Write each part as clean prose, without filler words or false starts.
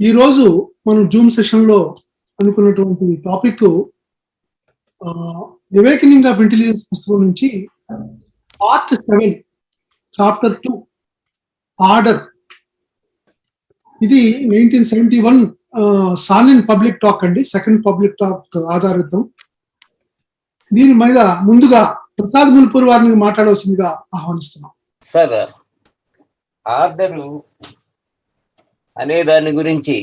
ఈరోజు మనం జూమ్ సెషన్లో అనుకున్నటువంటి టాపిక్ అవేకనింగ్ ఆఫ్ ఇంటెలిజెన్స్ పుస్తకం నుంచి పార్ట్ 7 చాప్టర్ 2 ఆర్డర్. ఇది 1971 సాలిన్ పబ్లిక్ టాక్ అండి, సెకండ్ పబ్లిక్ టాక్ ఆధారితం. దీని మీద ముందుగా ప్రసాద్ ముల్పూర్ వారిని మాట్లాడవలసిందిగా ఆహ్వానిస్తున్నాం. సార్, ఆర్డరు అనే దాని గురించి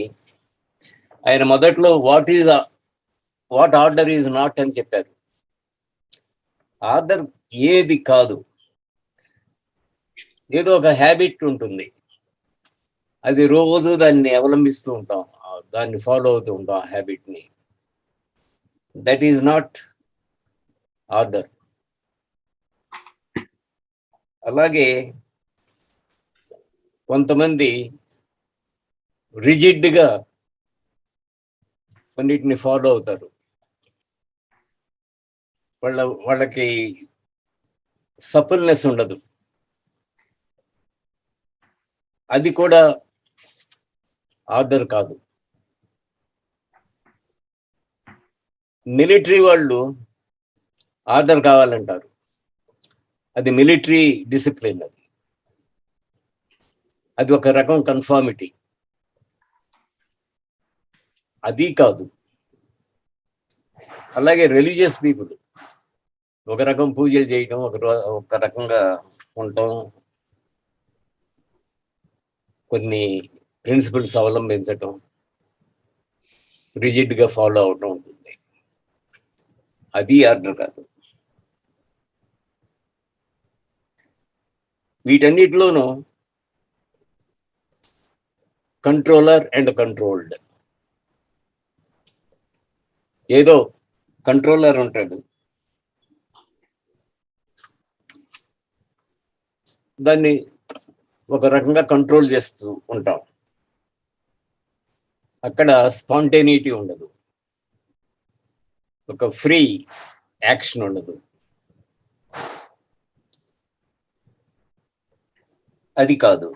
ఆయన మొదట్లో వాట్ ఆర్డర్ ఈజ్ నాట్ అని చెప్పారు. ఆర్డర్ ఏది కాదు, ఏదో ఒక హ్యాబిట్ ఉంటుంది, అది రోజు దాన్ని అవలంబిస్తూ ఉంటాం, దాన్ని ఫాలో అవుతూ ఉంటాం. ఆ హ్యాబిట్ని, దట్ ఈజ్ నాట్ ఆర్డర్. అలాగే కొంతమంది రిజిడ్గా కొన్నిటిని ఫాలో అవుతారు. వాళ్ళకి సపుల్నెస్ ఉండదు. అది కూడా ఆర్డర్ కాదు. మిలిటరీ వాళ్ళు ఆర్డర్ కావాలంటారు, అది మిలిటరీ డిసిప్లిన్, అది ఒక రకం కన్ఫార్మిటీ. అది కాదు. అలాగే రిలీజియస్ పీపుల్ ఒక రకం పూజలు చేయడం, ఒక రకంగా ఉండటం, కొన్ని ప్రిన్సిపల్స్ అవలంబించటం, రిజిడ్గా ఫాలో అవటం ఉంటుంది. అది ఆర్డర్ కాదు. వీటన్నిటిలోనూ కంట్రోలర్ అండ్ కంట్రోల్డ్, ఏదో కంట్రోలర్ ఉంటాడు, దాన్ని ఒక రకంగా కంట్రోల్ చేస్తూ ఉంటాం. అక్కడ స్పాంటేనిటీ ఉండదు, ఒక ఫ్రీ యాక్షన్ ఉండదు. అది కాదు.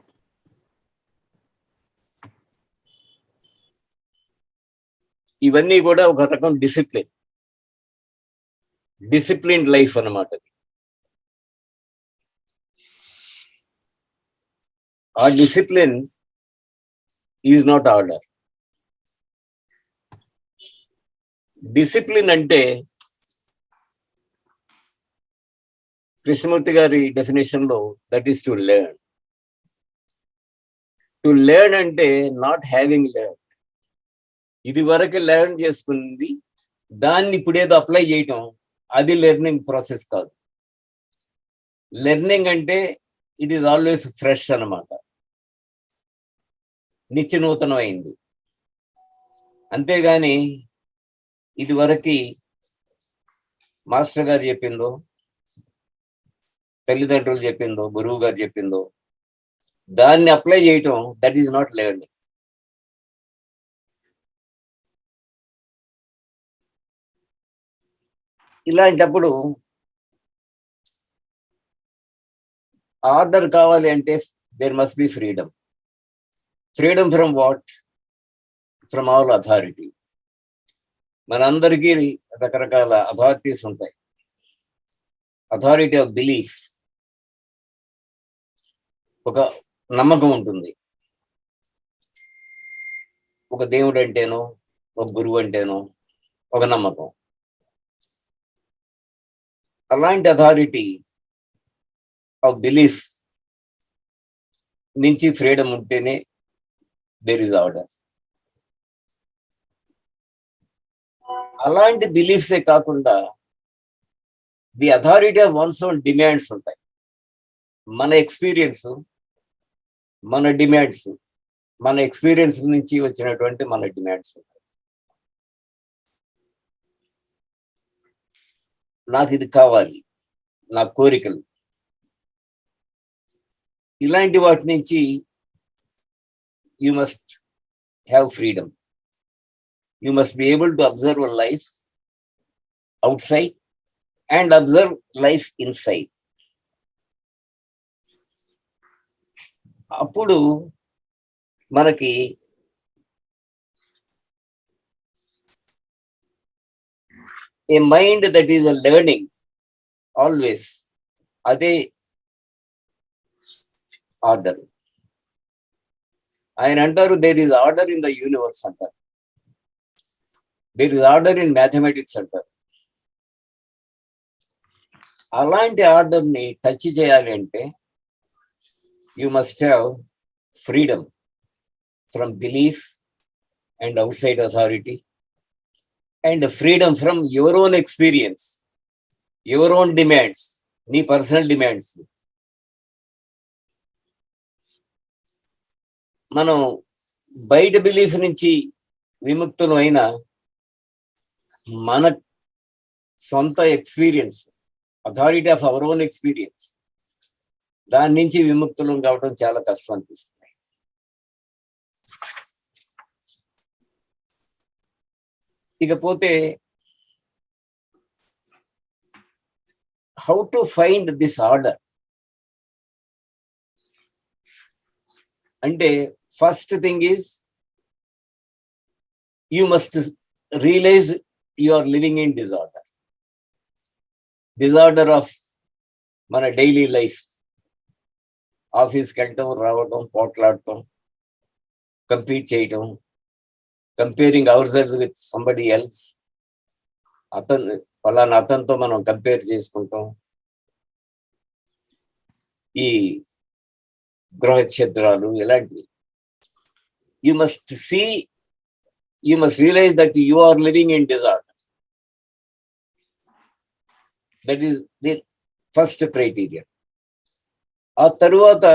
ఇవన్నీ కూడా ఒక రకం డిసిప్లిన్డ్ లైఫ్ అన్నమాట. ఆ discipline is not order. Discipline అంటే కృష్ణమూర్తి గారి డెఫినేషన్ లో that is to learn. To learn అంటే నాట్ హ్యావింగ్ లెర్న్. ఇది వరకు లెర్న్ చేసుకుంది దాన్ని ఇప్పుడు ఏదో అప్లై చేయటం, అది లెర్నింగ్ ప్రాసెస్ కాదు. లెర్నింగ్ అంటే ఇట్ ఈస్ ఆల్వేస్ ఫ్రెష్ అన్నమాట, నిత్య నూతనమైంది. అంతేగాని ఇది వరకు మాస్టర్ గారు చెప్పిందో, తల్లిదండ్రులు చెప్పిందో, గురువు గారు చెప్పిందో దాన్ని అప్లై చేయటం, దట్ ఈజ్ నాట్ లెర్నింగ్. ఇలాంటప్పుడు ఆర్డర్ కావాలి అంటే there must be freedom. Freedom from what? From all authority. మనందరికీ రకరకాల అథారిటీస్ ఉంటాయి. అథారిటీ ఆఫ్ బిలీఫ్, ఒక నమ్మకం ఉంటుంది. ఒక దేవుడు అంటేనో, ఒక గురువు అంటేనో ఒక నమ్మకం. అలాంటి అథారిటీ ఆఫ్ బిలీఫ్ నుంచి ఫ్రీడమ్ ఉంటేనే దేర్ ఇస్ ఆర్డర్. అలాంటి బిలీఫ్సే కాకుండా the authority of once own demands ఉంటాయి. మన ఎక్స్పీరియన్స్, మన డిమాండ్స్, మన ఎక్స్పీరియన్స్ నుంచి వచ్చినటువంటి మన డిమాండ్స్ ఉంటాయి. నాకు ఇది కావాలి, నా కోరికలు, ఇలాంటి వాటి నుంచి you must have freedom. You must be able to observe a life outside and observe life inside. అప్పుడు మనకి A mind that is a learning always, అదే ఆర్డర్. ఆయన అంటారు there is order in the universe అంటారు, there is order in mathematics అంటారు. అలాంటి ఆర్డర్ని touch చేయాలి అంటే you must have freedom from belief and outside authority, and freedom from your own experience, your own demands, నీ personal demands. మనం బయట belief నుంచి విముక్తులు అయినా మన సొంత experience, authority of our own experience, దాని నుంచి విముక్తులు కావడం చాలా కష్టం అనిపిస్తుంది. ఇకపోతే how to find this order అంటే first thing is you must realize you are living in disorder. Disorder of మన డైలీ లైఫ్, ఆఫీస్కి వెళ్ళటం, రావటం, పోట్లాడటం, కంపీట్ చేయటం, comparing ourselves with somebody else. ఫలానా అతనితో మనం కంపేర్ చేసుకుంటాం. ఈ గృహ ఛిద్రాలు ఇలాంటివి. You must see, you must realize that you are living in disorder. That is the first criteria. ఆ తరువాత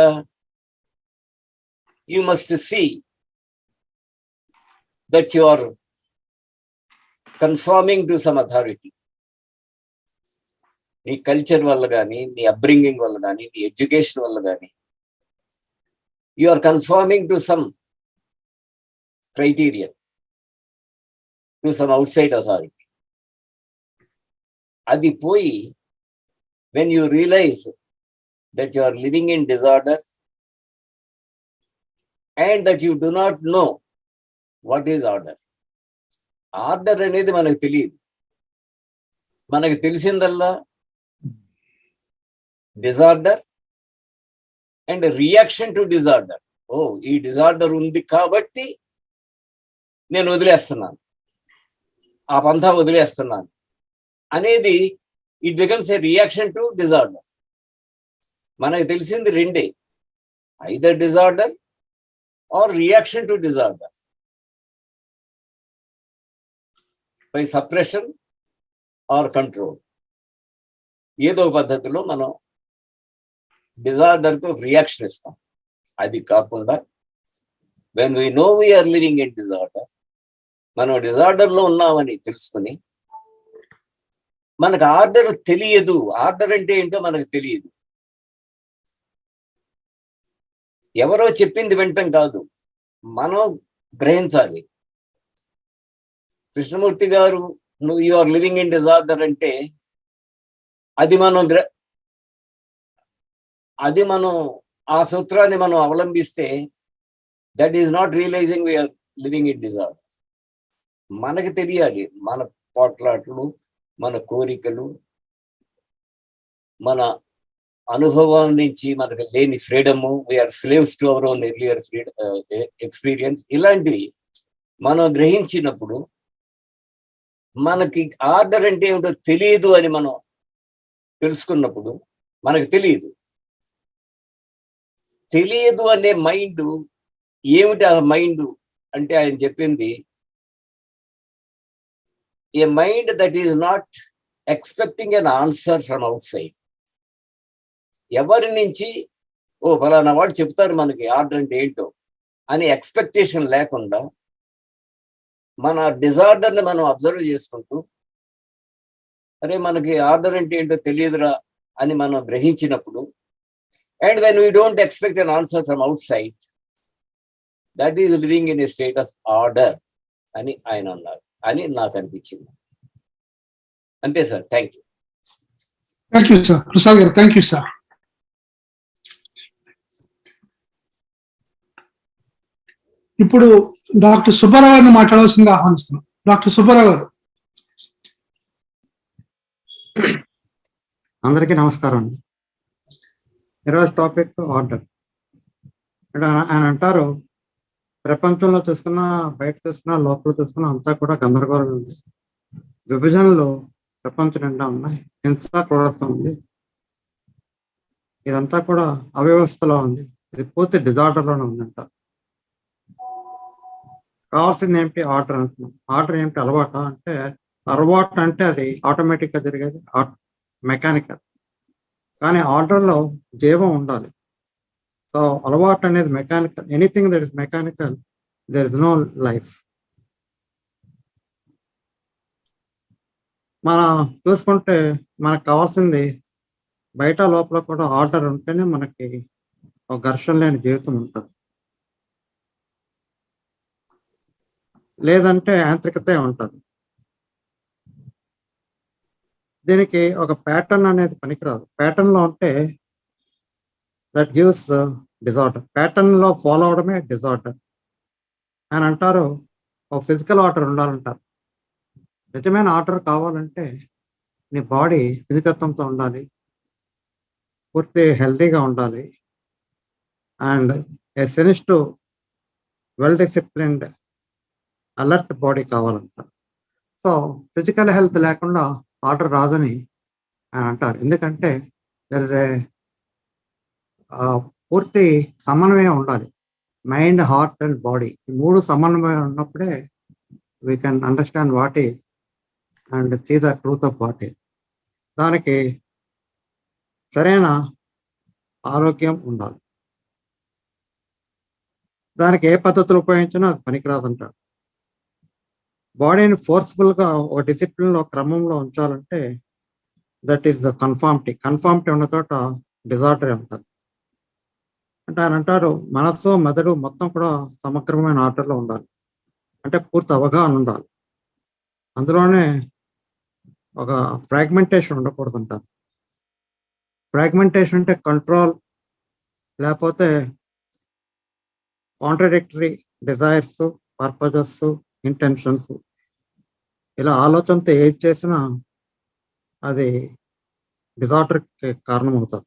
you must see that you are conforming to some authority. నీ కల్చర్ వల్ల కానీ, నీ అప్బ్రింగింగ్ వల్ల కానీ, నీ ఎడ్యుకేషన్ వల్ల కానీ you are conforming to some criteria, to some outside authority. Adi poi, when you realize that you are living in disorder and that you do not know what is order. Order అనేది మనకు తెలియదు. మనకు తెలిసిందల్లా disorder and reaction to disorder. ఓ, ఈ disorder ఉంది కాబట్టి నేను వదిలేస్తున్నాను, ఆ పంథా వదిలేస్తున్నాను అనేది it becomes a reaction to disorder. మనకు తెలిసింది రెండే, either disorder or reaction to disorder by suppression or control. ఏదో పద్ధతిలో మనం డిజార్డర్ తో రియాక్షన్ ఇస్తాం. అది కాకుండా when we know we're living in disorder, మనం డిజార్డర్ లో ఉన్నామని తెలుసుకుని, మనకు ఆర్డర్ తెలియదు, ఆర్డర్ అంటే ఏంటో మనకు తెలియదు, ఎవరో చెప్పింది వింటం కాదు, మనం గ్రహించాలి. కృష్ణమూర్తి గారు నువ్వు you are living in disorder అంటే అది మనం ఆ సూత్రాన్ని మనం అవలంబిస్తే that is not realizing we're living in disorder. మనకు తెలియాలి మన పోట్లాట్లు, మన కోరికలు, మన అనుభవం నుంచి మనకు లేని freedom, we're slaves to our own earlier experience. ఇలాంటివి మనం గ్రహించినప్పుడు మనకి ఆర్డర్ అంటే ఏమిటో తెలియదు అని మనం తెలుసుకున్నప్పుడు, మనకు తెలియదు అనే మైండ్ ఏమిటి? ఆ మైండ్ అంటే ఆయన చెప్పింది a mind that is not expecting an answer from outside. ఎవరి నుంచి ఓ ఫలానా వాళ్ళు చెప్తారు మనకి ఆర్డర్ అంటే ఏంటో అని ఎక్స్పెక్టేషన్ లేకుండా మన డిజార్డర్ని మనం అబ్జర్వ్ చేసుకుంటూ, అరే మనకి ఆర్డర్ అంటే ఏంటో తెలియదురా అని మనం గ్రహించినప్పుడు, and when we don't expect an answer from outside, that is living in a state of order అని ఆయన అన్నారు అని నాకు అనిపించింది. అంతే sir. Thank you. Thank you sir. Prasad గారు థ్యాంక్ యూ సార్. ఇప్పుడు డాక్టర్ సుబ్బారావు గారిని మాట్లాడవలసిందిగా ఆహ్వానిస్తున్నాం. డాక్టర్ సుబ్బారావు గారు. అందరికీ నమస్కారం అండి. ఈరోజు టాపిక్ ఆర్డర్. అంటే ఆయన అంటారు, ప్రపంచంలో చూసుకున్నా, బయట చూసుకున్నా, లోపల చూసుకున్నా అంతా కూడా గందరగోళం ఉంది. విభజనలు ప్రపంచం నిండా ఉన్నాయి, హింసా క్రూరత్వం ఉంది. ఇదంతా కూడా అవ్యవస్థలో ఉంది, ఇది పూర్తి డిజార్డర్లోనే ఉందంటారు. కావాల్సింది ఏమిటి? ఆర్డర్ అంటున్నాం. ఆర్డర్ ఏమిటి? అలవాట అంటే, అలవాటు అంటే అది ఆటోమేటిక్గా జరిగేది, మెకానికల్. కానీ ఆర్డర్లో జీవం ఉండాలి. సో అలవాటు అనేది mechanical. Anything that is mechanical, there is no life. మనం చూసుకుంటే మనకు కావాల్సింది బయట లోపల కూడా ఆర్డర్ ఉంటేనే మనకి ఒక ఘర్షణ లేని జీవితం ఉంటుంది. లేదంటే యాంత్రికతే ఉంటుంది. దీనికి ఒక ప్యాటర్న్ అనేది పనికిరాదు. ప్యాటర్న్ లో ఉంటే దట్ గివ్స్ డిజార్డర్. ప్యాటర్న్ లో ఫాలో అవడమే డిజార్డర్ అని అంటారు. ఒక ఫిజికల్ ఆర్డర్ ఉండాలంటారు. నిజమైన ఆర్డర్ కావాలంటే నీ బాడీ సున్నితత్వంతో ఉండాలి, పూర్తి హెల్తీగా ఉండాలి, and A sensitive, well disciplined, alert body కావాలంటారు. సో ఫిజికల్ హెల్త్ లేకుండా ఆర్డర్ రాదని ఆయన అంటారు. ఎందుకంటే దర్ ఇస్ ఏ పూర్తి సమన్వయం ఉండాలి. మైండ్, హార్ట్ అండ్ బాడీ, ఈ మూడు సమన్వయం ఉన్నప్పుడే we can understand what is and see the truth of what is. దానికి సరైన ఆరోగ్యం ఉండాలి. దానికి ఏ పద్ధతులు ఉపయోగించినా అది పనికిరాదంటారు. బాడీని ఫోర్స్ఫుల్గా ఒక డిసిప్లిన్లో, క్రమంలో ఉంచాలంటే that is the conformity. Conformity ఉన్న చోట డిజార్డర్ ఉంటుంది. అంటే ఆయన అంటారు, మనస్సు, మెదడు మొత్తం కూడా సమగ్రమైన ఆర్డర్లో ఉండాలి. అంటే పూర్తి అవగాహన ఉండాలి. అందులోనే ఒక ఫ్రాగ్మెంటేషన్ ఉండకూడదు అంటారు. ఫ్రాగ్మెంటేషన్ అంటే కంట్రోల్, లేకపోతే కాంట్రడిక్టరీ డిజైర్స్, పర్పజెస్, ఇంటెన్షన్స్, ఇలా ఆలోచనతో ఏది చేసినా అది డిజార్డర్కి కారణమవుతుంది.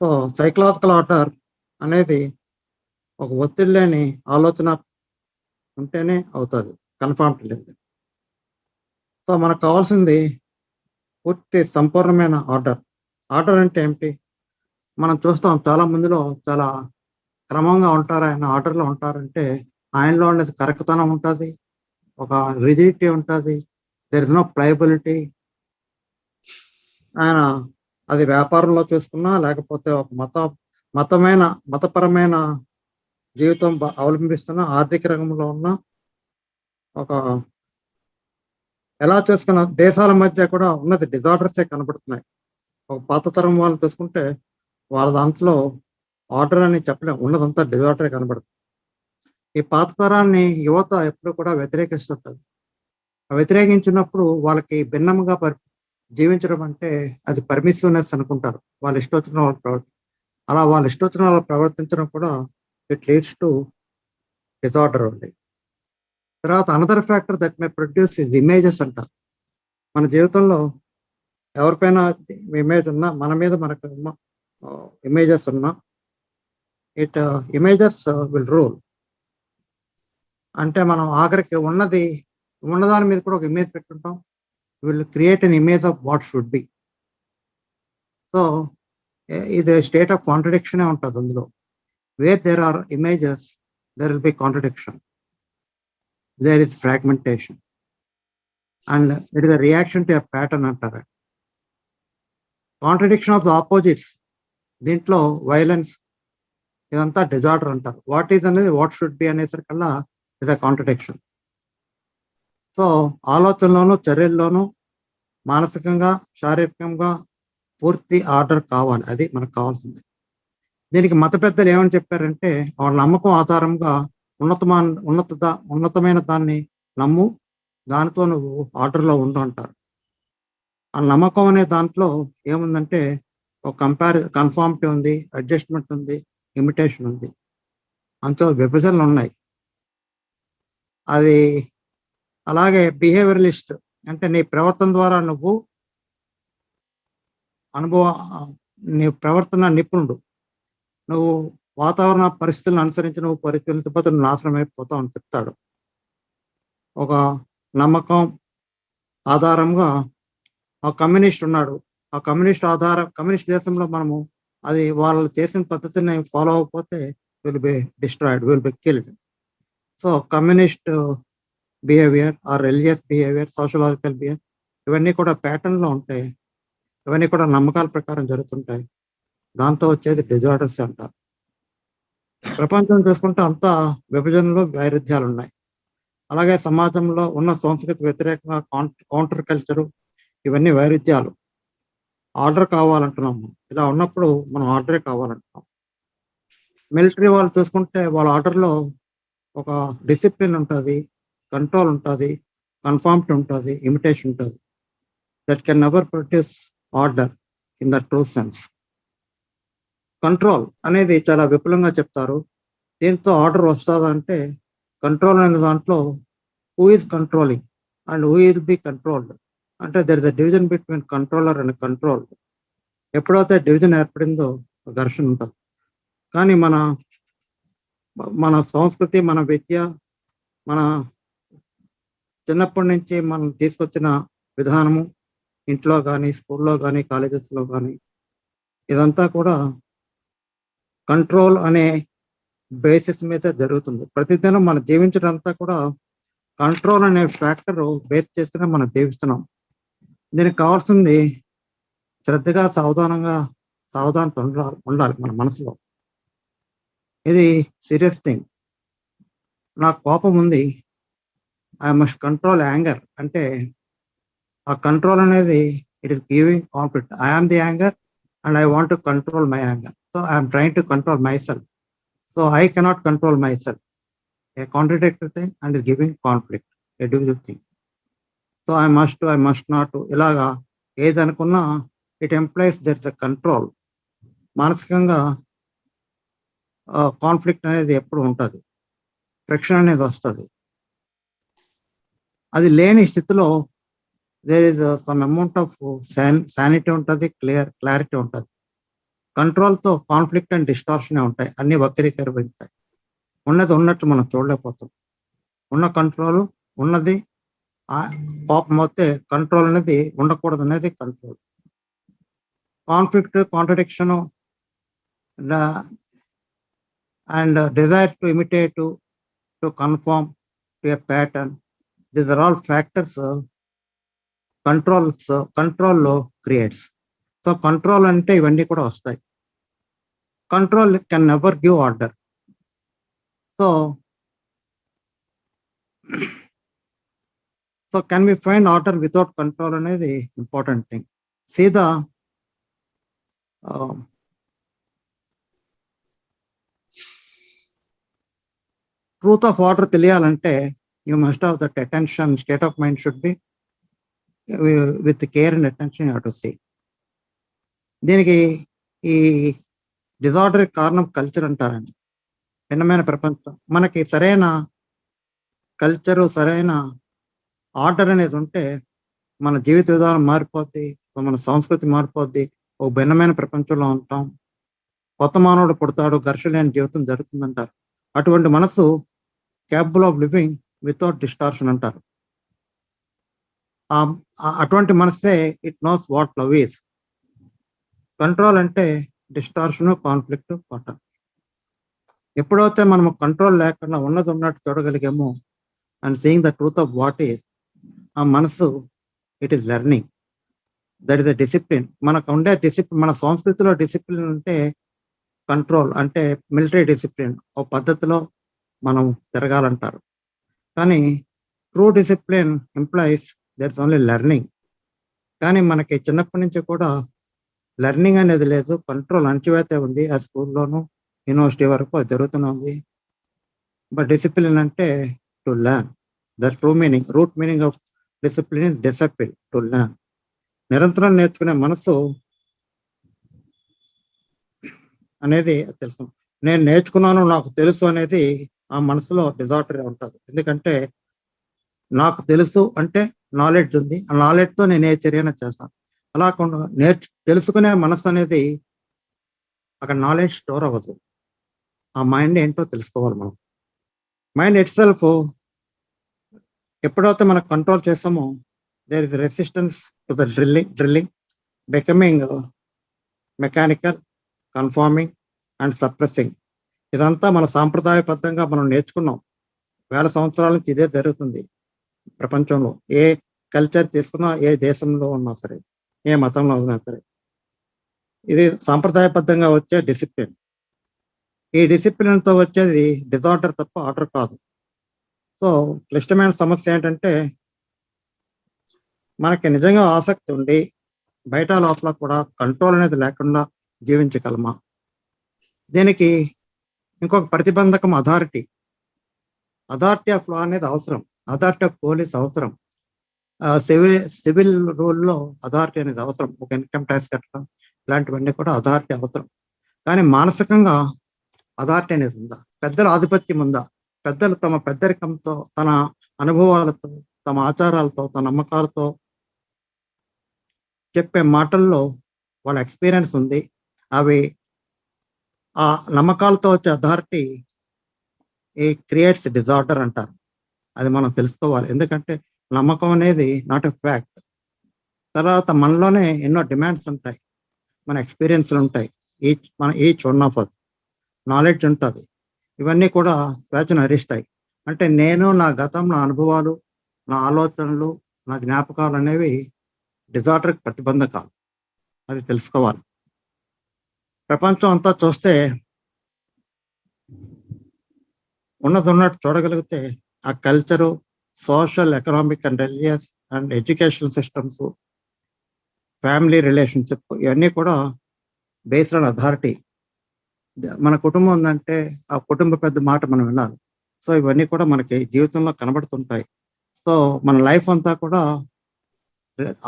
సో సైకలాజికల్ ఆర్డర్ అనేది ఒక ఒత్తిడి లేని ఆలోచన ఉంటేనే అవుతుంది, కన్ఫార్మిటీ లేదు. సో మనకు కావాల్సింది పూర్తి సంపూర్ణమైన ఆర్డర్. ఆర్డర్ అంటే ఏమిటి? మనం చూస్తాం చాలా మందిలో చాలా క్రమంగా ఉంటారు, ఆయన ఆర్డర్లో ఉంటారంటే ఆయనలో ఉండేది కరెక్ట్తనం ఉంటుంది, ఒక రిజిడిటీ ఉంటుంది, దెర్ ఇస్ నో ప్లయబిలిటీ. ఆయన అది వ్యాపారంలో చూసుకున్నా, లేకపోతే ఒక మతపరమైన జీవితం అవలంబిస్తున్న, ఆర్థిక రంగంలో ఉన్న, ఒక ఎలా చూసుకున్న దేశాల మధ్య కూడా ఉన్నది డిజార్డర్సే కనబడుతున్నాయి. ఒక పాత తరం వాళ్ళు చూసుకుంటే వాళ్ళ దాంట్లో ఆర్డర్ అని చెప్పలేం, ఉన్నదంతా డిజార్డరే కనబడుతుంది. ఈ పాత తరాన్ని యువత ఎప్పుడు కూడా వ్యతిరేకిస్తుంటుంది. వ్యతిరేకించినప్పుడు వాళ్ళకి భిన్నముగా జీవించడం అంటే అది పర్మిసివ్నెస్ అనుకుంటారు. వాళ్ళు ఇష్టం వచ్చిన వాళ్ళు అలా వాళ్ళు ఇష్టం వచ్చిన వాళ్ళు ప్రవర్తించడం కూడా ఇట్ లీడ్స్ టు డిజార్డర్ ఉంది. తర్వాత another factor that may produce is images అంటారు. మన జీవితంలో ఎవరిపైన ఇమేజ్ ఉన్నా, మన మీద మనకు ఇమేజెస్ ఉన్నా, ఇట్ ఇమేజెస్ విల్ రూల్. అంటే మనం ఆఖరికి ఉన్నదాని మీద కూడా ఒక ఇమేజ్ పెట్టుకుంటాం. Will create an image of what should be. So ఇది స్టేట్ ఆఫ్ కాంట్రడిక్షనే ఉంటుంది. అందులో where there are images there will be contradiction, there is fragmentation, and it is a reaction to a pattern అంటారు. Contradiction of the opposites, దీంట్లో violence, ఇదంతా disorder అంటారు. What is అనేది what should be అనేసరికల్లా is a contradiction. So ఆలోచనలోనూ, చర్యల్లోనూ మానసికంగా, శారీరకంగా పూర్తి ఆర్డర్ కావాలి. అది మనకు కావాల్సింది. దీనికి మత పెద్దలు ఏమని చెప్పారంటే, వాళ్ళ నమ్మకం ఆధారంగా ఉన్నతమైన దాన్ని నమ్ము, దానితో నువ్వు ఆర్డర్లో ఉండు అంటారు. ఆ నమ్మకం అనే దాంట్లో ఏముందంటే ఒక కన్ఫార్మిటీ ఉంది, అడ్జస్ట్మెంట్ ఉంది, ఇమిటేషన్ ఉంది, అంతో విభజనలు ఉన్నాయి. అది అలాగే బిహేవియరలిస్ట్ అంటే నీ ప్రవర్తన ద్వారా నువ్వు అనుభవ నీ ప్రవర్తన నిపుణుడు. నువ్వు వాతావరణ పరిస్థితులను అనుసరించి నువ్వు పరిశీలించకపోతే నువ్వు నాశనం అయిపోతావు అని చెప్తాడు. ఒక నమ్మకం ఆధారంగా ఆ కమ్యూనిస్ట్ ఉన్నాడు. ఆ కమ్యూనిస్ట్ దేశంలో మనము అది వాళ్ళు చేసిన పద్ధతిని ఫాలో అవ్వకపోతే will be destroyed, will be killed. So communist behaviour or religious behaviour, sociological behaviour, ఇవన్నీ కూడా ప్యాటర్న్ లో ఉంటాయి. ఇవన్నీ కూడా నమ్మకాల ప్రకారం జరుగుతుంటాయి. దాంతో వచ్చేది డిజార్డర్స్ అంటారు. ప్రపంచం చూసుకుంటే అంతా విభజనలో వైరుధ్యాలు ఉన్నాయి. అలాగే సమాజంలో ఉన్న సంస్కృతి వ్యతిరేకంగా కౌంటర్ కల్చరు, ఇవన్నీ వైరుధ్యాలు. ఆర్డర్ కావాలంటున్నాము. ఇలా ఉన్నప్పుడు మనం ఆర్డరే కావాలంటున్నాం. మిలిటరీ వాళ్ళు చూసుకుంటే వాళ్ళ ఆర్డర్లో ఒక డిసిప్లిన్ ఉంటుంది, కంట్రోల్ ఉంటుంది, కన్ఫార్మిటీ ఉంటుంది, ఇమిటేషన్ ఉంటుంది. That can never produce order in the true sense. Control అనేది చాలా విపులంగా చెప్తారు. దీంతో ఆర్డర్ వస్తుందంటే కంట్రోల్ అనే దాంట్లో who is controlling and who will be controlled అంటే there is a division between controller and controlled. ఎప్పుడైతే డివిజన్ ఏర్పడిందో ఘర్షణ ఉంటుంది. కానీ మన సంస్కృతి, మన విద్య, మన చిన్నప్పటి నుంచి మనం తీసుకొచ్చిన విధానము, ఇంట్లో కానీ, స్కూల్లో కానీ, కాలేజెస్లో కానీ, ఇదంతా కూడా కంట్రోల్ అనే బేసిస్ మీద జరుగుతుంది. ప్రతిదినం మనం జీవించడంతా కూడా కంట్రోల్ అనే ఫ్యాక్టర్ బేస్ చేస్తూనే మనం జీవిస్తున్నాం. దీనికి కావాల్సింది శ్రద్ధగా, సావధానత ఉండాలి మన మనసులో. ఇది సీరియస్ థింగ్. నాకు కోపం ఉంది, ఐ మస్ట్ కంట్రోల్ యాంగర్ అంటే ఆ కంట్రోల్ అనేది it is giving conflict. I am the anger and I want to control my anger. So I'm trying to control myself. So I cannot control myself. A contradictory thing and is giving conflict, a divisive thing. So I must not ఇలాగా ఏది అనుకున్నా it employs there is a control. మానసికంగా conflict అనేది ఎప్పుడు ఉంటుంది, friction అనేది వస్తుంది. అది లేని స్థితిలో there is some amount of sanity ఉంటుంది, క్లారిటీ ఉంటుంది. కంట్రోల్తో కాన్ఫ్లిక్ట్ అండ్ డిస్టార్షన్ ఉంటాయి, అన్ని వక్రీకరిస్తాయి. ఉన్నది ఉన్నట్టు మనం చూడలేకపోతాం. ఉన్న కంట్రోల్ ఉన్నది కోపం వస్తే కంట్రోల్ అనేది ఉండకూడదు అనేది control. Conflict, contradiction and desire to imitate, to conform to a pattern, these are all factors కంట్రోల్లో క్రియేట్స్. సో కంట్రోల్ అంటే ఇవన్నీ కూడా వస్తాయి. Control can never give order. So can we find order without control అనేది important thing. సీదా truth of order తెలియాలంటే you must have that attention, state of mind should be with care and attention you have to see. దీనికి ఈ disorder కారణం culture అంటారండి. భిన్నమైన ప్రపంచం. మనకి సరైన కల్చరు, సరైన ఆర్డర్ అనేది ఉంటే మన జీవిత విధానం మారిపోద్ది, మన సంస్కృతి మారిపోద్ది. ఒక భిన్నమైన ప్రపంచంలో ఉంటాం. కొత్త మానవుడు పుడతాడు, ఘర్షణ లేని జీవితం జరుగుతుందంటారు. అటువంటి మనసు capable of living without distortion అంటారు. అటువంటి మనసే it knows what love is. Control అంటే డిస్టార్షన్, కాన్ఫ్లిక్ట్, పాఠం. ఎప్పుడైతే మనము కంట్రోల్ లేకుండా ఉన్నది ఉన్నట్టు చూడగలిగామో and seeing the truth of what is, ఆ మనసు it is learning. That is the discipline. మనకు ఉండే డిసిప్లిన్, మన సంస్కృతిలో డిసిప్లిన్ అంటే కంట్రోల్ అంటే మిలిటరీ డిసిప్లిన్, ఒక పద్ధతిలో మనం తిరగాలంటారు. కానీ true discipline employs there is only learning. కానీ మనకి చిన్నప్పటి నుంచి కూడా లెర్నింగ్ అనేది లేదు, కంట్రోల్ అణచివేత ఉంది. ఆ స్కూల్లోనూ యూనివర్సిటీ వరకు అది జరుగుతూనే ఉంది. బట్ డిసిప్లిన్ అంటే to learn. The true meaning, route meaning of discipline is discipline, to learn. నిరంతరం నేర్చుకునే మనసు అనేది తెలుసు. నేను నేర్చుకున్నాను, నాకు తెలుసు అనేది ఆ మనసులో డిజార్డర్ ఉంటుంది. ఎందుకంటే నాకు తెలుసు అంటే నాలెడ్జ్ ఉంది, ఆ నాలెడ్జ్తో నేను ఏ చర్యన చేస్తాను. అలా తెలుసుకునే మనసు అనేది అక్కడ నాలెడ్జ్ స్టోర్ అవ్వదు. ఆ మైండ్ ఏంటో తెలుసుకోవాలి మనం. మైండ్ ఇట్ సెల్ఫ్ ఎప్పుడైతే మనం కంట్రోల్ చేస్తామో there is resistance to the drilling becoming mechanical, conforming and suppressing. ఇదంతా మన సాంప్రదాయబద్ధంగా మనం నేర్చుకున్నాం. వేల సంవత్సరాల నుంచి ఇదే జరుగుతుంది ప్రపంచంలో. ఏ కల్చర్ తీసుకున్నా, ఏ దేశంలో ఉన్నా సరే, ఏ మతంలో ఉన్నా సరే, ఇది సాంప్రదాయబద్ధంగా వచ్చే డిసిప్లిన్. ఈ డిసిప్లిన్ తో వచ్చేది డిజార్డర్ తప్ప ఆర్డర్ కాదు. సో క్లిష్టమైన సమస్య ఏంటంటే మనకి నిజంగా ఆసక్తి ఉండి బయట లోపల కూడా కంట్రోల్ అనేది లేకుండా జీవించగలమా? దీనికి ఇంకొక ప్రతిబంధకం అథారిటీ ఆఫ్ లా అనేది అవసరం. అథారిటీ ఆఫ్ పోలీస్ అవసరం. సివిల్ రూల్లో అథారిటీ అనేది అవసరం. ఒక ఇన్కమ్ ట్యాక్స్ కట్టడం ఇలాంటివన్నీ కూడా అథారిటీ అవసరం. కానీ మానసికంగా అథారిటీ అనేది ఉందా? పెద్దల ఆధిపత్యం ఉందా? పెద్దలు తమ పెద్దరికంతో, తన అనుభవాలతో, తమ ఆచారాలతో, తన నమ్మకాలతో చెప్పే మాటల్లో వాళ్ళ ఎక్స్పీరియన్స్ ఉంది. అవి ఆ నమ్మకాలతో వచ్చే అథారిటీ ఈ క్రియేట్స్ డిజార్డర్ అంటారు. అది మనం తెలుసుకోవాలి. ఎందుకంటే నమ్మకం అనేది నాట్ ఎ ఫ్యాక్ట్. తర్వాత మనలోనే ఎన్నో డిమాండ్స్ ఉంటాయి, మన ఎక్స్పీరియన్స్లు ఉంటాయి. Each one of us knowledge ఉంటుంది. ఇవన్నీ కూడా స్వేచ్ఛను హరిస్తాయి. అంటే నేను, నా గతం, నా అనుభవాలు, నా ఆలోచనలు, నా జ్ఞాపకాలు అనేవి డిజార్డర్కి ప్రతిబంధకాలు. అది తెలుసుకోవాలి. ప్రపంచం అంతా చూస్తే ఉన్నట్టు చూడగలిగితే ఆ culture, social, economic and religious and education systems, family relationship ఇవన్నీ కూడా బేస్డ్ ఆన్ అథారిటీ. మన కుటుంబం ఉందంటే ఆ కుటుంబ పెద్ద మాట మనం వినాలి. సో ఇవన్నీ కూడా మనకి జీవితంలో కనబడుతుంటాయి. సో మన లైఫ్ అంతా కూడా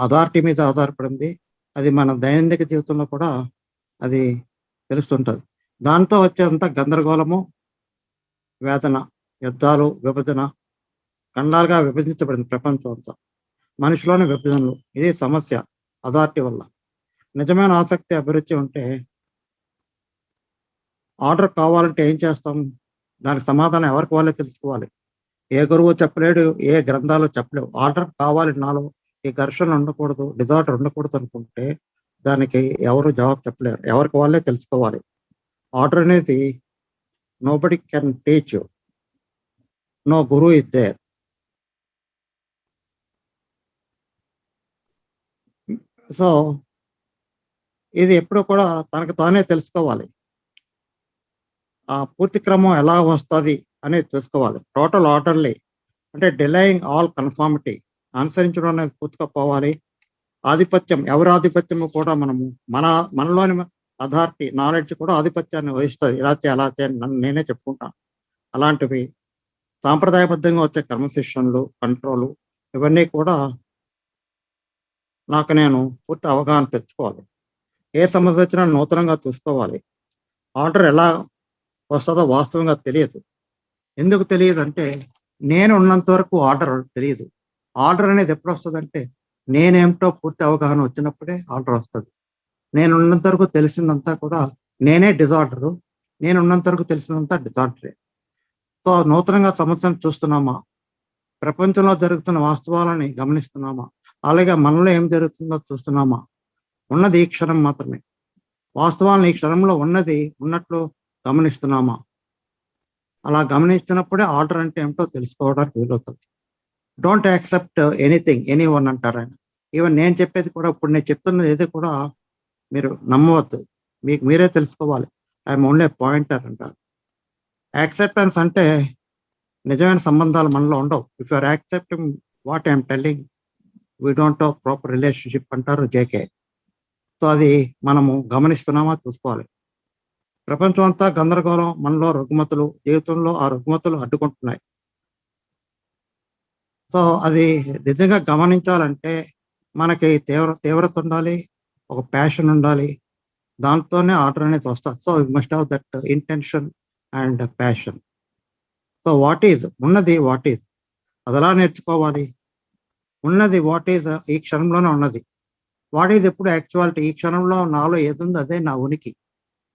అథారిటీ మీద ఆధారపడింది. అది మన దైనందిక జీవితంలో కూడా అది తెలుస్తుంటుంది. దాంతో వచ్చేంత గందరగోళము, వేదన, యుద్ధాలు, విభజన, ఖండాలుగా విభజించబడింది ప్రపంచం అంతా. మనిషిలోని విభజనలు. ఇది సమస్య అథారిటీ వల్ల. నిజమైన ఆసక్తి, అభిరుచి ఉంటే ఆర్డర్ కావాలంటే ఏం చేస్తాం? దానికి సమాధానం ఎవరికి వాళ్ళే తెలుసుకోవాలి. ఏ గురువు చెప్పలేడు, ఏ గ్రంథాలు చెప్పలేవు. ఆర్డర్ కావాలి, నాలో ఈ ఘర్షణ ఉండకూడదు, డిజార్డర్ ఉండకూడదు అనుకుంటే దానికి ఎవరు జవాబు చెప్పలేరు. ఎవరికి వాళ్ళే తెలుసుకోవాలి. ఆర్డర్ అనేది nobody can teach you, no guru is there. So ఇది ఎప్పుడు కూడా తనకు తానే తెలుసుకోవాలి. ఆ పూర్తి క్రమం ఎలా వస్తుంది అనేది తెలుసుకోవాలి. టోటల్ ఆర్డర్లీ అంటే డిలయింగ్ ఆల్ కన్ఫార్మిటీ, అనుసరించడం అనేది పూర్తిగా పోవాలి. ఆధిపత్యం, ఎవరి ఆధిపత్యము కూడా మనలోని అథారిటీ, నాలెడ్జ్ కూడా ఆధిపత్యాన్ని వహిస్తుంది. ఇలా చేయాలి, అలా చేయాలి నన్ను నేనే చెప్పుకుంటాను. అలాంటివి సాంప్రదాయబద్ధంగా వచ్చే క్రమశిక్షణలు, కంట్రోలు ఇవన్నీ కూడా నాకు నేను పూర్తి అవగాహన తెచ్చుకోవాలి. ఏ సమస్య వచ్చినా నూతనంగా చూసుకోవాలి. ఆర్డర్ ఎలా వస్తుందో వాస్తవంగా తెలియదు. ఎందుకు తెలియదు అంటే నేను ఉన్నంత వరకు ఆర్డర్ తెలియదు. ఆర్డర్ అనేది ఎప్పుడు వస్తుంది అంటే నేనేమిటో పూర్తి అవగాహన వచ్చినప్పుడే ఆర్డర్ వస్తుంది. నేను ఉన్నంత వరకు తెలిసిందంతా కూడా నేనే డిజార్డరు, నేను ఉన్నంత వరకు తెలిసినంతా డిజార్డరే. సో నూతనంగా సమస్యను చూస్తున్నామా, ప్రపంచంలో జరుగుతున్న వాస్తవాలని గమనిస్తున్నామా, అలాగే మనలో ఏం జరుగుతుందో చూస్తున్నామా? ఉన్నది ఈ క్షణం మాత్రమే. వాస్తవాలను ఈ క్షణంలో ఉన్నది ఉన్నట్లు గమనిస్తున్నామా? అలా గమనిస్తున్నప్పుడే ఆర్డర్ అంటే ఏమిటో తెలుసుకోవడానికి వీలవుతుంది. Don't accept anything, any one అంటారు ఆయన. ఈవెన్ నేను చెప్పేది కూడా, ఇప్పుడు నేను చెప్తున్నది ఏది కూడా మీరు నమ్మవద్దు, మీకు మీరే తెలుసుకోవాలి. ఐఎమ్ ఓన్లీ పాయింటర్ అంటారు. యాక్సెప్టెన్స్ అంటే నిజమైన సంబంధాలు మనలో ఉండవు. If you're accepting what I'm telling, we don't have proper relationship అంటారు జేకే. సో అది మనము గమనిస్తున్నామా చూసుకోవాలి. ప్రపంచం అంతా గందరగోళం, మనలో రుగ్మతులు, జీవితంలో ఆ రుగ్మతులు అడ్డుకుంటున్నాయి. సో అది నిజంగా గమనించాలంటే మనకి తీవ్రత ఉండాలి, ఒక ప్యాషన్ ఉండాలి. దాంతోనే ఆర్డర్ అనేది వస్తుంది. So you must have that intention and passion. So what is ఉన్నది, వాట్ ఈజ్ అది ఎలా నేర్చుకోవాలి? ఉన్నది వాట్ ఈజ్ ఈ క్షణంలోనే ఉన్నది. వాట్ ఈజ్ ఎప్పుడు యాక్చువాలిటీ, ఈ క్షణంలో నాలో ఏదుందో అదే నా ఉనికి.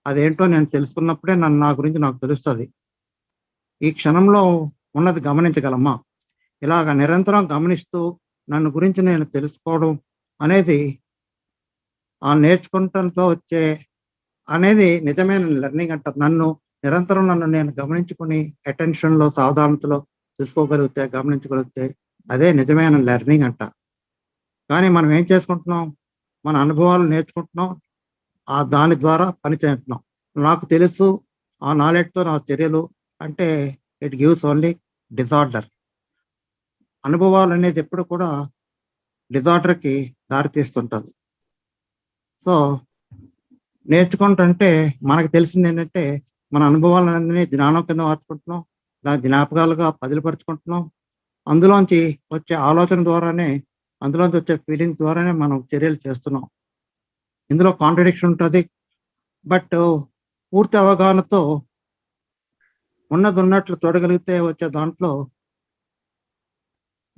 అదేంటో నేను తెలుసుకున్నప్పుడే నా గురించి నాకు తెలుస్తుంది. ఈ క్షణంలో ఉన్నది గమనించగలమా? ఇలాగ నిరంతరం గమనిస్తూ నన్ను గురించి నేను తెలుసుకోవడం అనేది ఆ నేర్చుకుంటంతో వచ్చే అనేది నిజమైన లెర్నింగ్ అంటారు. నిరంతరం నన్ను నేను గమనించుకుని అటెన్షన్లో సావధానతలో చూసుకోగలిగితే, గమనించగలిగితే అదే నిజమైన లెర్నింగ్ అంట. కానీ మనం ఏం చేసుకుంటున్నాం, మన అనుభవాలు నేర్చుకుంటున్నాం, దాని ద్వారా పని చేస్తున్నాం. నాకు తెలుసు, ఆ నాలెడ్జ్తో నా చర్యలు అంటే ఇట్ గివ్స్ ఓన్లీ డిజార్డర్. అనుభవాలు అనేది ఎప్పుడు కూడా డిజార్డర్కి దారితీస్తుంటుంది. సో నేర్చుకుంటుంటే మనకు తెలిసింది ఏంటంటే, మన అనుభవాలన్నీ జ్ఞానం కింద మార్చుకుంటున్నాం, దాని జ్ఞాపకాలుగా పదిలిపరుచుకుంటున్నాం. అందులోంచి వచ్చే ఆలోచన ద్వారానే, అందులోంచి వచ్చే ఫీలింగ్ ద్వారానే మనం చర్యలు చేస్తున్నాం. ఇందులో కాంట్రడిక్షన్ ఉంటుంది. బట్ పూర్తి అవగాహనతో ఉన్నది ఉన్నట్లు చూడగలిగితే వచ్చే దాంట్లో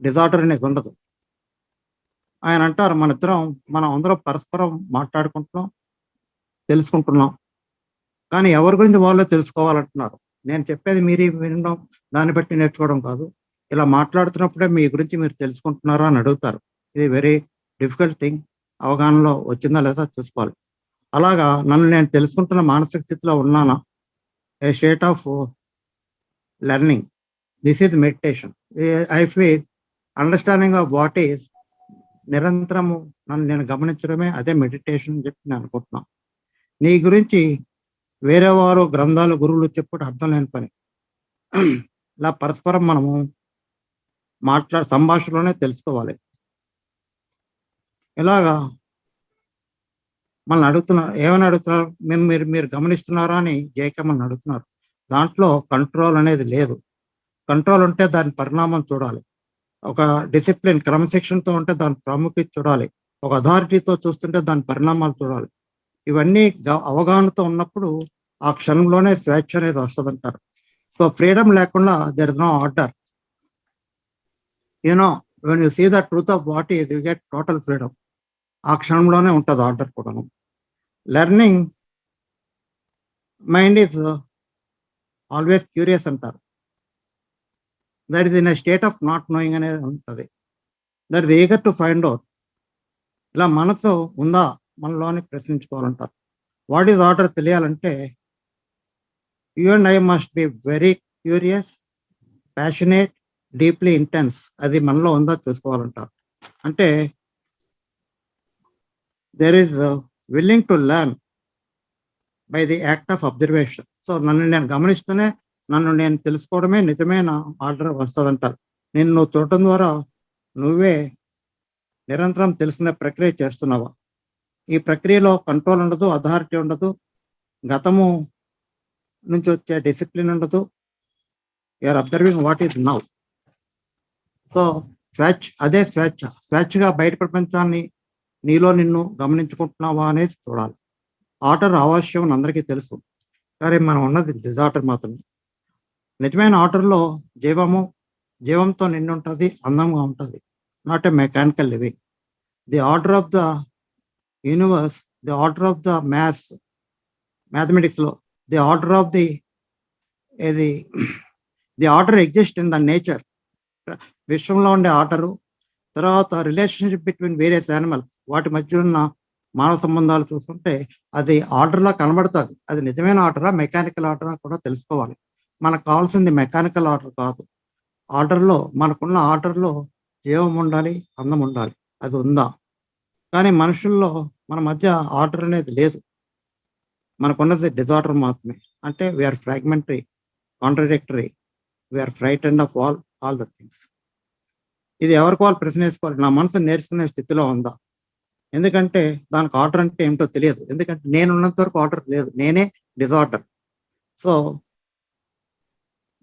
డిజార్డర్ అనేది ఉండదు. ఆయన అంటారు, మనం అందరం పరస్పరం మాట్లాడుకుంటున్నాం, తెలుసుకుంటున్నాం, కానీ ఎవరి గురించి వాళ్ళే తెలుసుకోవాలంటున్నారు. నేను చెప్పేది మీరు వినడం, దాన్ని బట్టి నేర్చుకోవడం కాదు. ఇలా మాట్లాడుతున్నప్పుడే మీ గురించి మీరు తెలుసుకుంటున్నారా అని అడుగుతారు. ఇది వెరీ డిఫికల్ట్ థింగ్. అవగాహనలో వచ్చిందా లేదా చూసుకోవాలి. అలాగా నన్ను నేను తెలుసుకుంటున్న మానసిక స్థితిలో ఉన్నానా? A state of learning. This is meditation. I feel understanding of what is, నిరంతరము నన్ను నేను గమనించడమే అదే మెడిటేషన్ అని చెప్పి నేను అనుకుంటున్నాను. నీ గురించి వేరే వారు, గ్రంథాలు, గురువులు చెప్పుడు అర్థం లేని పని. ఇలా పరస్పరం మనము సంభాషణలోనే తెలుసుకోవాలి. ఇలాగా మనల్ని అడుగుతున్నారు, ఏమని అడుగుతున్నారు, మీరు గమనిస్తున్నారా అని జేకమ్మని అడుగుతున్నారు. దాంట్లో కంట్రోల్ అనేది లేదు. కంట్రోల్ ఉంటే దాని పరిణామం చూడాలి. ఒక డిసిప్లిన్, క్రమశిక్షణతో ఉంటే దాని ప్రాముఖ్యత చూడాలి. ఒక అథారిటీతో చూస్తుంటే దాని పరిణామాలు చూడాలి. ఇవన్నీ అవగాహనతో ఉన్నప్పుడు ఆ క్షణంలోనే స్వేచ్ఛ అనేది వస్తుందంటారు. సో ఫ్రీడమ్ లేకుండా there is no order. You know, when you see the truth of what is, you get total freedom. ఆ క్షణంలోనే ఉంటుంది ఆర్డర్ కూడా. Learning mind is always curious అంటారు. That is in a state of not knowing అనేది ఉంటుంది. That is eager to find out. ఇలా మనసు ఉందా మనలోని ప్రశ్నించుకోవాలంటారు. వాట్ ఈజ్ ఆర్డర్ తెలియాలంటే you and I must be very curious, passionate, deeply intense. అది మనలో ఉందా చూసుకోవాలంటారు. అంటే there is willing to learn by the act of observation. So నన్ను నేను గమనిస్తూనే నన్ను నేను తెలుసుకోవడమే నిజమైన ఆర్డర్ వస్తుందంటారు. నువ్వు చూడటం ద్వారా నువ్వే నిరంతరం తెలుసుకునే ప్రక్రియ చేస్తున్నావా? ఈ ప్రక్రియలో కంట్రోల్ ఉండదు, అథారిటీ ఉండదు, గతము నుంచి వచ్చే డిసిప్లిన్ ఉండదు. You're observing what is now. So అదే స్వేచ్ఛగా బయట ప్రపంచాన్ని నీలో నిన్ను గమనించుకుంటున్నావా అనేది చూడాలి. ఆర్డర్ అవశ్యం అని అందరికీ తెలుసు, కానీ మనం ఉన్నది డిజార్డర్ మాత్రమే. నిజమైన ఆర్డర్లో జీవంతో నిండి ఉంటుంది, అందంగా ఉంటుంది. Not a mechanical living. The order of the universe, the order of the మ్యాథమెటిక్స్లో the order of the order exist in the nature. విశ్వంలో ఉండే ఆర్డరు, తర్వాత రిలేషన్షిప్ బిట్వీన్ వేరియస్ యానిమల్స్, వాటి మధ్య ఉన్న మానవ సంబంధాలు చూస్తుంటే అది ఆర్డర్లా కనబడుతుంది. అది నిజమైన ఆర్డరా, మెకానికల్ ఆర్డరా కూడా తెలుసుకోవాలి. మనకు కావాల్సింది మెకానికల్ ఆర్డర్ కాదు. మనకున్న ఆర్డర్లో జీవం ఉండాలి, అందం ఉండాలి. అది ఉందా? కానీ మనుషుల్లో మన మధ్య ఆర్డర్ అనేది లేదు. మనకున్నది డిజార్డర్ మాత్రమే. అంటే we're fragmentary, contradictory, we're frightened of all the things. ఇది ఎవరికి వాళ్ళు ప్రశ్న వేసుకోవాలి. నా మనసు నేర్చుకునే స్థితిలో ఉందా? ఎందుకంటే దానికి ఆర్డర్ అంటే ఏమిటో తెలియదు. ఎందుకంటే నేను ఉన్నంత వరకు ఆర్డర్ లేదు, నేనే డిజార్డర్. సో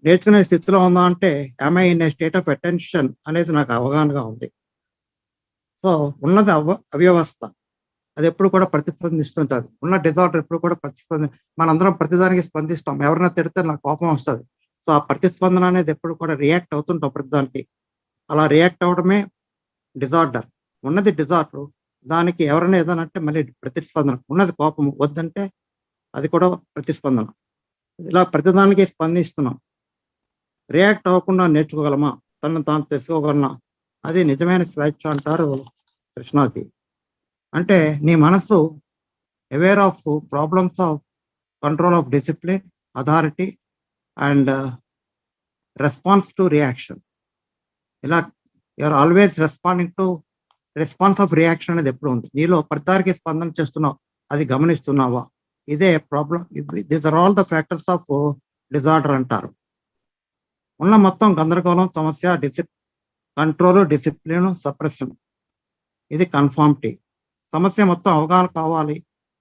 నేర్చుకునే స్థితిలో ఉందా అంటే I in a state of attention అనేది నాకు అవగాహనగా ఉంది. సో ఉన్నది అవ్యవస్థ, అది ఎప్పుడు కూడా ప్రతిస్పందిస్తుంటుంది. ఉన్న డిజార్డర్ ఎప్పుడు కూడా మనందరం ప్రతిదానికి స్పందిస్తాం. ఎవరైనా తిడితే నాకు కోపం వస్తుంది. సో ఆ ప్రతిస్పందన అనేది ఎప్పుడు కూడా రియాక్ట్ అవుతుంటాం ప్రతిదానికి. అలా రియాక్ట్ అవడమే డిజార్డర్. ఉన్నది డిజార్డర్, దానికి ఎవరైనా ఏదైనా అంటే మళ్ళీ ప్రతిస్పందన. ఉన్నది కోపం, వద్దంటే అది కూడా ప్రతిస్పందన. ఇలా ప్రతిదానికి స్పందిస్తున్నాం. రియాక్ట్ అవ్వకుండా నేర్చుకోగలమా, తనను తాను తెలుసుకోగలమా, అది నిజమైన స్వేచ్ఛ అంటారు కృష్ణాజీ. అంటే నీ మనస్సు aware of problems of control of discipline, authority and response to reaction. ఇలా you are always responding to response of reaction అనేది ఎప్పుడు ఉంది. నీలో ప్రతిదానికి స్పందన చేస్తున్నావు, అది గమనిస్తున్నావా? ఇదే problem. These are all the factors of disorder అంటారు. ఉన్న మొత్తం గందరగోళం, సమస్య, కంట్రోల్, డిసిప్లిన్, సప్రెషన్, ఇది కన్ఫార్మిటీ. సమస్య మొత్తం అవగాహన కావాలి.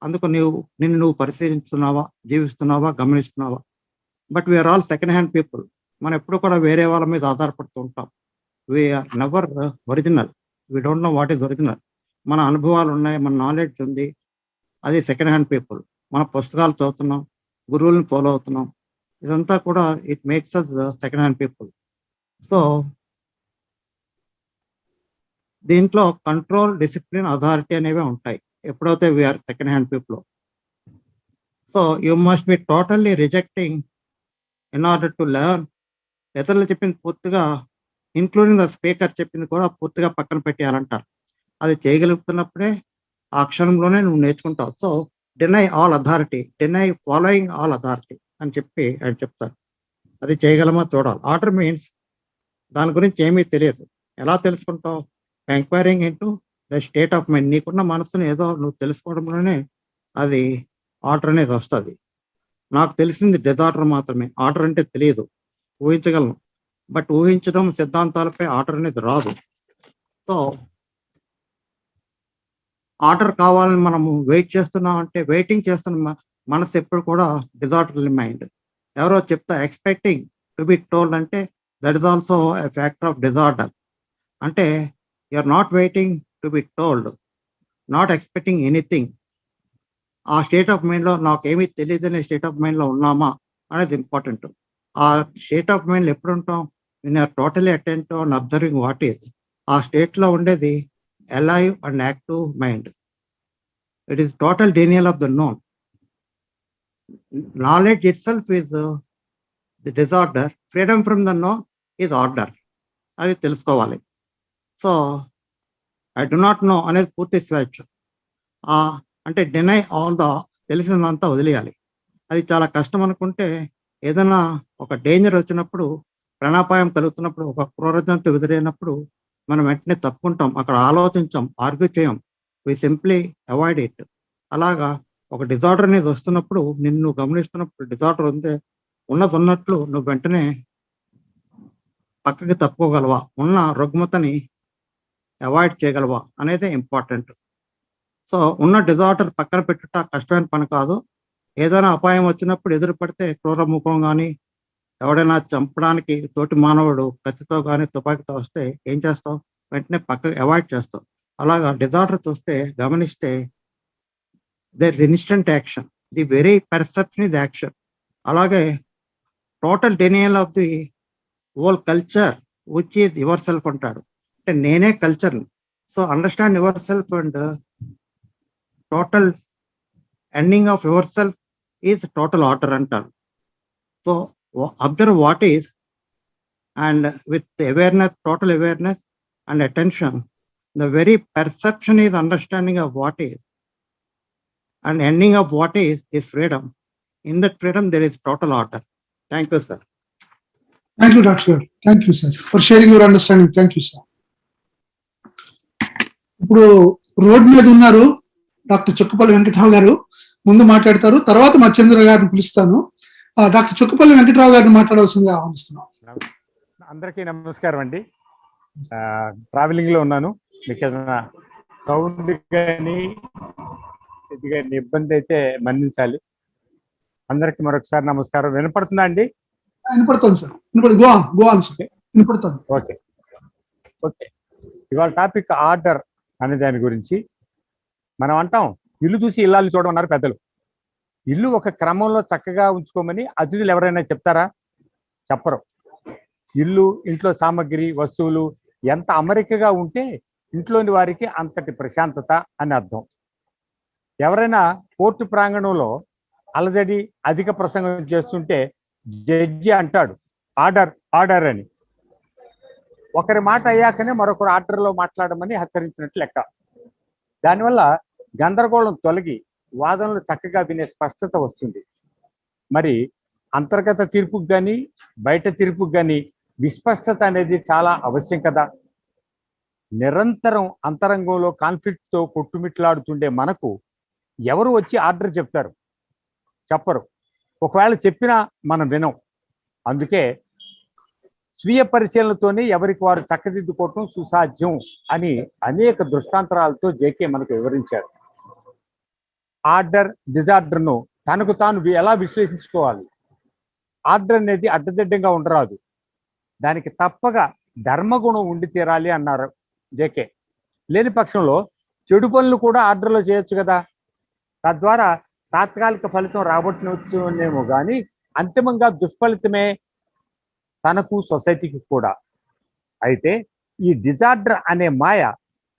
అందుకు నిన్ను నువ్వు పరిశీలిస్తున్నావా, జీవిస్తున్నావా, గమనిస్తున్నావా? But we are all second hand people. మనం ఎప్పుడు కూడా వేరే వాళ్ళ మీద ఆధారపడుతూ ఉంటాం. We are never original. We don't know what is original. మన అనుభవాలు ఉన్నాయి, మన నాలెడ్జ్ ఉంది, అది సెకండ్ హ్యాండ్ పీపుల్. మన పుస్తకాలు చదువుతున్నాం, గురువులను ఫాలో అవుతున్నాం, ఇదంతా కూడా it makes us second hand people. So దీంట్లో కంట్రోల్, డిసిప్లిన్, అథారిటీ అనేవి ఉంటాయి ఎప్పుడైతే we're second hand people. So you must be totally rejecting in order to learn. ఇతరులు చెప్పింది పూర్తిగా, ఇంక్లూడింగ్ ద స్పీకర్ చెప్పింది కూడా పూర్తిగా పక్కన పెట్టేయాలంటారు. అది చేయగలుగుతున్నప్పుడే ఆ క్షణంలోనే నువ్వు నేర్చుకుంటావు. So deny all authority, deny following all authority అని చెప్పి ఆయన చెప్తారు. అది చేయగలమా చూడాలి. ఆర్డర్ మీన్స్ దాని గురించి ఏమీ తెలియదు. ఎలా తెలుసుకుంటావు? Enquiring into the state of mind. నీకున్న మనసుని ఏదో నువ్వు తెలుసుకోవడంలోనే అది ఆర్డర్ అనేది వస్తుంది. నాకు తెలిసింది డిజార్డర్ మాత్రమే, ఆర్డర్ అంటే తెలియదు. ఊహించగలను, బట్ ఊహించడం సిద్ధాంతాలపై ఆర్డర్ అనేది రాదు. సో ఆర్డర్ కావాలని మనము వెయిట్ చేస్తున్నాం అంటే, వెయిటింగ్ చేస్తున్న మనసు ఎప్పుడు కూడా డిజార్డర్ మైండ్. ఎవరో చెప్తారు ఎక్స్పెక్టింగ్ టు బి టోల్డ్ అంటే that is also a factor of disorder. అంటే you are not waiting to be told, not expecting anything. ఆ స్టేట్ ఆఫ్ మైండ్లో నాకు ఏమీ తెలియదు అనే స్టేట్ ఆఫ్ మైండ్లో ఉన్నామా అనేది ఇంపార్టెంట్. ఆ స్టేట్ ఆఫ్ మైండ్లో ఎప్పుడు ఉంటాం? We're totally attentive and observing what is. ఆ స్టేట్లో ఉండేది alive and active mind. It is total denial of the known. Knowledge itself is the disorder, freedom from the known is order. అది తెలుసుకోవాలి. So I do not know అనేది పూర్తి స్వేచ్ఛ. అంటే deny all the, తెలిసినంతా వదిలేయాలి. అది చాలా కష్టం అనుకుంటే, ఏదైనా ఒక డేంజర్ వచ్చినప్పుడు, ప్రాణాపాయం కలుగుతున్నప్పుడు, ఒక క్రూరజంతు ఎదురైనప్పుడు మనం వెంటనే తప్పుకుంటాం, అక్కడ ఆలోచించాం, ఆర్గ్యూ చేయం, వి సింప్లీ అవాయిడ్ ఇట్. అలాగా ఒక డిజార్డర్ అనేది వస్తున్నప్పుడు, నిన్ను గమనిస్తున్నప్పుడు, డిజార్డర్ ఉందే ఉన్నది ఉన్నట్లు నువ్వు వెంటనే పక్కకి తప్పుకోగలవా, ఉన్న రుగ్మతని అవాయిడ్ చేయగలవా అనేది ఇంపార్టెంట్. సో ఉన్న డిజార్డర్ పక్కన పెట్టుట కష్టమైన పని కాదు. ఏదైనా అపాయం వచ్చినప్పుడు ఎదురు పడితే, క్రూర ముఖం కానీ, ఎవడైనా చంపడానికి తోటి మానవుడు కత్తితో కానీ తుపాకీతో వస్తే ఏం చేస్తావు? వెంటనే పక్కకు అవాయిడ్ చేస్తావు. అలాగా డిజార్డర్ చూస్తే, గమనిస్తే, there is instant action. The very perception is action. అలాగే total denial of the whole culture which is yourself అంటాడు. అంటే నేనే culture. So understand yourself and total ending of yourself is total order అంటారు. So observe what is, and with awareness, total awareness and attention, the very perception is understanding of what is, and ending of what is freedom. In that freedom there is total order. Thank you, sir. Thank you, Doctor. Thank you, sir, for sharing your understanding. Thank you, sir. ఇప్పుడు road మీద ఉన్నారు doctor Chukkapalli Venkatarao గారు. ముందు మాట్లాడతారు, తర్వాత మా చంద్ర గారిని పిలుస్తాను. డాక్టర్ చుక్కపల్లి వెంకటరావు గారిని మాట్లాడవలసిందిగా ఆహ్వానిస్తున్నాం. అందరికీ నమస్కారం అండి. ట్రావెలింగ్ లో ఉన్నాను. మీకు ఏదైనా సౌండ్ కానీ ఇబ్బంది అయితే మన్నించాలి. అందరికి మరొకసారి నమస్కారం. వినపడుతుందా అండి? వినపడుతుంది సార్. వినపడుతుంది. Okay okay. ఇవాళ టాపిక్ ఆర్డర్ అనే దాని గురించి మనం అంటాం, ఇల్లు చూసి ఇల్లాలు చూడమన్నారు పెద్దలు. ఇల్లు ఒక క్రమంలో చక్కగా ఉంచుకోమని అతిథులు ఎవరైనా చెప్తారా? చెప్పరు. ఇల్లు, ఇంట్లో సామాగ్రి, వస్తువులు ఎంత అమరికగా ఉంటే ఇంట్లోని వారికి అంతటి ప్రశాంతత అని అర్థం. ఎవరైనా కోర్టు ప్రాంగణంలో అలజడి అధిక ప్రసంగం చేస్తుంటే జడ్జి అంటాడు ఆర్డర్ ఆర్డర్ అని. ఒకరి మాట అయ్యాకనే మరొకరు ఆర్డర్లో మాట్లాడమని హెచ్చరించినట్లు లెక్క. దానివల్ల గందరగోళం తొలగి వాదనలు చక్కగా వినే స్పష్టత వస్తుంది. మరి అంతర్గత తీర్పుకు కానీ బయట తీర్పుకు కానీ విస్పష్టత అనేది చాలా అవశ్యం కదా. నిరంతరం అంతరంగంలో కాన్ఫ్లిక్ట్తో కొట్టుమిట్లాడుతుండే మనకు ఎవరు వచ్చి ఆర్డర్ చెప్తారు? చెప్పరు. ఒకవేళ చెప్పినా మనం వినం. అందుకే స్వీయ పరిశీలనతోనే ఎవరికి వారు చక్కదిద్దుకోవటం సుసాధ్యం అని అనేక దృష్టాంతరాలతో జేకే మనకు వివరించారు. ఆర్డర్ డిజార్డర్ను తనకు తాను ఎలా విశ్లేషించుకోవాలి? ఆర్డర్ అనేది అడ్డదిడ్డంగా ఉండరాదు, దానికి తప్పగా ధర్మగుణం ఉండి తీరాలి అన్నారు జేకే. లేని పక్షంలో చెడు పనులు కూడా ఆర్డర్లో చేయొచ్చు కదా. తద్వారా తాత్కాలిక ఫలితం రాబట్టవచ్చునేమో కానీ అంతిమంగా దుష్ఫలితమే తనకు సొసైటీకి కూడా. అయితే ఈ డిజార్డర్ అనే మాయ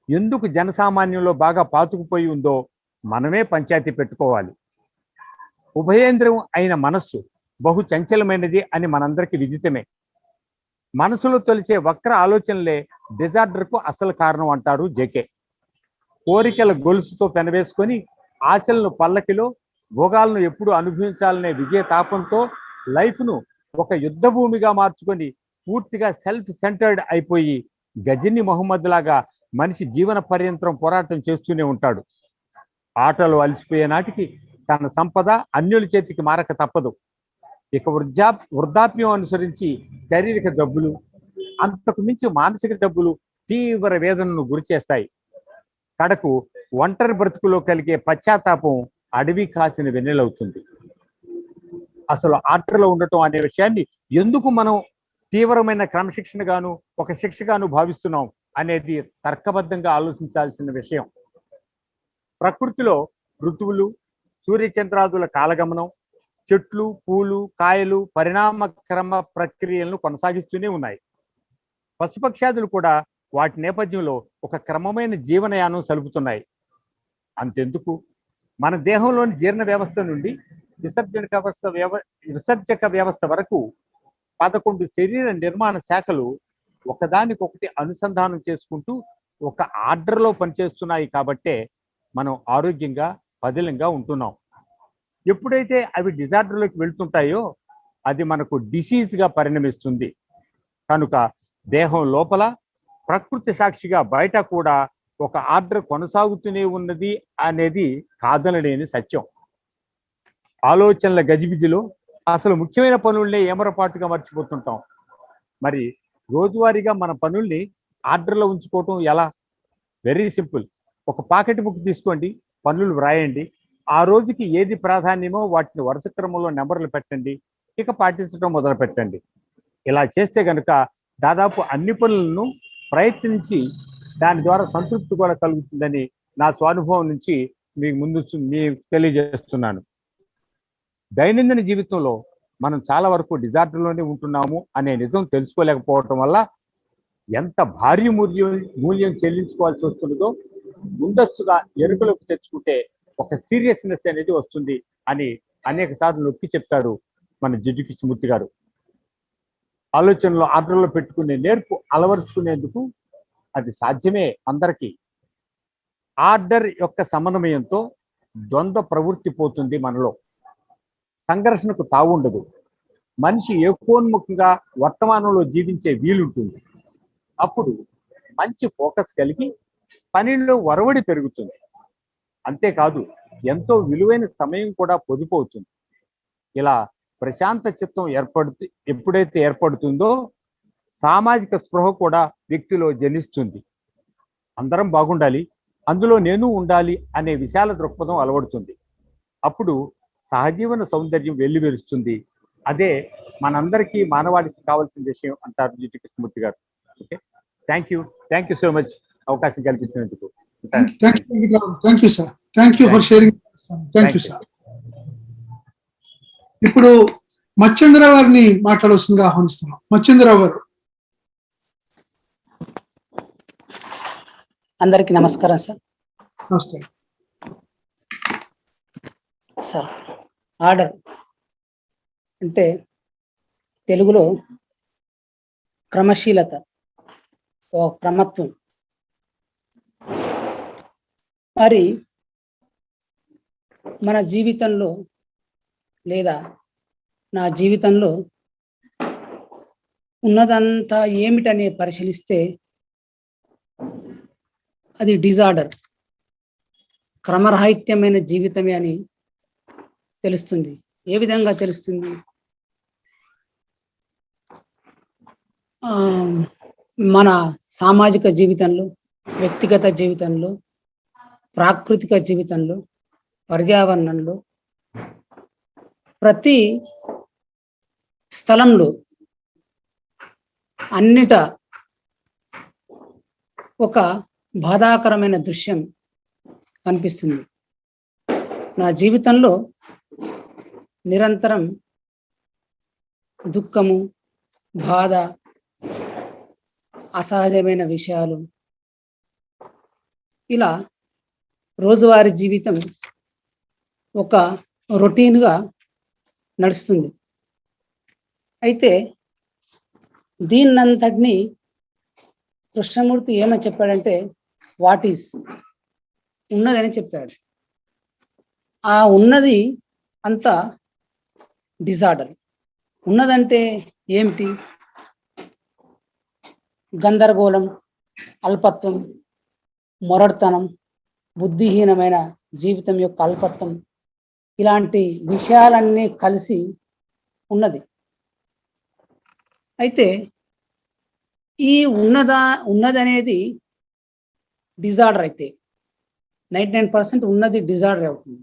ఎందుకు జనసామాన్యంలో బాగా పాతుకుపోయి ఉందో మనమే పంచాయతీ పెట్టుకోవాలి. ఉభయేంద్రియం అయిన మనస్సు బహు చంచలమైనది అని మనందరికీ విదితమే. మనసులో తొలిచే వక్ర ఆలోచనలే డిజార్డర్కు అసలు కారణం అంటారు జేకే. కోరికల గొలుసుతో పెనవేసుకొని ఆశలను పల్లకిలో భోగాలను ఎప్పుడు అనుభవించాలనే విజయ తాపంతో లైఫ్ను ఒక యుద్ధ భూమిగా మార్చుకొని పూర్తిగా సెల్ఫ్ సెంటర్డ్ అయిపోయి గజని మహమ్మద్ లాగా మనిషి జీవన పర్యంతరం పోరాటం చేస్తూనే ఉంటాడు. ఆటలు అలసిపోయే నాటికి తన సంపద అన్యుల చేతికి మారక తప్పదు. ఇక వృద్ధాప్యం అనుసరించి శారీరక జబ్బులు, అంతకు మించి మానసిక జబ్బులు తీవ్ర వేదనను గురి చేస్తాయి. కడకు ఒంటరి బ్రతుకులో కలిగే పశ్చాత్తాపం అడవి కాసిన వెన్నెలవుతుంది. అసలు ఆర్డర్లో ఉండటం అనే విషయాన్ని ఎందుకు మనం తీవ్రమైన క్రమశిక్షణగాను ఒక శిక్షగాను భావిస్తున్నాం అనేది తర్కబద్ధంగా ఆలోచించాల్సిన విషయం. ప్రకృతిలో ఋతువులు, సూర్యచంద్రాదుల కాలగమనం, చెట్లు, పూలు, కాయలు పరిణామ క్రమ ప్రక్రియలను కొనసాగిస్తూనే ఉన్నాయి. పశుపక్ష్యాదులు కూడా వాటి నేపథ్యంలో ఒక క్రమమైన జీవనయానం సలుపుతున్నాయి. అంతెందుకు, మన దేహంలోని జీర్ణ వ్యవస్థ నుండి విసర్జక వ్యవస్థ వరకు 11 శరీర నిర్మాణ శాఖలు ఒకదానికొకటి అనుసంధానం చేసుకుంటూ ఒక ఆర్డర్లో పనిచేస్తున్నాయి. కాబట్టే మనం ఆరోగ్యంగా పదిలంగా ఉంటున్నాం. ఎప్పుడైతే అవి డిజార్డర్లోకి వెళ్తుంటాయో అది మనకు డిసీజ్గా పరిణమిస్తుంది. కనుక దేహం లోపల ప్రకృతి సాక్షిగా బయట కూడా ఒక ఆర్డర్ కొనసాగుతూనే ఉన్నది అనేది కాదనలేని సత్యం. ఆలోచనల గజిబిజిలో అసలు ముఖ్యమైన పనుల్నే ఏమరపాటుగా మర్చిపోతుంటాం. మరి రోజువారీగా మన పనుల్ని ఆర్డర్లో ఉంచుకోవటం ఎలా? Very simple. ఒక పాకెట్ బుక్ తీసుకోండి, పనులు వ్రాయండి, ఆ రోజుకి ఏది ప్రాధాన్యమో వాటిని వరుస క్రమంలో నెంబర్లు పెట్టండి, ఇక పాటించడం మొదలు పెట్టండి. ఇలా చేస్తే కనుక దాదాపు అన్ని పనులను ప్రయత్నించి దాని ద్వారా సంతృప్తి కూడా కలుగుతుందని నా స్వానుభవం నుంచి మీకు తెలియజేస్తున్నాను. దైనందిన జీవితంలో మనం చాలా వరకు డిజార్డర్లోనే ఉంటున్నాము అనే నిజం తెలుసుకోలేకపోవటం వల్ల ఎంత భారీ మూల్యం చెల్లించుకోవాల్సి వస్తుందో ముందస్తుగా ఎరుకలోకి తెచ్చుకుంటే ఒక సీరియస్నెస్ అనేది వస్తుంది అని అనేక సార్లు నొక్కి చెప్తారు మన జిడ్డు కృష్ణమూర్తి గారు. ఆలోచనలో ఆర్డర్లో పెట్టుకునే నేర్పు అలవరుచుకునేందుకు అది సాధ్యమే అందరికీ. ఆర్డర్ యొక్క సమన్వయంతో ద్వంద్వ ప్రవృత్తి పోతుంది మనలో. సంఘర్షణకు తావుండదు. మనిషి ఏకోన్ముఖంగా వర్తమానంలో జీవించే వీలుంటుంది. అప్పుడు మంచి ఫోకస్ కలిగి పనిలో ఒరవడి పెరుగుతుంది. అంతేకాదు ఎంతో విలువైన సమయం కూడా పొదుపు అవుతుంది. ఇలా ప్రశాంత చిత్తం ఎప్పుడైతే ఏర్పడుతుందో సామాజిక స్పృహ కూడా వ్యక్తిలో జనిస్తుంది. అందరం బాగుండాలి, అందులో నేను ఉండాలి అనే విశాల దృక్పథం అలవడుతుంది. అప్పుడు సహజీవన సౌందర్యం వెల్లివిరుస్తుంది. అదే మనందరికీ మానవాళికి కావాల్సిన విషయం అంటారు Jiddu Krishnamurti garu. Okay, thank you so much అవకాశం కల్పించినందుకు. Thank you sir. Thank you for sharing. Thank you sir. ఇప్పుడు మచ్చేంద్రరావు గారిని మాట్లాడవలసిందిగా ఆహ్వానిస్తున్నాం. మచ్చేంద్రరావు గారు. అందరికీ నమస్కారం సార్. నమస్తే. సార్ ఆర్డర్ అంటే తెలుగులో క్రమశీలత, ఓ క్రమత్వం. మరి మన జీవితంలో లేదా నా జీవితంలో ఉన్నదంతా ఏమిటనే పరిశీలిస్తే అది డిజార్డర్, క్రమరాహిత్యమైన జీవితమే అని తెలుస్తుంది. ఏ విధంగా తెలుస్తుంది? మన సామాజిక జీవితంలో, వ్యక్తిగత జీవితంలో, ప్రాకృతిక జీవితంలో, పర్యావరణంలో, ప్రతి స్థలంలో, అన్నిట ఒక బాధాకరమైన దృశ్యం కనిపిస్తుంది. నా జీవితంలో నిరంతరం దుఃఖము, బాధ, అసహజమైన విషయాలు, ఇలా రోజువారీ జీవితం ఒక రొటీన్గా నడుస్తుంది. అయితే దీన్నంతటినీ కృష్ణమూర్తి ఏమని చెప్పాడంటే, వాట్ ఈస్, ఉన్నదని చెప్పాడు. ఆ ఉన్నది అంతా డిజార్డర్. ఉన్నదంటే ఏమిటి? గందరగోళం, అల్పత్వం, మొరటుతనం, బుద్ధిహీనమైన జీవితం యొక్క అల్పత్వం, ఇలాంటి విషయాలన్నీ కలిసి ఉన్నది. అయితే ఈ ఉన్నదనేది డిజార్డర్ అయితే 99% ఉన్నది డిజార్డర్ అవుతుంది.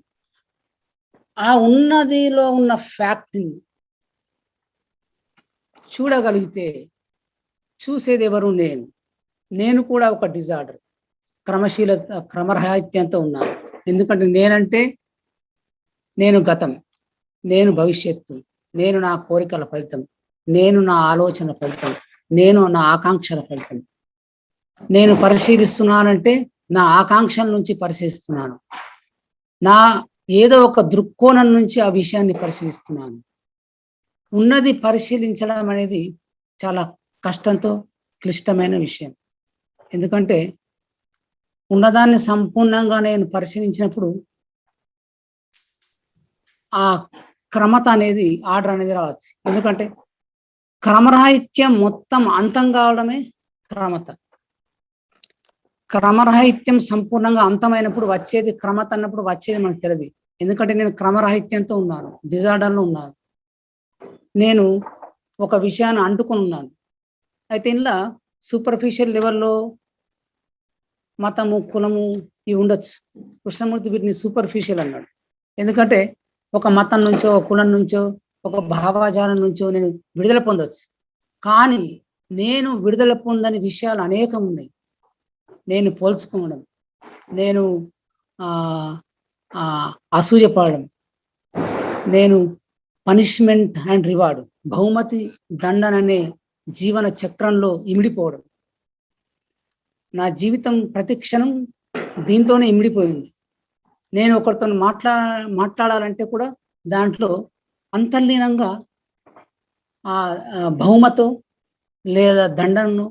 ఆ ఉన్నదిలో ఉన్న ఫ్యాక్ట్ని చూడగలిగితే చూసేది ఎవరు? నేను కూడా ఒక డిజార్డర్, క్రమరాహిత్యంతో ఉన్నాను. ఎందుకంటే నేనంటే నేను గతం, నేను భవిష్యత్తు, నేను నా కోరికల ఫలితం, నేను నా ఆలోచన ఫలితం, నేను నా ఆకాంక్షల ఫలితం. నేను పరిశీలిస్తున్నానంటే నా ఆకాంక్షల నుంచి పరిశీలిస్తున్నాను, నా ఏదో ఒక దృక్కోణం నుంచి ఆ విషయాన్ని పరిశీలిస్తున్నాను. ఉన్నది పరిశీలించడం అనేది చాలా కష్టంతో క్లిష్టమైన విషయం. ఎందుకంటే ఉన్నదాన్ని సంపూర్ణంగా నేను పరిశీలించినప్పుడు ఆ క్రమత అనేది, ఆర్డర్ అనేది రావచ్చు. ఎందుకంటే క్రమరాహిత్యం మొత్తం అంతం కావడమే క్రమత. క్రమరాహిత్యం సంపూర్ణంగా అంతమైనప్పుడు వచ్చేది క్రమత అన్నప్పుడు వచ్చేది మనకు తెలియదు. ఎందుకంటే నేను క్రమరాహిత్యంతో ఉన్నాను, డిజార్డర్లో ఉన్నాను. నేను ఒక విషయాన్ని అంటుకొని ఉన్నాను. అయితే ఇలా సూపర్ఫిషియల్ లెవెల్లో మతము, కులము ఇవి ఉండొచ్చు. కృష్ణమూర్తి వీటిని సూపర్ఫిషియల్ అన్నాడు. ఎందుకంటే ఒక మతం నుంచో, ఒక కులం నుంచో, ఒక భావజాలం నుంచో నేను విడుదల పొందొచ్చు. కానీ నేను విడుదల పొందని విషయాలు అనేకం ఉన్నాయి. నేను పోల్చుకోవడం, నేను అసూయపడడం, నేను పనిష్మెంట్ అండ్ రివార్డ్, బహుమతి దండన అనే జీవన చక్రంలో ఇమిడిపోవడం. నా జీవితం ప్రతి క్షణం దీంట్లోనే ఇమిడిపోయింది. నేను ఒకరితో మాట్లాడాలంటే కూడా దాంట్లో అంతర్లీనంగా ఆ బహుమతో లేదా దండను,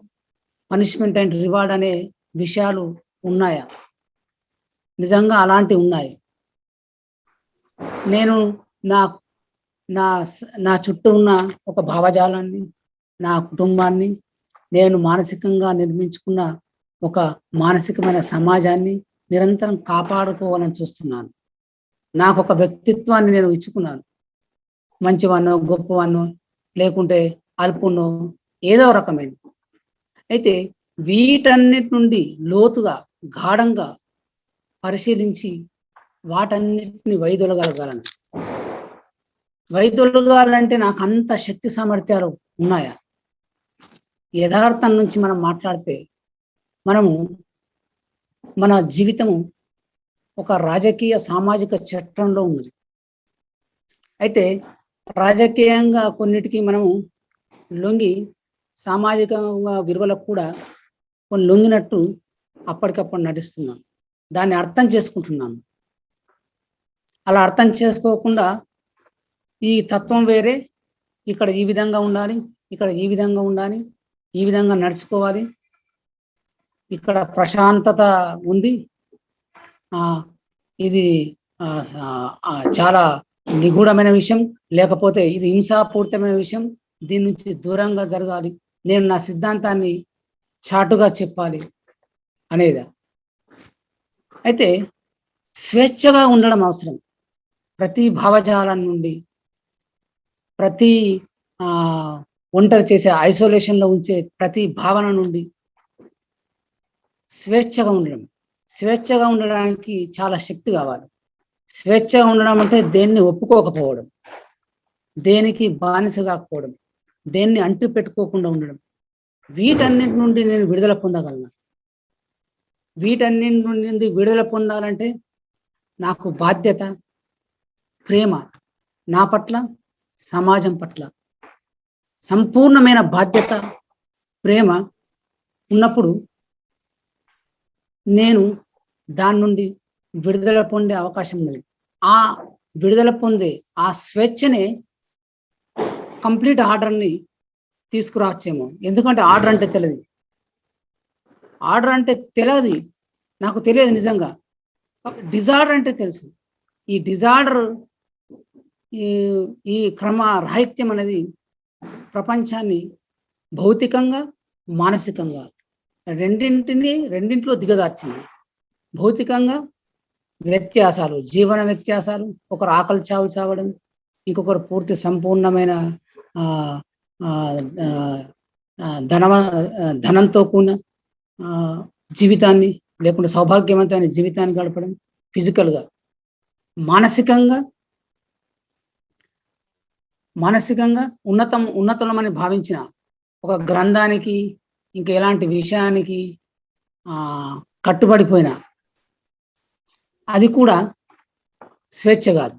పనిష్మెంట్ అండ్ రివార్డ్ అనే విషయాలు ఉన్నాయా? నిజంగా అలాంటివి ఉన్నాయి. నేను నా నా నా చుట్టూ ఉన్న ఒక భావజాలాన్ని, నా కుటుంబాన్ని, నేను మానసికంగా నిర్మించుకున్న ఒక మానసికమైన సమాజాన్ని నిరంతరం కాపాడుకోవాలని చూస్తున్నాను. నాకు ఒక వ్యక్తిత్వాన్ని నేను ఇచ్చుకున్నాను. మంచివాన్నో, గొప్పవాన్నో, లేకుంటే అల్పునో, ఏదో రకమైన. అయితే వీటన్నిటి నుండి లోతుగా, గాఢంగా పరిశీలించి వాటన్నిటిని వైదొలగలగాలను. వైదొలగాలంటే నాకు అంత శక్తి సామర్థ్యాలు ఉన్నాయా? యథార్థం నుంచి మనం మాట్లాడితే మనము మన జీవితము ఒక రాజకీయ, సామాజిక చట్రంలో ఉన్నది. అయితే రాజకీయంగా కొన్నిటికి మనము లొంగి, సామాజికంగా విలువలకు కూడా కొన్ని లొంగినట్టు అప్పటికప్పుడు నటిస్తున్నాను, దాన్ని అర్థం చేసుకుంటున్నాను. అలా అర్థం చేసుకోకుండా ఈ తత్వం వేరే, ఇక్కడ ఈ విధంగా ఉండాలి, ఇక్కడ ఈ విధంగా ఉండాలి, ఈ విధంగా నడుచుకోవాలి, ఇక్కడ ప్రశాంతత ఉంది, ఇది చాలా నిగూఢమైన విషయం, లేకపోతే ఇది హింసాపూరితమైన విషయం, దీని నుంచి దూరంగా జరగాలి, నేను నా సిద్ధాంతాన్ని చాటుగా చెప్పాలి అనేది. అయితే స్వేచ్ఛగా ఉండడం అవసరం. ప్రతి భావజాలం నుండి, ప్రతి ఒంటరి చేసే ఐసోలేషన్లో ఉంచే ప్రతి భావన నుండి స్వేచ్ఛగా ఉండడం. స్వేచ్ఛగా ఉండడానికి చాలా శక్తి కావాలి. స్వేచ్ఛగా ఉండడం అంటే దేన్ని ఒప్పుకోకపోవడం, దేనికి బానిస కాకపోవడం, దేన్ని అంటి పెట్టుకోకుండా ఉండడం. వీటన్నిటి నుండి నేను విడుదల పొందగలను. వీటన్నిటి నుండి విడుదల పొందాలంటే నాకు బాధ్యత, ప్రేమ, నా పట్ల, సమాజం పట్ల సంపూర్ణమైన బాధ్యత, ప్రేమ ఉన్నప్పుడు నేను దాని నుండి విడుదల పొందే అవకాశం ఉన్నది. ఆ విడుదల పొందే ఆ స్వేచ్ఛనే కంప్లీట్ ఆర్డర్ని తీసుకురావచ్చేమో. ఎందుకంటే ఆర్డర్ అంటే తెలియదు, ఆర్డర్ అంటే తెలియదు, నాకు తెలియదు నిజంగా. డిజార్డర్ అంటే తెలుసు. ఈ డిజార్డర్, ఈ క్రమ రాహిత్యం అనేది ప్రపంచాన్ని భౌతికంగా, మానసికంగా రెండింటిలో దిగజార్చింది. భౌతికంగా వ్యత్యాసాలు, జీవన వ్యత్యాసాలు, ఒకరు ఆకలి చావు చావడం, ఇంకొకరు పూర్తి సంపూర్ణమైన ధనంతో కూడిన జీవితాన్ని, లేకుంటే సౌభాగ్యవంతమైన జీవితాన్ని గడపడం, ఫిజికల్గా. మానసికంగా ఉన్నతమని భావించిన ఒక గ్రంథానికి, ఇంకా ఎలాంటి విషయానికి కట్టుబడిపోయిన అది కూడా స్వేచ్ఛ కాదు.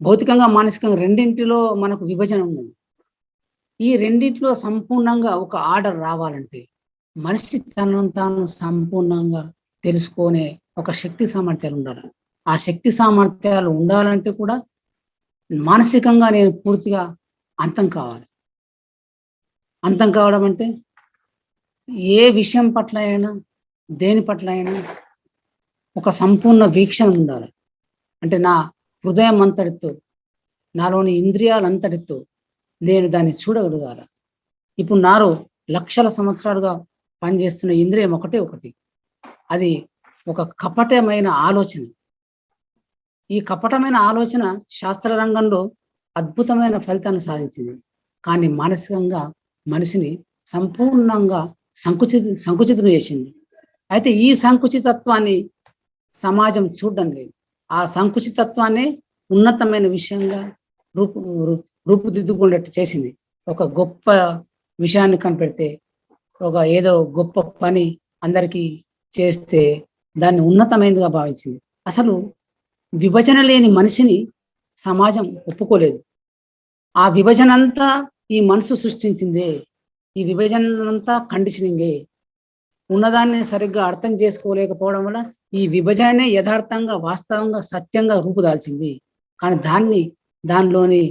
భౌతికంగా, మానసికంగా రెండింటిలో మనకు విభజన ఉన్నది. ఈ రెండింటిలో సంపూర్ణంగా ఒక ఆర్డర్ రావాలంటే మనిషి తనను తాను సంపూర్ణంగా తెలుసుకునే ఒక శక్తి సామర్థ్యాలు ఉండాలి. ఆ శక్తి సామర్థ్యాలు ఉండాలంటే కూడా మానసికంగా నేను పూర్తిగా అంతం కావాలి. అంతం కావడం అంటే ఏ విషయం పట్ల అయినా, దేని పట్ల అయినా ఒక సంపూర్ణ వీక్షణ ఉండాలి. అంటే నా హృదయం అంతటితో, నాలోని ఇంద్రియాలంతటితో నేను దాన్ని చూడగలగాలి. ఇప్పుడు నాలో లక్షల సంవత్సరాలుగా పనిచేస్తున్న ఇంద్రియం ఒకటి, అది ఒక కపటమైన ఆలోచన. ఈ కపటమైన ఆలోచన శాస్త్ర రంగంలో అద్భుతమైన ఫలితాన్ని సాధించింది. కానీ మానసికంగా మనిషిని సంపూర్ణంగా సంకుచితం చేసింది. అయితే ఈ సంకుచితత్వాన్ని సమాజం చూడడం లేదు. ఆ సంకుచితత్వాన్ని ఉన్నతమైన విషయంగా రూపుదిద్దుకునేట్టు చేసింది. ఒక గొప్ప విషయాన్ని కనిపెడితే, ఒక ఏదో గొప్ప పని అందరికీ చేస్తే దాన్ని ఉన్నతమైనదిగా భావించింది. అసలు విభజన లేని మనిషిని సమాజం ఒప్పుకోలేదు. ఆ విభజన అంతా ఈ మనసు సృష్టించిందే. ఈ విభజన అంతా కండిషనింగే. ఉన్నదాన్ని సరిగ్గా అర్థం చేసుకోలేకపోవడం వల్ల ఈ విభజనే యథార్థంగా, వాస్తవంగా, సత్యంగా రూపుదాల్చింది. కానీ దానిలోని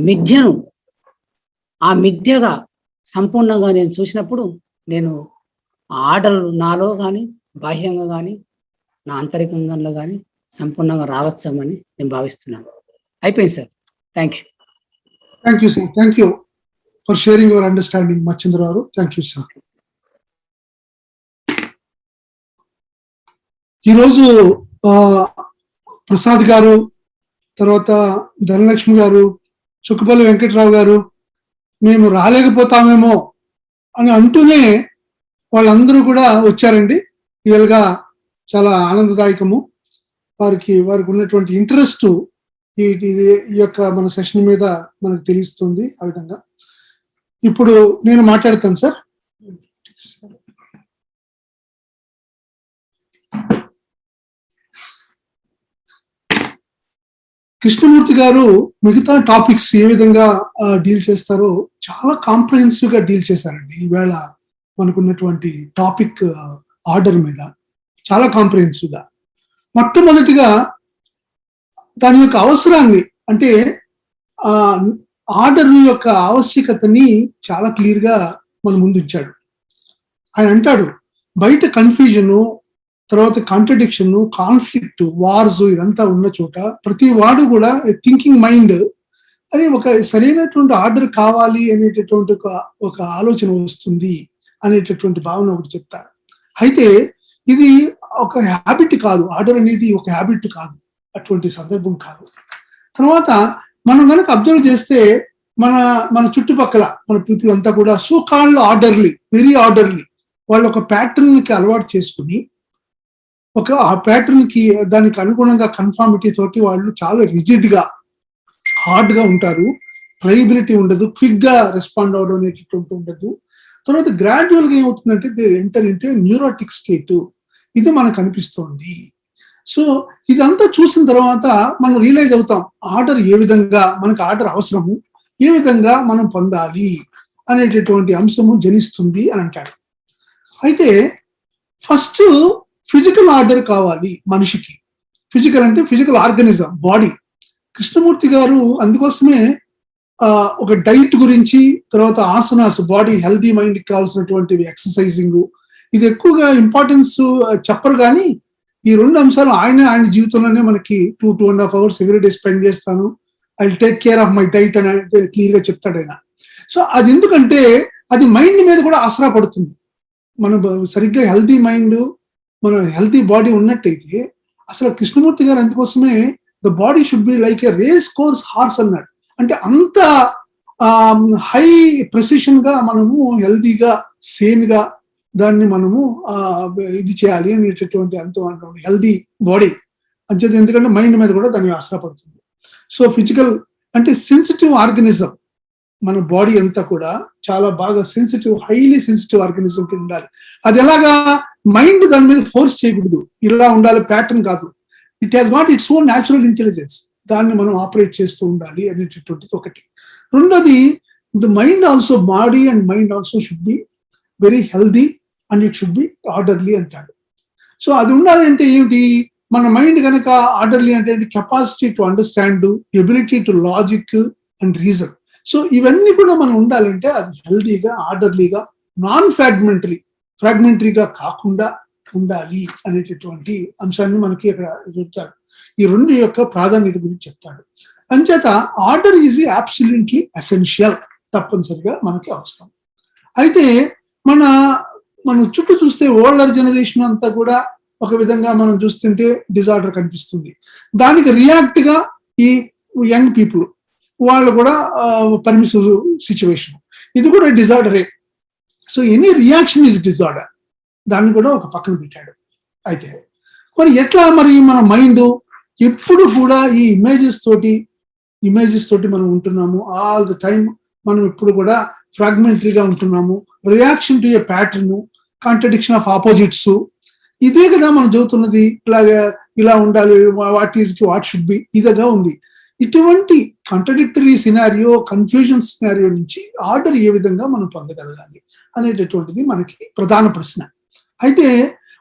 మిథ్యను, ఆ మిథ్యగా సంపూర్ణంగా నేను చూసినప్పుడు నేను ఆర్డర్ నాలో కానీ, బాహ్యంగా కానీ, నా ఆంతరికంగా కానీ సంపూర్ణంగా రావచ్చామని నేను భావిస్తున్నాను. అయిపోయింది sir. Thank you. Thank you sir. Thank you for sharing your understanding Machindra garu. Thank you sir. ఈరోజు ప్రసాద్ గారు, తర్వాత ధనలక్ష్మి గారు, చుక్కపల్లి వెంకట్రావు గారు మేము రాలేకపోతామేమో అని అంటూనే వాళ్ళందరూ కూడా వచ్చారండి. రియల్గా చాలా ఆనందదాయకము. వారికి ఉన్నటువంటి ఇంట్రెస్ట్ ఈ యొక్క మన సెషన్ మీద మనకు తెలుస్తుంది. ఆ విధంగా ఇప్పుడు నేను మాట్లాడతాను సార్. కృష్ణమూర్తి గారు మిగతా టాపిక్స్ ఏ విధంగా డీల్ చేస్తారో చాలా కాంప్రహెన్సివ్ గా డీల్ చేశారండి. ఈవేళ మనకున్నటువంటి టాపిక్ ఆర్డర్ మీద చాలా కాంప్రహెన్సివ్ గా. మొట్టమొదటిగా దాని యొక్క అవసరాన్ని, అంటే ఆ ఆర్డర్ యొక్క ఆవశ్యకతని చాలా క్లియర్ గా మన ముందు ఉంచాడు. ఆయన అంటాడు, బయట కన్ఫ్యూజను, తర్వాత కాంట్రడిక్షన్, కాన్ఫ్లిక్ట్, వార్స్ ఇదంతా ఉన్న చోట ప్రతి వాడు కూడా థింకింగ్ మైండ్ అని ఒక సరైనటువంటి ఆర్డర్ కావాలి అనేటటువంటి ఒక ఆలోచన వస్తుంది అనేటటువంటి భావన ఒకటి చెప్తారు. అయితే ఇది ఒక హ్యాబిట్ కాదు, ఆర్డర్ అనేది ఒక హ్యాబిట్ కాదు, అటువంటి సందర్భం కాదు. తర్వాత మనం కనుక అబ్జర్వ్ చేస్తే మన చుట్టుపక్కల మన పీపుల్ అంతా కూడా so called orderly, very orderly, వాళ్ళు ఒక ప్యాటర్న్ కి అలవాటు చేసుకుని ఆ ప్యాటర్న్ కి దానికి అనుగుణంగా కన్ఫార్మిటీ తోటి వాళ్ళు చాలా రిజిడ్ గా, హార్డ్ గా ఉంటారు. ప్లయబిలిటీ ఉండదు, క్విక్ గా రెస్పాండ్ అవడం అనేటటువంటి ఉండదు. తర్వాత గ్రాడ్యువల్ గా ఏమవుతుందంటే they enter into neurotic state. ఇది మనకు అనిపిస్తోంది. సో ఇదంతా చూసిన తర్వాత మనం రియలైజ్ అవుతాం, ఆర్డర్ ఏ విధంగా, మనకు ఆర్డర్ అవసరము, ఏ విధంగా మనం పొందాలి అనేటటువంటి అంశము జనిస్తుంది అని అంటాడు. అయితే ఫస్ట్ ఫిజికల్ ఆర్డర్ కావాలి మనిషికి. ఫిజికల్ అంటే ఫిజికల్ ఆర్గనిజం, బాడీ. కృష్ణమూర్తి గారు అందుకోసమే ఒక డైట్ గురించి, తర్వాత ఆసనాస్, బాడీ హెల్దీ మైండ్కి కావాల్సినటువంటివి, ఎక్సర్సైజింగ్, ఇది ఎక్కువగా ఇంపార్టెన్స్ చెప్పరు. కానీ ఈ రెండు అంశాలు ఆయన జీవితంలోనే మనకి 2.5 hours ఎవ్రీడే స్పెండ్ చేస్తాను, I will take care of my diet అని క్లియర్ గా చెప్తాడు ఆయన. సో అది ఎందుకంటే అది మైండ్ మీద కూడా ఆసరా పడుతుంది. మనం సరిగ్గా హెల్తీ మైండ్, మన హెల్తీ బాడీ ఉన్నట్టయితే, అసలు కృష్ణమూర్తి గారు అందుకోసమే the body should be like a race course horse అన్నాడు. అంటే అంత హై ప్రెసిషన్ గా మనము హెల్తీగా, సేమ్ గా దాన్ని మనము ఇది చేయాలి అనేటటువంటి అంత హెల్తీ బాడీ అంచేది. ఎందుకంటే మైండ్ మీద కూడా దాన్ని ఆసరాపడుతుంది. సో ఫిజికల్ అంటే సెన్సిటివ్ ఆర్గనిజం, మన బాడీ అంతా కూడా చాలా బాగా సెన్సిటివ్, హైలీ సెన్సిటివ్ ఆర్గనిజం కి ఉండాలి. అది ఎలాగా, మైండ్ దాని మీద ఫోర్స్ చేయకూడదు, ఇలా ఉండాలి ప్యాటర్న్ కాదు. It has got its own natural intelligence, దాన్ని మనం ఆపరేట్ చేస్తూ ఉండాలి అనేటటువంటిది ఒకటి. రెండోది, the mind also, body and mind also should be very healthy and it should be orderly అంటాడు. సో అది ఉండాలంటే ఏమిటి, మన మైండ్ కనుక ఆర్డర్లీ అంటే capacity to understand, ability to logic and reason. So ఇవన్నీ కూడా మనం ఉండాలంటే అది హెల్దీగా, ఆర్డర్లీగా, నాన్ ఫ్రాగ్మెంటరీగా కాకుండా ఉండాలి అనేటటువంటి అంశాన్ని మనకి ఇక్కడ చెప్తాడు. ఈ రెండు యొక్క ప్రాధాన్యత గురించి చెప్తాడు. అంచేత ఆర్డర్ ఈజ్ అబ్సల్యూట్లీ ఎసెన్షియల్, తప్పనిసరిగా మనకి అవసరం. అయితే మన చుట్టూ చూస్తే ఓల్డర్ జనరేషన్ అంతా కూడా ఒక విధంగా మనం చూస్తుంటే డిజార్డర్ కనిపిస్తుంది. దానికి రియాక్ట్ గా ఈ యంగ్ పీపుల్ వాళ్ళు కూడా పర్మిసివ్ సిచ్యువేషన్, ఇది కూడా డిజార్డరే. So any reaction is disorder, దాన్ని కూడా ఒక పక్కన పెట్టాడు. అయితే మరి ఎట్లా, మరి మన మైండ్ ఎప్పుడు కూడా ఈ ఇమేజెస్ తోటి మనం ఉంటున్నాము ఆల్ ద టైమ్. మనం ఎప్పుడు కూడా ఫ్రాగ్మెంటరీగా ఉంటున్నాము, reaction to A pattern, contradiction of opposites, ఇదే కదా మనం చదువుతున్నది. ఇలా ఉండాలి, వాట్ షుడ్ బి, ఇదిగా ఉంది. ఇటువంటి కాంట్రడిక్టరీ సినారియో, కన్ఫ్యూజన్ సినారియో నుంచి ఆర్డర్ ఏ విధంగా మనం పొందగలగాలి అనేటటువంటిది మనకి ప్రధాన ప్రశ్న. అయితే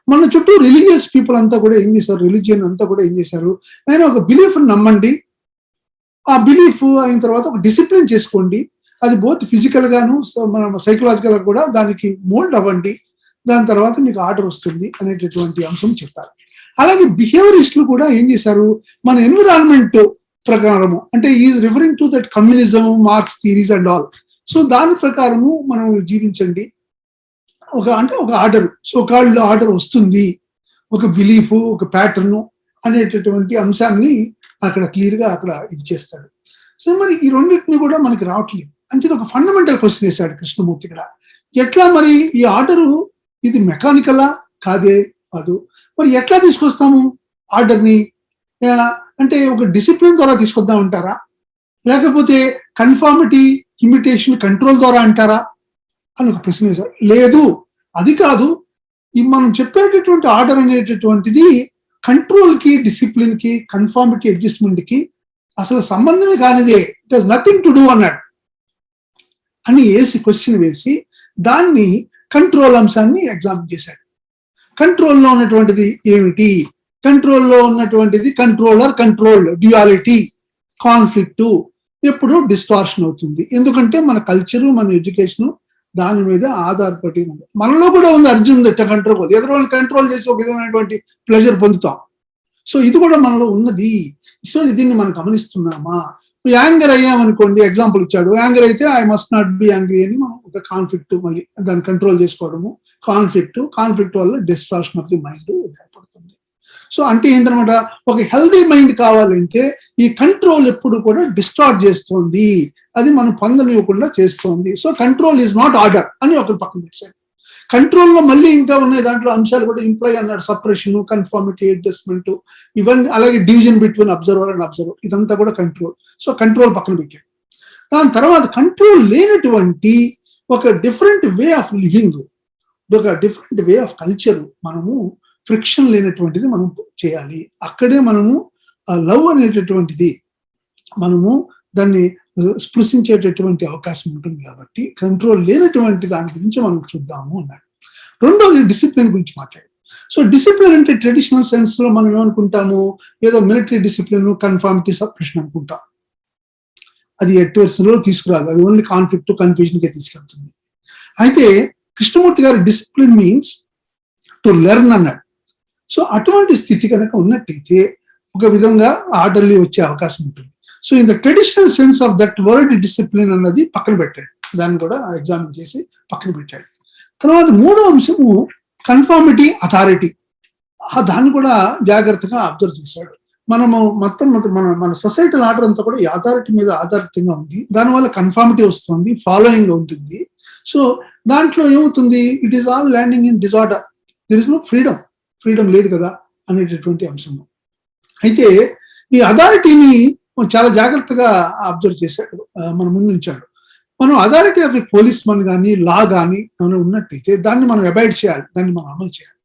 మన చుట్టూ రిలీజియస్ పీపుల్ అంతా కూడా ఏం చేశారు, రిలీజియన్ అంతా కూడా ఏం చేశారు, నేను ఒక బిలీఫ్ నమ్మండి, ఆ బిలీఫ్ అయిన తర్వాత ఒక డిసిప్లిన్ చేసుకోండి, అది బోత్ ఫిజికల్ గాను మన సైకలాజికల్ గా కూడా దానికి మోల్డ్ అవ్వండి, దాని తర్వాత మీకు ఆర్డర్ వస్తుంది అనేటటువంటి అంశం చెప్తారు. అలాగే బిహేవియరిస్టులు కూడా ఏం చేశారు, మన ఎన్విరాన్మెంట్ ప్రకారము, అంటే is referring to that communism, marks theories and all. So దాని ప్రకారము మనం జీవించండి, ఒక ఆర్డర్, సో కాల్డ్ ఆర్డర్ వస్తుంది, ఒక బిలీఫ్, ఒక ప్యాటర్న్ అనేటటువంటి అంశాన్ని అక్కడ క్లియర్ గా అక్కడ ఇది చేస్తాడు. సో మరి ఈ రెండింటిని కూడా మనకి రావట్లేదు. అంతే ఒక ఫండమెంటల్ క్వశ్చన్ వేశాడు కృష్ణమూర్తి ఇక్కడ. ఎట్లా మరి ఈ ఆర్డరు, ఇది మెకానికలా కాదే కాదు, మరి ఎట్లా తీసుకొస్తాము ఆర్డర్ని? అంటే ఒక డిసిప్లిన్ ద్వారా తీసుకొద్దాం అంటారా, లేకపోతే కన్ఫార్మిటీ, ఇమిటేషన్, కంట్రోల్ ద్వారా అంటారా అని ఒక ప్రశ్న వేశారు. లేదు, అది కాదు. మనం చెప్పేటటువంటి ఆర్డర్ అనేటటువంటిది కంట్రోల్ కి, డిసిప్లిన్ కి, కన్ఫార్మిటీ, అడ్జస్ట్మెంట్ కి అసలు సంబంధమే కానిదే. It has nothing to do అన్నాడు అని క్వశ్చన్ వేసి దాన్ని కంట్రోల్ అంశాన్ని ఎగ్జామిన్ చేశాడు. కంట్రోల్లో ఉన్నటువంటిది ఏమిటి? కంట్రోల్లో ఉన్నటువంటిది కంట్రోలర్, కంట్రోల్డ్, డ్యుయాలిటీ, కాన్ఫ్లిక్ట్, ఎప్పుడు డిస్టార్షన్ అవుతుంది. ఎందుకంటే మన కల్చరు, మన ఎడ్యుకేషన్ దాని మీద ఆధారపడి ఉంది. మనలో కూడా ఉంది అర్జున్ కంట్రోల్, ఎదురు కంట్రోల్ చేసి ఒక విధమైనటువంటి ప్లెజర్ పొందుతాం. సో ఇది కూడా మనలో ఉన్నది. సో దీన్ని మనం గమనిస్తున్నామా? యాంగర్ అయ్యామనుకోండి, ఎగ్జాంపుల్ ఇచ్చాడు, యాంగర్ అయితే I must not be angry అని మనం ఒక కాన్ఫ్లిక్ట్, మళ్ళీ దాన్ని కంట్రోల్ చేసుకోవడము, కాన్ఫ్లిక్ట్ వల్ల డిస్ట్రాక్షన్ ఆఫ్ ది మైండ్ ఏర్పడుతుంది. సో అంటే ఏంటనమాట, ఒక హెల్దీ మైండ్ కావాలంటే ఈ కంట్రోల్ ఎప్పుడు కూడా డిస్టార్ట్ చేస్తుంది, అది మనం పొందనివ్వకుండా చేస్తుంది. So control is not order అని ఒకరు పక్కన పెట్టారు. కంట్రోల్లో మళ్ళీ ఇంకా ఉన్నాయి దాంట్లో అంశాలు కూడా ఇంప్లాయ్ అన్నాడు, సపరేషన్, కన్ఫార్మిటీ, అడ్జస్ట్మెంట్, ఇవన్నీ, అలాగే division between observer and observer, ఇదంతా కూడా కంట్రోల్. సో కంట్రోల్ పక్కన పెట్టాడు. దాని తర్వాత కంట్రోల్ లేనటువంటి ఒక డిఫరెంట్ వే ఆఫ్ లివింగ్, ఒక డిఫరెంట్ వే ఆఫ్ కల్చర్, మనము ఫ్రిక్షన్ లేనటువంటిది మనం చేయాలి. అక్కడే మనము లవ్ అనేటటువంటిది మనము దాన్ని స్పృశించేటటువంటి అవకాశం ఉంటుంది. కాబట్టి కంట్రోల్ లేనటువంటి దాని గురించి మనం చూద్దాము అన్నాడు. రెండోది డిసిప్లిన్ గురించి మాట్లాడారు. సో డిసిప్లిన్ అంటే ట్రెడిషనల్ సెన్స్ లో మనం ఏమనుకుంటాము, ఏదో మిలిటరీ డిసిప్లిన్, కన్ఫార్మిటీ, సపరేషన్ అనుకుంటాం. అది ఎట్వర్స్లో తీసుకురాదు, అది ఓన్లీ కాన్ఫ్లిక్ట్, కన్ఫ్యూజన్కే తీసుకెళ్తుంది. అయితే కృష్ణమూర్తి గారి డిసిప్లిన్ మీన్స్ టు లెర్న్ అన్నాడు. సో అటువంటి స్థితి కనుక ఉన్నట్టయితే ఒక విధంగా ఆర్డర్లీ వచ్చే అవకాశం ఉంటుంది. So in the traditional sense of that word discipline అన్నది పక్కన పెట్టాడు, దాన్ని కూడా ఎగ్జామిన్ చేసి పక్కన పెట్టాడు. తర్వాత మూడో అంశము కన్ఫార్మిటీ, అథారిటీ, దాన్ని కూడా జాగ్రత్తగా అబ్జర్వ్ చేశాడు. మనము మొత్తం మన సొసైటల్ ఆర్డర్ అంతా కూడా ఈ అథారిటీ మీద ఆధారితంగా ఉంది. దానివల్ల కన్ఫార్మిటీ వస్తుంది, ఫాలోయింగ్ ఉంటుంది. సో దాంట్లో ఏమవుతుంది, it is all landing in disorder, there is no freedom లేదు కదా అనేటటువంటి అంశము. అయితే ఈ అథారిటీని చాలా జాగ్రత్తగా అబ్జర్వ్ చేశాడు, మన ముందు ఉంచాడు. మనం అథారిటీ ఆఫ్ పోలీస్ మన్ కానీ, లా కానీ ఉన్నట్టయితే దాన్ని మనం అబాయిడ్ చేయాలి, దాన్ని మనం అమలు చేయాలి.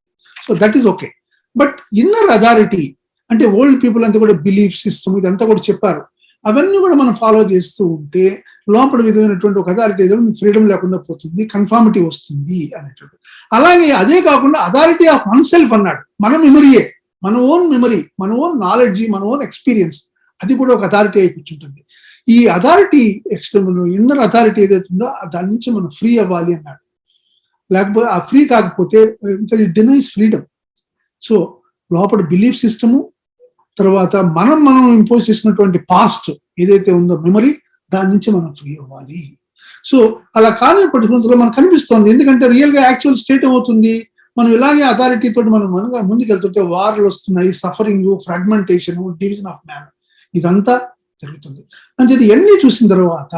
So that is okay. But inner authority అంటే ఓల్డ్ పీపుల్ అంతా కూడా బిలీఫ్ సిస్టమ్ ఇదంతా కూడా చెప్పారు, అవన్నీ కూడా మనం ఫాలో చేస్తూ ఉంటే లోపల విధమైనటువంటి ఒక అథారిటీ ఏదో ఫ్రీడమ్ లేకుండా పోతుంది, కన్ఫార్మిటీ వస్తుంది అనేటువంటి. అలాగే అదే కాకుండా అథారిటీ ఆఫ్ వన్ సెల్ఫ్ అన్నాడు. మన మెమరీయే, మన ఓన్ మెమరీ, మన ఓన్ నాలెడ్జ్, మన ఓన్ ఎక్స్పీరియన్స్, అది కూడా ఒక అథారిటీ అయి కూర్చుంటుంది. ఈ అథారిటీ ఎక్స్టర్నల్ ఇన్నర్ అథారిటీ ఏదైతే ఉందో దాని నుంచి మనం ఫ్రీ అవ్వాలి అన్నాడు. లేకపోతే ఆ ఫ్రీ కాకపోతే ఇంకా డినైస్ ఫ్రీడమ్. సో లోపల బిలీఫ్ సిస్టము, తర్వాత మనం ఇంపోజ్ చేసినటువంటి పాస్ట్ ఏదైతే ఉందో మెమరీ, దాని నుంచి మనం ఫ్రీ అవ్వాలి. సో అలా కానిప్పటి రోజుల్లో మనకు కనిపిస్తుంది. ఎందుకంటే రియల్ గా యాక్చువల్ స్టేట్ ఏమవుతుంది, మనం ఇలాగే అథారిటీ తోటి మనం ముందుకెళ్తుంటే వార్లు వస్తున్నాయి, suffering, fragmentation, division of man, ఇదంతా జరుగుతుంది. అంటే ఇవన్నీ చూసిన తర్వాత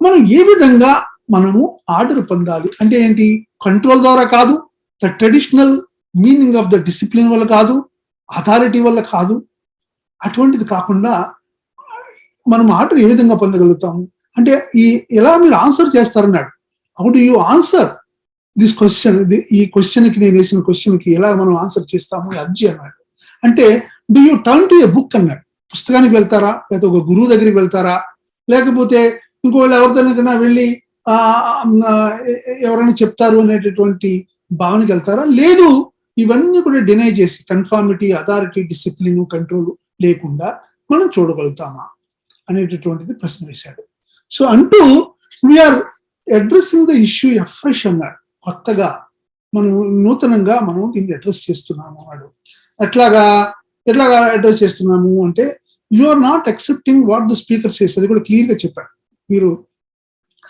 మనం ఏ విధంగా మనము ఆర్డర్ పొందాలి అంటే ఏంటి, కంట్రోల్ ద్వారా కాదు, the traditional meaning of the discipline వల్ల కాదు, అథారిటీ వల్ల కాదు, అటువంటిది కాకుండా మనం ఆర్డర్ ఏ విధంగా పొందగలుగుతాము అంటే ఎలా మీరు ఆన్సర్ చేస్తారన్నాడు. How do you answer this question, ఈ క్వశ్చన్కి నేను వేసిన క్వశ్చన్కి ఎలా మనం ఆన్సర్ చేస్తాము అర్జీ అన్నాడు. అంటే do you turn to a book అన్నాడు. పుస్తకానికి వెళ్తారా, లేకపోతే ఒక గురువు దగ్గరికి వెళ్తారా, లేకపోతే ఇంకోళ్ళు ఎవరిదైనా వెళ్ళి ఎవరైనా చెప్తారు అనేటటువంటి భావనకి వెళ్తారా, లేదు ఇవన్నీ కూడా డినై చేసి కన్ఫార్మిటీ, అథారిటీ, డిసిప్లిన్, కంట్రోల్ లేకుండా మనం చూడగలుగుతామా అనేటటువంటిది ప్రశ్న వేశాడు. సో అంటూ we're addressing the issue afresh అన్నాడు. కొత్తగా మనం నూతనంగా మనం దీన్ని అడ్రస్ చేస్తున్నాము అన్నాడు. ఎట్లాగా అడ్రస్ చేస్తున్నాము అంటే you are not accepting what the speaker says, అది కూడా క్లియర్ గా చెప్పాడు. మీరు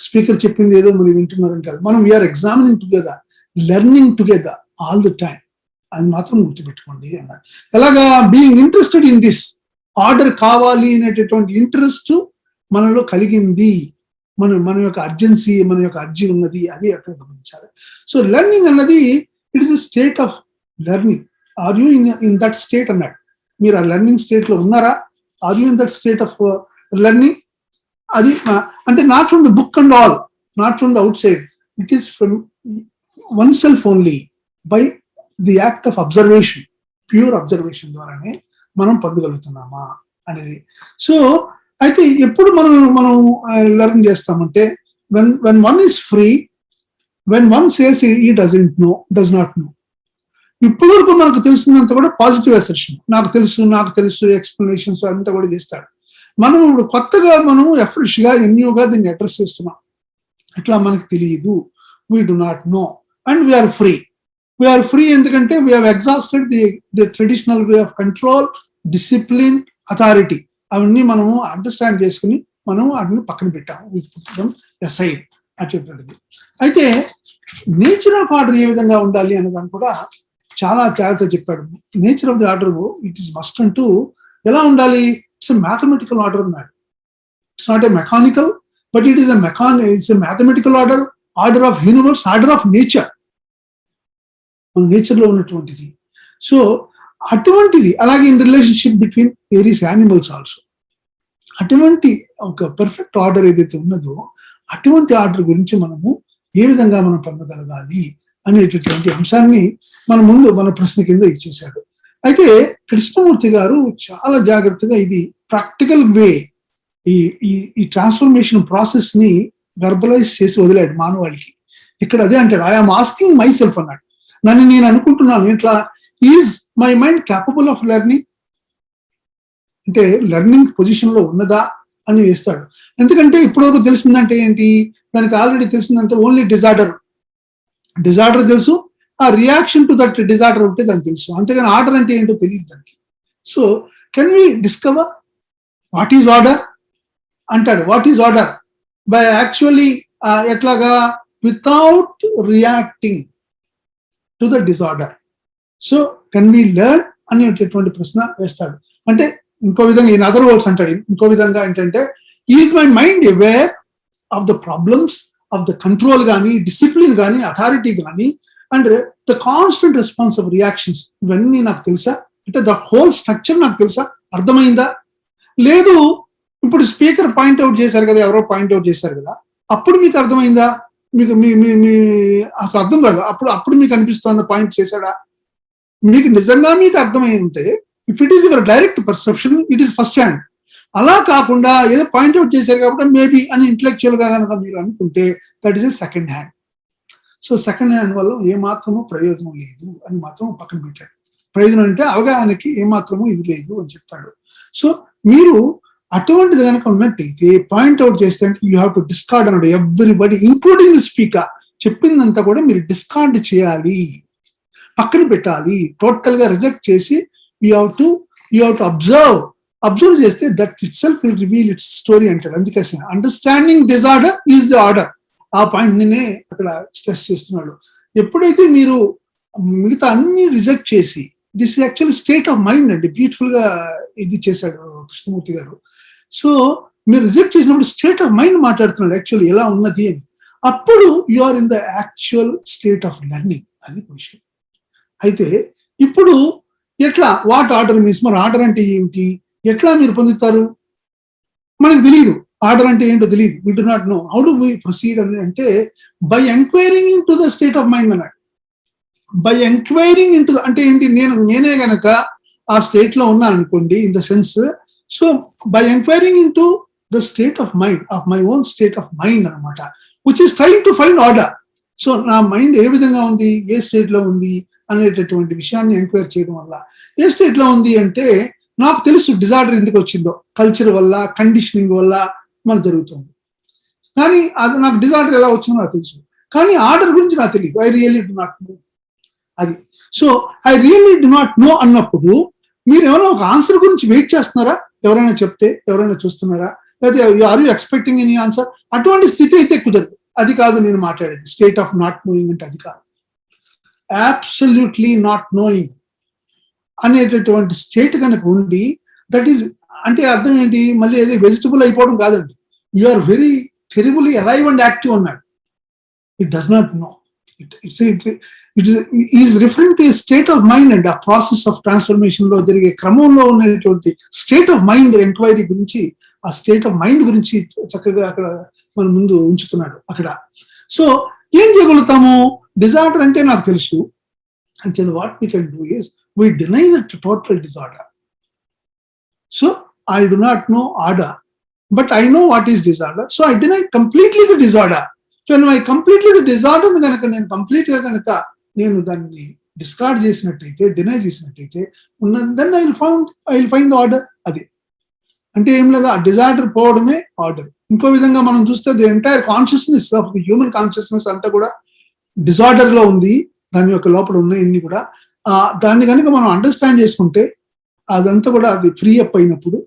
స్పీకర్ చెప్పింది ఏదో మీరు వింటున్నారని కాదు, మనం we're examining together, learning together all the time, అది మాత్రం గుర్తుపెట్టుకోండి అన్నాడు. ఎలాగా being interested in this, order కావాలి అనేటటువంటి ఇంట్రెస్ట్ మనలో కలిగింది, మన యొక్క అర్జెన్సీ, మన యొక్క అర్జీ ఉన్నది, అది అక్కడ గమనించాలి. సో లెర్నింగ్ అన్నది it is a state of learning. Are you in that state అన్నాడు. మీరు ఆ లెర్నింగ్ స్టేట్ లో ఉన్నారా? Are you in that state of learning? అది అంటే not from the book and all, not from the outside, it is from oneself only, by the act of observation, pure observation ద్వారానే మనం పొందగలుగుతున్నామా అనేది. So అయితే ఎప్పుడు మనం learn చేస్తామంటే when one is free, when one says ఈ does not no. ఇప్పుడు వరకు మనకు తెలిసినంత కూడా పాజిటివ్ అసెర్షన్, నాకు తెలుసు ఎక్స్ప్లెనేషన్స్ అంతా కూడా చేస్తాడు. మనం ఇప్పుడు కొత్తగా మనం ఫ్రెష్ గా న్యూగా దీన్ని అడ్రస్ చేస్తున్నాం. ఇట్లా మనకు తెలియదు, we do not know and we are free. We are free ఎందుకంటే we have exhausted the traditional way of control, discipline, authority. అవన్నీ మనము అండర్స్టాండ్ చేసుకుని మనం వాటిని పక్కన పెట్టాము, సైడ్ అటువంటిది. అయితే నేచర్ ఆఫ్ ఆర్డర్ ఏ విధంగా ఉండాలి అనేదాన్ని కూడా చాలా జాగ్రత్త చెప్పాడు. Nature of the order it is must అంటూ ఎలా ఉండాలి, ఇట్స్ ఎ మ్యాథమెటికల్ ఆర్డర్ అన్నాడు. It's not a mechanical, but it is it's a mathematical order, order of universe, order of nature, మన నేచర్ లో ఉన్నటువంటిది. సో అటువంటిది అలాగే in relationship between various animals also. అటువంటి ఒక పర్ఫెక్ట్ ఆర్డర్ ఏదైతే ఉన్నదో అటువంటి ఆర్డర్ గురించి మనము ఏ విధంగా మనం పొందగలగాలి అనేటటువంటి అంశాన్ని మన ప్రశ్న కింద ఇచ్చేశాడు. అయితే కృష్ణమూర్తి గారు చాలా జాగ్రత్తగా ఇది ప్రాక్టికల్ వే ఈ ట్రాన్స్ఫర్మేషన్ ప్రాసెస్ ని వెర్బలైజ్ చేసి వదిలాడు మానవాళికి. ఇక్కడ అదే అంటాడు, ఐఎమ్ ఆస్కింగ్ మై సెల్ఫ్ అన్నాడు. నన్ను నేను అనుకుంటున్నాను, ఇట్లా is my mind capable of learning, అంటే లెర్నింగ్ పొజిషన్ లో ఉన్నదా అని వేస్తాడు. ఎందుకంటే ఇప్పటివరకు తెలిసిందంటే ఏంటి, దానికి ఆల్రెడీ తెలిసిందంటే ఓన్లీ డిజార్డర్ తెలుసు, ఆ రియాక్షన్ టు దట్ డిజార్డర్ ఉంటే దానికి తెలుసు, అంతేగాని ఆర్డర్ అంటే ఏంటో తెలియదు దానికి. So can we discover what is order అంటాడు. What is order by actually ఎట్లాగా without reacting to the disorder. So can we learn అనేటటువంటి ప్రశ్న వేస్తాడు. అంటే ఇంకో విధంగా ఇన్ అదర్ వర్డ్స్ అంటాడు, ఇంకో విధంగా ఏంటంటే is my mind aware of the problems of the control కానీ, డిసిప్లిన్ కానీ, అథారిటీ కానీ, and the constant response of reactions, ఇవన్నీ నాకు తెలుసా, అంటే ద హోల్ స్ట్రక్చర్ నాకు తెలుసా, అర్థమైందా? లేదు ఇప్పుడు స్పీకర్ పాయింట్అవుట్ చేశారు కదా, ఎవరో పాయింట్అవుట్ చేశారు కదా, అప్పుడు మీకు అర్థమైందా? మీకు మీ అసలు అర్థం కాదు, అప్పుడు మీకు అనిపిస్తుందా పాయింట్ చేశాడా? మీకు నిజంగా మీకు అర్థమై ఉంటే if it is your direct perception, it is first hand. అలా కాకుండా ఏదో పాయింట్అవుట్ చేశారు కాబట్టి మేబీ అని ఇంటలెక్చువల్ గా కనుక మీరు అనుకుంటే that is a second hand. So second hand వల్ల ఏమాత్రము ప్రయోజనం లేదు అని మాత్రం పక్కన పెట్టాడు. ప్రయోజనం అంటే అవగాహనకి ఏమాత్రము ఇది లేదు అని చెప్పాడు. సో మీరు అటువంటిది కనుక ఉన్నట్టయితే పాయింట్అవుట్ చేస్తే యూ హ్యావ్ టు డిస్కార్డ్ అన్నాడు. ఎవ్రీబడి ఇంక్లూడింగ్ ది స్పీకర్ చెప్పిందంతా కూడా మీరు డిస్కార్డ్ చేయాలి, పక్కన పెట్టాలి, టోటల్ గా రిజెక్ట్ చేసి యూ హ్యావ్ టు అబ్జర్వ్ చేస్తే that it self will reveal it's story అంటాడు. అందుకే understanding disorder is the order. ఆ పాయింట్ నేనే అక్కడ స్ట్రెస్ చేస్తున్నాడు. ఎప్పుడైతే మీరు మిగతా అన్ని రిజెక్ట్ చేసి, this actually state of mind అండి, బ్యూటిఫుల్ గా ఇది చేశాడు కృష్ణమూర్తి గారు. సో మీరు రిజెక్ట్ చేసినప్పుడు స్టేట్ ఆఫ్ మైండ్ మాట్లాడుతున్నాడు యాక్చువల్లీ ఎలా ఉన్నది అని. అప్పుడు you are in the actual state of learning. అది విషయం. అయితే ఇప్పుడు ఎట్లా వాట్ ఆర్డర్ మీన్స్, మరి ఆర్డర్ అంటే ఏమిటి, ఎట్లా మీరు పొందుతారు? మనకు తెలియదు ఆర్డర్ అంటే ఏంటో తెలియదు. We do not know how do we proceed అని అంటే by enquiring into the state of mind అన్నాడు. బై ఎంక్వైరింగ్ ఇన్ టు అంటే ఏంటి, నేనే గనక ఆ స్టేట్ లో ఉన్నా అనుకోండి, in the sense, so by enquiring into the state of mind, of my own state of mind అనమాట, which is trying to find order. So నా మైండ్ ఏ విధంగా ఉంది, ఏ స్టేట్ లో ఉంది అనేటటువంటి విషయాన్ని ఎంక్వైరీ చేయడం వల్ల, ఏ స్టేట్ లో ఉంది అంటే నాకు తెలుసు డిజార్డర్ ఎందుకు వచ్చిందో, కల్చర్ వల్ల, కండిషనింగ్ వల్ల మనకు జరుగుతుంది. కానీ అది నాకు డిజార్డర్ ఎలా వచ్చిందో నాకు తెలుసు, కానీ ఆర్డర్ గురించి నాకు తెలియదు. I really do not know. అది so I really do not know అన్నప్పుడు మీరు ఏమైనా ఒక ఆన్సర్ గురించి వెయిట్ చేస్తున్నారా? ఎవరైనా చెప్తే ఎవరైనా చూస్తున్నారా? లేకపోతే are you expecting any answer? అటువంటి స్థితి అయితే కుదరదు. అది కాదు నేను మాట్లాడేది. స్టేట్ ఆఫ్ నాట్ నోయింగ్ అంటే అది కాదు. అబ్సల్యూట్లీ నాట్ నోయింగ్ అనేటటువంటి స్టేట్ కనుక ఉండి, దట్ ఈస్ అంటే అర్థం ఏంటి, మళ్ళీ ఏదో వెజిటబుల్ అయిపోవడం కాదండి. You are very terribly alive and active అన్నాడు. It does not know. It is referring to state of mind and ఆ ప్రాసెస్ ఆఫ్ ట్రాన్స్ఫర్మేషన్ లో జరిగే క్రమంలో ఉన్నటువంటి స్టేట్ ఆఫ్ మైండ్ ఎంక్వైరీ గురించి, ఆ స్టేట్ ఆఫ్ మైండ్ గురించి చక్కగా అక్కడ మన ముందు ఉంచుతున్నాడు అక్కడ. సో ఏం చేయగలుగుతాము? డిజార్డర్ అంటే నాకు తెలుసు అంటే what we can do is we deny the total disorder. So I do not know order, but I know what is disorder. So I deny completely the disorder. So I completely disorder కనుక నేను complete గా కనుక నేను దాన్ని discard చేసినట్టయితే, deny చేసినట్టయితే then I will find the order. అది అంటే ఏం లేదా, డిజార్డర్ పోవడమే ఆర్డర్. ఇంకో విధంగా మనం చూస్తే the entire consciousness of the human consciousness అంతా కూడా డిజార్డర్ లో ఉంది. దాని యొక్క లోపల ఉన్నాయన్ని కూడా దాన్ని కనుక మనం అండర్స్టాండ్ చేసుకుంటే అదంతా కూడా అది ఫ్రీ అప్ అయినప్పుడు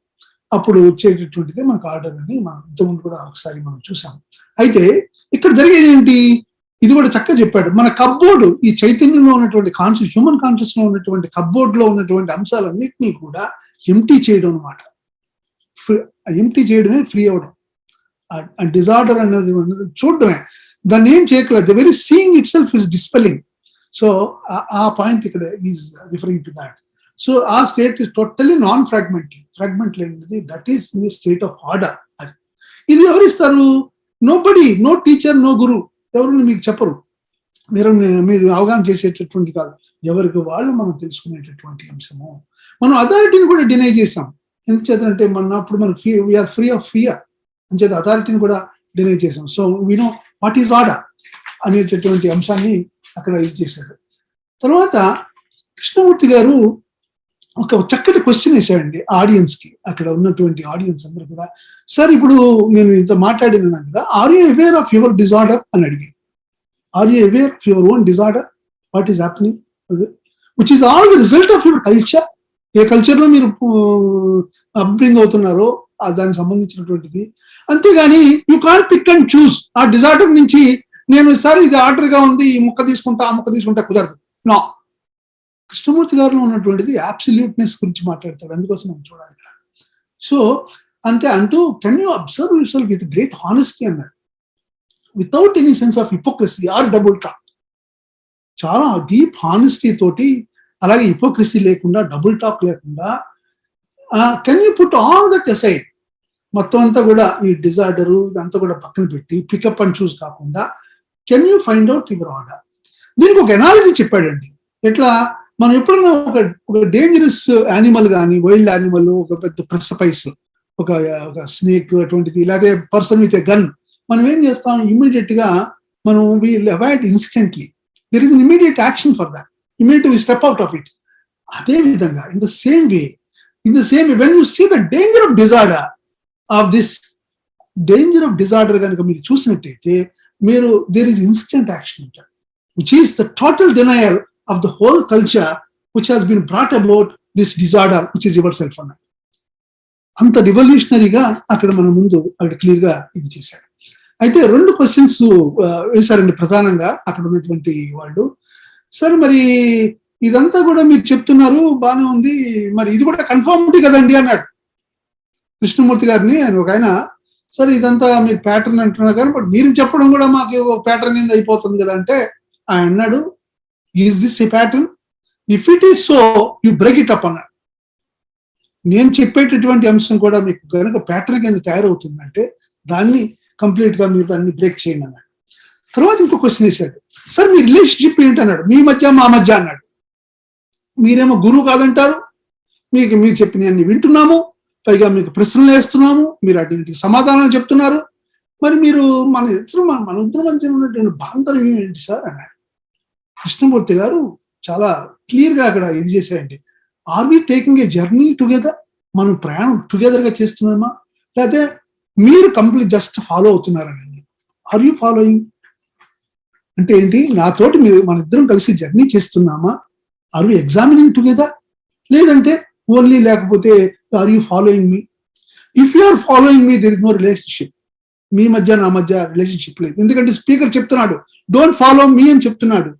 అప్పుడు వచ్చేటటువంటిదే మనకు ఆర్డర్ అని మనం ఇంతకుముందు కూడా ఒకసారి మనం చూసాం. అయితే ఇక్కడ జరిగేది ఏంటి, ఇది కూడా చక్కగా చెప్పాడు. మన కబ్బోర్డు, ఈ చైతన్యంలో ఉన్నటువంటి హ్యూమన్ కాన్షియస్ లో ఉన్నటువంటి కబ్బోర్డ్ లో ఉన్నటువంటి అంశాలన్నింటినీ కూడా ఎంటీ చేయడం అనమాట. ఎంటీ చేయడమే ఫ్రీ అవడం. డిజార్డర్ అనేది చూడడమే, దాన్ని ఏం చేయట్లేదు. The very seeing itself is dispelling. So ఆ పాయింట్ ఇక్కడ is referring to that. So ఆ state is totally non fragmented. Fragment లేనిది, that is in the state of order. అది ఇది ఎవరిస్తారు? Nobody, no teacher, no guru. ఎవరు మీకు చెప్పరు, మీరు అవగాహన చేసేటటువంటి కాదు. ఎవరికి వాళ్ళు మనం తెలుసుకునేటటువంటి అంశము. మనం అథారిటీని కూడా డినై చేసాం. ఎందుచేతంటే అప్పుడు మనం వీఆర్ ఫ్రీ ఆఫ్ ఫియర్ అంచేత అథారిటీని కూడా డినై చేసాం. So we know what is order అనేటటువంటి అంశాన్ని అక్కడ ఇది చేశాడు. తర్వాత కృష్ణమూర్తి గారు ఒక చక్కటి క్వశ్చన్ వేశాడండి ఆడియన్స్ కి. అక్కడ ఉన్నటువంటి ఆడియన్స్ అందరూ కూడా, సార్ ఇప్పుడు నేను ఇంత మాట్లాడినాను కదా, are you aware of your disorder అని అడిగాను. Are you aware of your own disorder, what is happening, which is all the result of your culture. ఏ కల్చర్ లో మీరు అప్బ్రింగ్ అవుతున్నారో దానికి సంబంధించినటువంటిది. అంతేగాని you can't pick and choose. ఆ డిజార్డర్ నుంచి నేను సరే ఇది ఆర్డర్ గా ఉంది, ఈ ముక్క తీసుకుంటా ఆ ముక్క తీసుకుంటా కుదరదు. నో, కృష్ణమూర్తి గారిలో ఉన్నటువంటిది అబ్సల్యూట్నెస్ గురించి మాట్లాడతాడు. అందుకోసం మనం చూడాలి ఇక్కడ. సో అంటూ can you observe yourself with great honesty అన్నాడు, without any sense of hypocrisy or double talk. చాలా డీప్ హానెస్టీ తోటి, అలాగే హిపోక్రసీ లేకుండా, డబుల్ టాక్ లేకుండా, can you put all that aside. మొత్తం అంతా కూడా ఈ డిజార్డరు ఇదంతా కూడా పక్కన పెట్టి పికప్ అండ్ చూస్ కాకుండా can you find out your order. దీనికి ఒక ఎనాలజీ చెప్పాడండి. ఎట్లా, మనం ఎప్పుడన్నా ఒక డేంజరస్ యానిమల్ కానీ, వైల్డ్ యానిమల్, ఒక పెద్ద ప్రెసపైస్, ఒక స్నేక్ అటువంటిది, లేకపోతే పర్సన్ విత్ ఎ గన్, మనం ఏం చేస్తాం, ఇమీడియట్ గా మనం will avoid instantly. There is an immediate action for that, immediate we step out of it. అదే విధంగా in the same way when you see the danger of disorder of this danger of disorder కనుక మీరు చూసినట్టయితే మీరు there is instant action అంటారు, which is the total denial of the whole culture which has been brought about this disorder which is yourself అన్న. అంత రివల్యూషనరీగా అక్కడ మన ముందు అక్కడ క్లియర్ గా ఇది చేశాడు. అయితే 2 క్వశ్చన్స్ వేశారండి ప్రధానంగా అక్కడ ఉన్నటువంటి వాళ్ళు. సరే మరి ఇదంతా కూడా మీరు చెప్తున్నారు బాగానే ఉంది, మరి ఇది కూడా కన్ఫర్మిటీ కదండి అన్నాడు కృష్ణమూర్తి గారిని. ఒక ఆయన, సరే ఇదంతా మీరు ప్యాటర్న్ అంటున్నారు కానీ బట్ మీరు చెప్పడం కూడా మాకు ప్యాటర్న్ కింద అయిపోతుంది కదా అంటే, ఆయన అన్నాడు, is this A pattern? If it is so you break it up అన్నాడు. నేను చెప్పేటటువంటి అంశం కూడా మీకు కనుక ప్యాటర్న్ కింద తయారవుతుందంటే దాన్ని కంప్లీట్ గా మీరు దాన్ని బ్రేక్ చేయండి అన్నాడు. తర్వాత ఇంకో క్వశ్చన్ వేశాడు, సార్ మీ రిలేషన్షిప్ ఏంటి అన్నాడు. మీ మధ్య మా మధ్య అన్నాడు. మీరేమో గురువు కాదంటారు, మీరు చెప్పినవన్నీ వింటున్నాము, పైగా మీకు ప్రశ్నలు వేస్తున్నాము, మీరు అటువంటి సమాధానాలు చెప్తున్నారు, మరి మీరు మన ఇద్దరు మధ్య ఉన్నటువంటి బాంధవ్యం ఏంటి సార్ అన్నాడు. కృష్ణమూర్తి గారు చాలా క్లియర్ గా అక్కడ ఇది చేశారండి. Are we taking a journey together? మనం ప్రయాణం టుగెదర్ గా చేస్తున్నామా, లేకపోతే మీరు కంప్లీట్ జస్ట్ ఫాలో అవుతున్నారండి? ఆర్ యూ ఫాలోయింగ్ అంటే ఏంటి, నాతోటి మన ఇద్దరం కలిసి జర్నీ చేస్తున్నామా? Are you examining together? లేదంటే ఓన్లీ లేకపోతే are you following me? If you are following me there is no relationship. మీ మధ్య నా మధ్య రిలేషన్షిప్ లేదు. ఎందుకంటే స్పీకర్ చెప్తున్నాడు డోంట్ ఫాలో మీ అని చెప్తున్నాడు.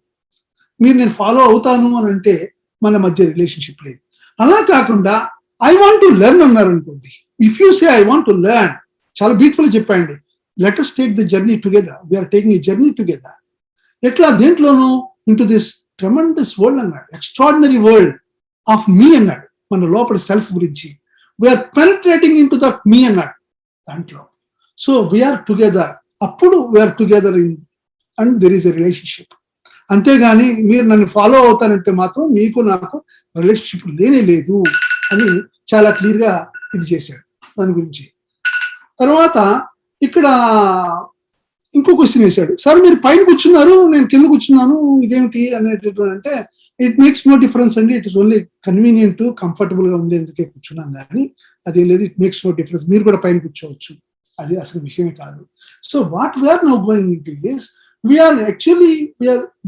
మీరు నేను ఫాలో అవుతాను అని అంటే మన మధ్య రిలేషన్షిప్ లేదు. అలా కాకుండా ఐ వాంట్ టు లెర్న్ అన్నారు అనుకోండి. If you say I want to learn, చాలా బ్యూటిఫుల్ చెప్పండి, let us take the journey together. We are taking a journey together. ఎట్లా, దేంట్లోనూ ఇంటూ దిస్ ట్రెమెండస్ వరల్డ్ అన్నాడు, ఎక్స్ట్రాడినరీ వరల్డ్ ఆఫ్ మీ అన్నాడు. మన లోపల సెల్ఫ్ గురించి we are penetrating into that me అన్నాడు దాంట్లో. సో వీఆర్ టుగెదర్, అప్పుడు we are together in and there is a relationship. అంతేగాని మీరు నన్ను ఫాలో అవుతానంటే మాత్రం మీకు నాకు రిలేషన్షిప్ లేనే లేదు అని చాలా క్లియర్ గా ఇది చేశాడు దాని గురించి. తర్వాత ఇక్కడ ఇంకో క్వశ్చన్ వేశాడు, సార్ మీరు పైన కూర్చున్నారు, నేను కింద కూర్చున్నాను, ఇదేమిటి అనేటటువంటి అంటే ఇట్ మేక్స్ నో డిఫరెన్స్ అండి, it is only convenient, comfortable గా ఉండేందుకే కూర్చున్నాం కానీ అదేం లేదు, ఇట్ మేక్స్ నో డిఫరెన్స్, మీరు కూడా పైన కూర్చోవచ్చు, అది అసలు విషయమే కాదు. So what we're now going into is we're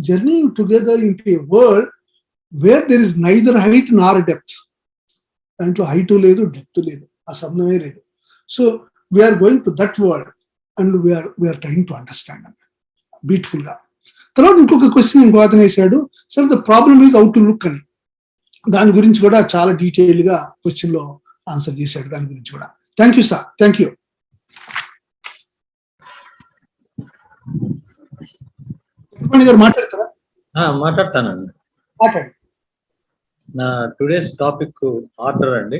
journeying together into a world where there is neither height nor depth. దాంట్లో హైట్ లేదు, డెప్త్ లేదు, ఆ సంబంధమే లేదు. So we're going to that world and we're trying to understand అన్నది beautiful గా. తర్వాత ఇంకొక క్వశ్చన్ ఇంకో అతను వేశాడు, sir the problem is how to look అని. దాని గురించి కూడా చాలా డీటెయిల్ గా క్వశ్చన్ లో ఆన్సర్ చేశాడు, దాని గురించి కూడా. Thank you sir, thank you. గారు మాట్లాడతారా? మాట్లాడతానండి. మాట్లాడండి. నా టుడేస్ టాపిక్ ఆర్డర్ అండి.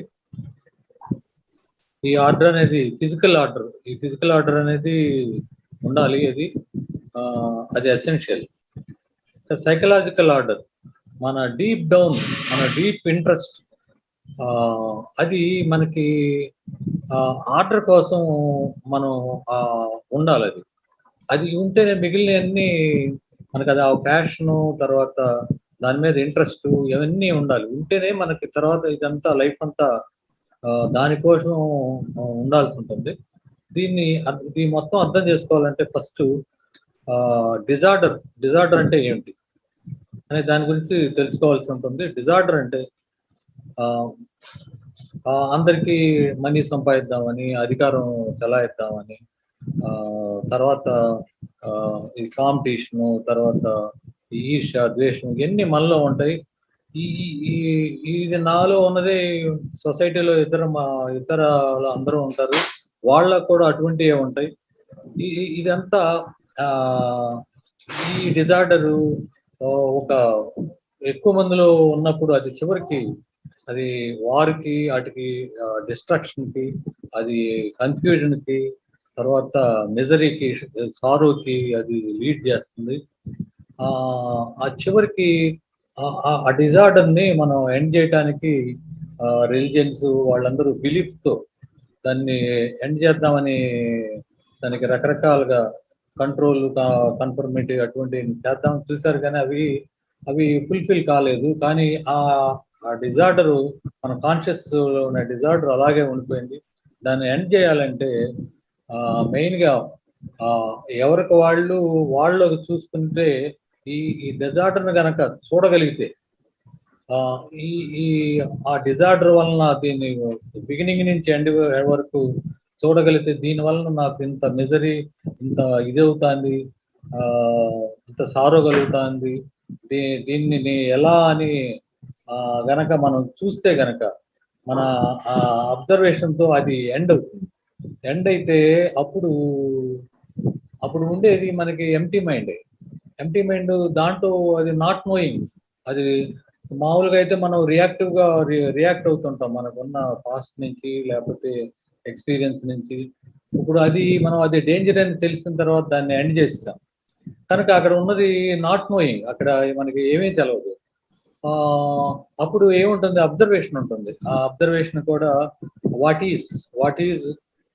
ఈ ఆర్డర్ అనేది ఫిజికల్ ఆర్డర్. ఈ ఫిజికల్ ఆర్డర్ అనేది ఉండాలి, అది ఎసెన్షియల్. సైకలాజికల్ ఆర్డర్, మన డీప్ డౌన్, మన డీప్ ఇంట్రెస్ట్, అది మనకి ఆర్డర్ కోసం మనం ఉండాలి. అది ఉంటేనే మిగిలినవన్నీ మనకు అది ఆ ప్యాషను, తర్వాత దాని మీద ఇంట్రెస్ట్, ఇవన్నీ ఉండాలి. ఉంటేనే మనకి తర్వాత ఇదంతా లైఫ్ అంతా దానికోసం ఉండాల్సి ఉంటుంది. ఇది మొత్తం అర్థం చేసుకోవాలంటే ఫస్ట్ డిజార్డర్ అంటే ఏమిటి అనే దాని గురించి తెలుసుకోవాల్సి ఉంటుంది. డిజార్డర్ అంటే అందరికీ మనీ సంపాదిద్దామని, అధికారం చెలాయిద్దామని, తర్వాత ఈ కాంపిటీషను, తర్వాత ఈ ఈర్ష, ద్వేషం, ఇవన్నీ మనలో ఉంటాయి. ఇది నాలో ఉన్నదే సొసైటీలో ఇతర అందరూ ఉంటారు, వాళ్ళకు కూడా అటువంటివే ఉంటాయి. ఇదంతా ఈ డిజార్డరు ఒక ఎక్కువ మందిలో ఉన్నప్పుడు అది చివరికి అది వారికి, వాటికి డిస్ట్రాక్షన్కి, అది కన్ఫ్యూజన్కి, తర్వాత మిజరీకి, సారోకి అది లీడ్ చేస్తుంది. ఆ చివరికి ఆ డిజార్డర్ని మనం ఎండ్ చేయడానికి రిలీజియన్స్ వాళ్ళందరూ బిలీఫ్తో దాన్ని ఎండ్ చేద్దామని దానికి రకరకాలుగా కంట్రోల్, కన్ఫర్మేటివ్ అటువంటి చేద్దామని చూశారు, కానీ అవి ఫుల్ఫిల్ కాలేదు. కానీ ఆ డిజార్డరు మన కాన్షియస్ ఉన్న డిజార్డర్ అలాగే ఉండిపోయింది. దాన్ని ఎండ్ చేయాలంటే మెయిన్గా ఎవరికి వాళ్ళు చూసుకుంటే ఈ డిజార్డర్ని కనుక చూడగలిగితే, ఆ డిజార్డర్ వలన దీన్ని బిగినింగ్ నుంచి ఎండ్ వరకు చూడగలిగితే, దీని వలన నాకు ఇంత మిజరీ, ఇంత అవుతుంది, ఇంత సారో కలుగుతుంది, దీన్ని ఎలా అని గనక మనం చూస్తే గనక మన అబ్జర్వేషన్తో అది ఎండ్ అవుతుంది. ఎండ్ అయితే అప్పుడు ఉండేది మనకి ఎంప్టీ మైండ్. దాంట్లో అది నాట్ నోయింగ్. అది మామూలుగా అయితే మనం రియాక్ట్ అవుతుంటాం మనకున్న పాస్ట్ నుంచి, లేకపోతే ఎక్స్పీరియన్స్ నుంచి. ఇప్పుడు మనం అది డేంజర్ అని తెలిసిన తర్వాత దాన్ని ఎండ్ చేస్తాం కనుక అక్కడ ఉన్నది నాట్ నోయింగ్, అక్కడ మనకి ఏమీ తెలియదు. అప్పుడు ఏముంటుంది, అబ్జర్వేషన్ ఉంటుంది. ఆ అబ్జర్వేషన్ కూడా వాట్ ఈజ్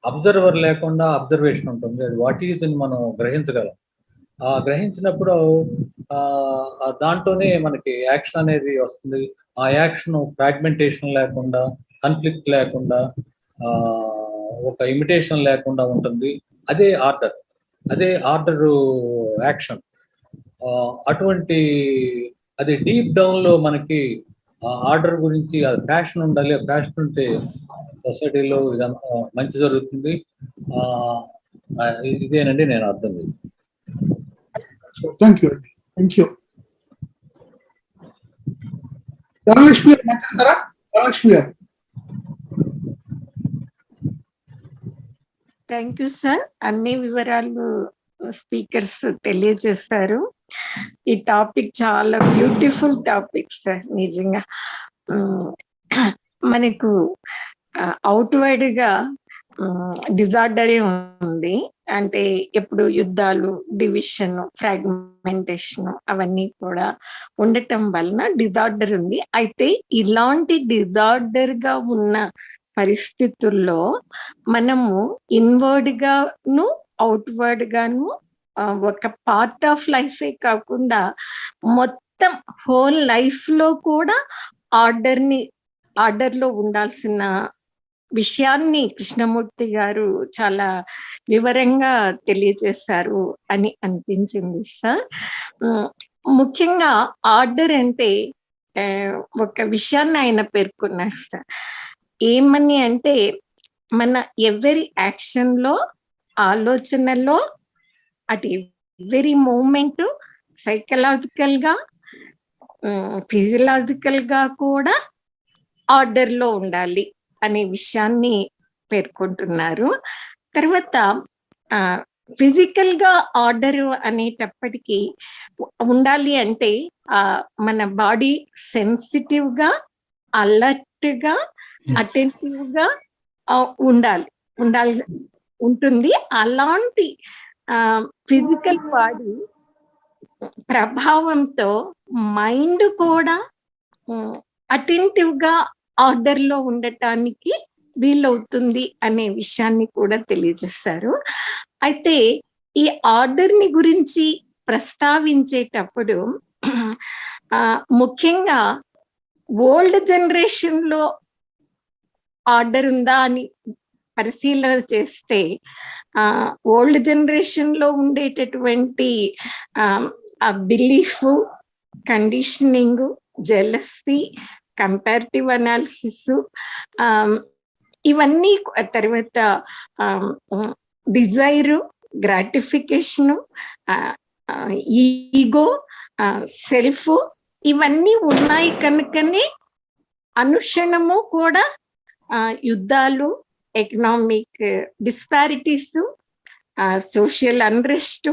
అబ్జర్వర్ లేకుండా అబ్జర్వేషన్ ఉంటుంది. అది వాట్ ఈజ్ అని మనం గ్రహించగలం. గ్రహించినప్పుడు దాంట్లోనే మనకి యాక్షన్ అనేది వస్తుంది. ఆ యాక్షన్ ఫ్రాగ్మెంటేషన్ లేకుండా, కాన్ఫ్లిక్ట్ లేకుండా, ఒక ఇమిటేషన్ లేకుండా ఉంటుంది. అదే ఆర్డర్ యాక్షన్. అటువంటి అది డీప్ డౌన్ లో మనకి ఆర్డర్ గురించి అది ప్యాషన్ ఉండాలి. ఆ ప్యాషన్ ఉంటే సొసైటీలో ఇదంతా మంచి జరుగుతుంది. ఇదేనండి నేను అర్థం చేసి. Thank you. ధనలక్ష్మి గారు మాట్లాడతారా? ధనలక్ష్మి గారు. Thank you sir. అన్ని వివరాలు స్పీకర్స్ తెలియజేస్తారు. ఈ టాపిక్ చాలా బ్యూటిఫుల్ టాపిక్ సార్. నిజంగా మనకు అవుట్వర్డ్ గా డిజార్డరే ఉంది. అంటే ఎప్పుడు యుద్ధాలు, డివిజన్, ఫ్రాగ్మెంటేషన్ అవన్నీ కూడా ఉండటం వలన డిజార్డర్ ఉంది. అయితే ఇలాంటి డిజార్డర్ గా ఉన్న పరిస్థితుల్లో మనము ఇన్వర్డ్ గాను, అవుట్వర్డ్ గాను ఒక పార్ట్ ఆఫ్ లైఫే కాకుండా మొత్తం హోల్ లైఫ్ లో కూడా ఆర్డర్లో ఉండాల్సిన విషయాన్ని కృష్ణమూర్తి గారు చాలా వివరంగా తెలియజేశారు అని అనిపించింది సార్. ముఖ్యంగా ఆర్డర్ అంటే ఒక విషయాన్ని ఆయన పేర్కొన్నారు సార్. ఏమని అంటే మన ఎవరి యాక్షన్ లో, ఆలోచనలో, అటు ఎవరి మూమెంట్ సైకలాజికల్ గా, ఫిజియలాజికల్ గా కూడా ఆర్డర్ లో ఉండాలి అనే విషయాన్ని పేర్కొంటున్నారు. తర్వాత ఫిజికల్ గా ఆర్డర్ అనేటప్పటికీ ఉండాలి అంటే మన బాడీ సెన్సిటివ్ గా, అలర్ట్ గా, అటెంటివ్ గా ఉంటుంది. అలాంటి ఫిజికల్ బాడీ ప్రభావంతో మైండ్ కూడా అటెంటివ్ గా ఆర్డర్ లో ఉండటానికి వీలవుతుంది అనే విషయాన్ని కూడా తెలియజేశారు. అయితే ఈ ఆర్డర్ ని గురించి ప్రస్తావించేటప్పుడు ముఖ్యంగా ఓల్డ్ జనరేషన్ లో ఆర్డర్ ఉందా అని పరిశీలన చేస్తే ఓల్డ్ జనరేషన్ లో ఉండేటటువంటి belief, conditioning, jealousy, comparative analysis, ఇవన్నీ, తర్వాత డిజైరు, గ్రాటిఫికేషను, ఈగో, సెల్ఫ్, ఇవన్నీ ఉన్నాయి కనుకనే అనుక్షణము కూడా యుద్ధాలు, economic disparities, social unrest,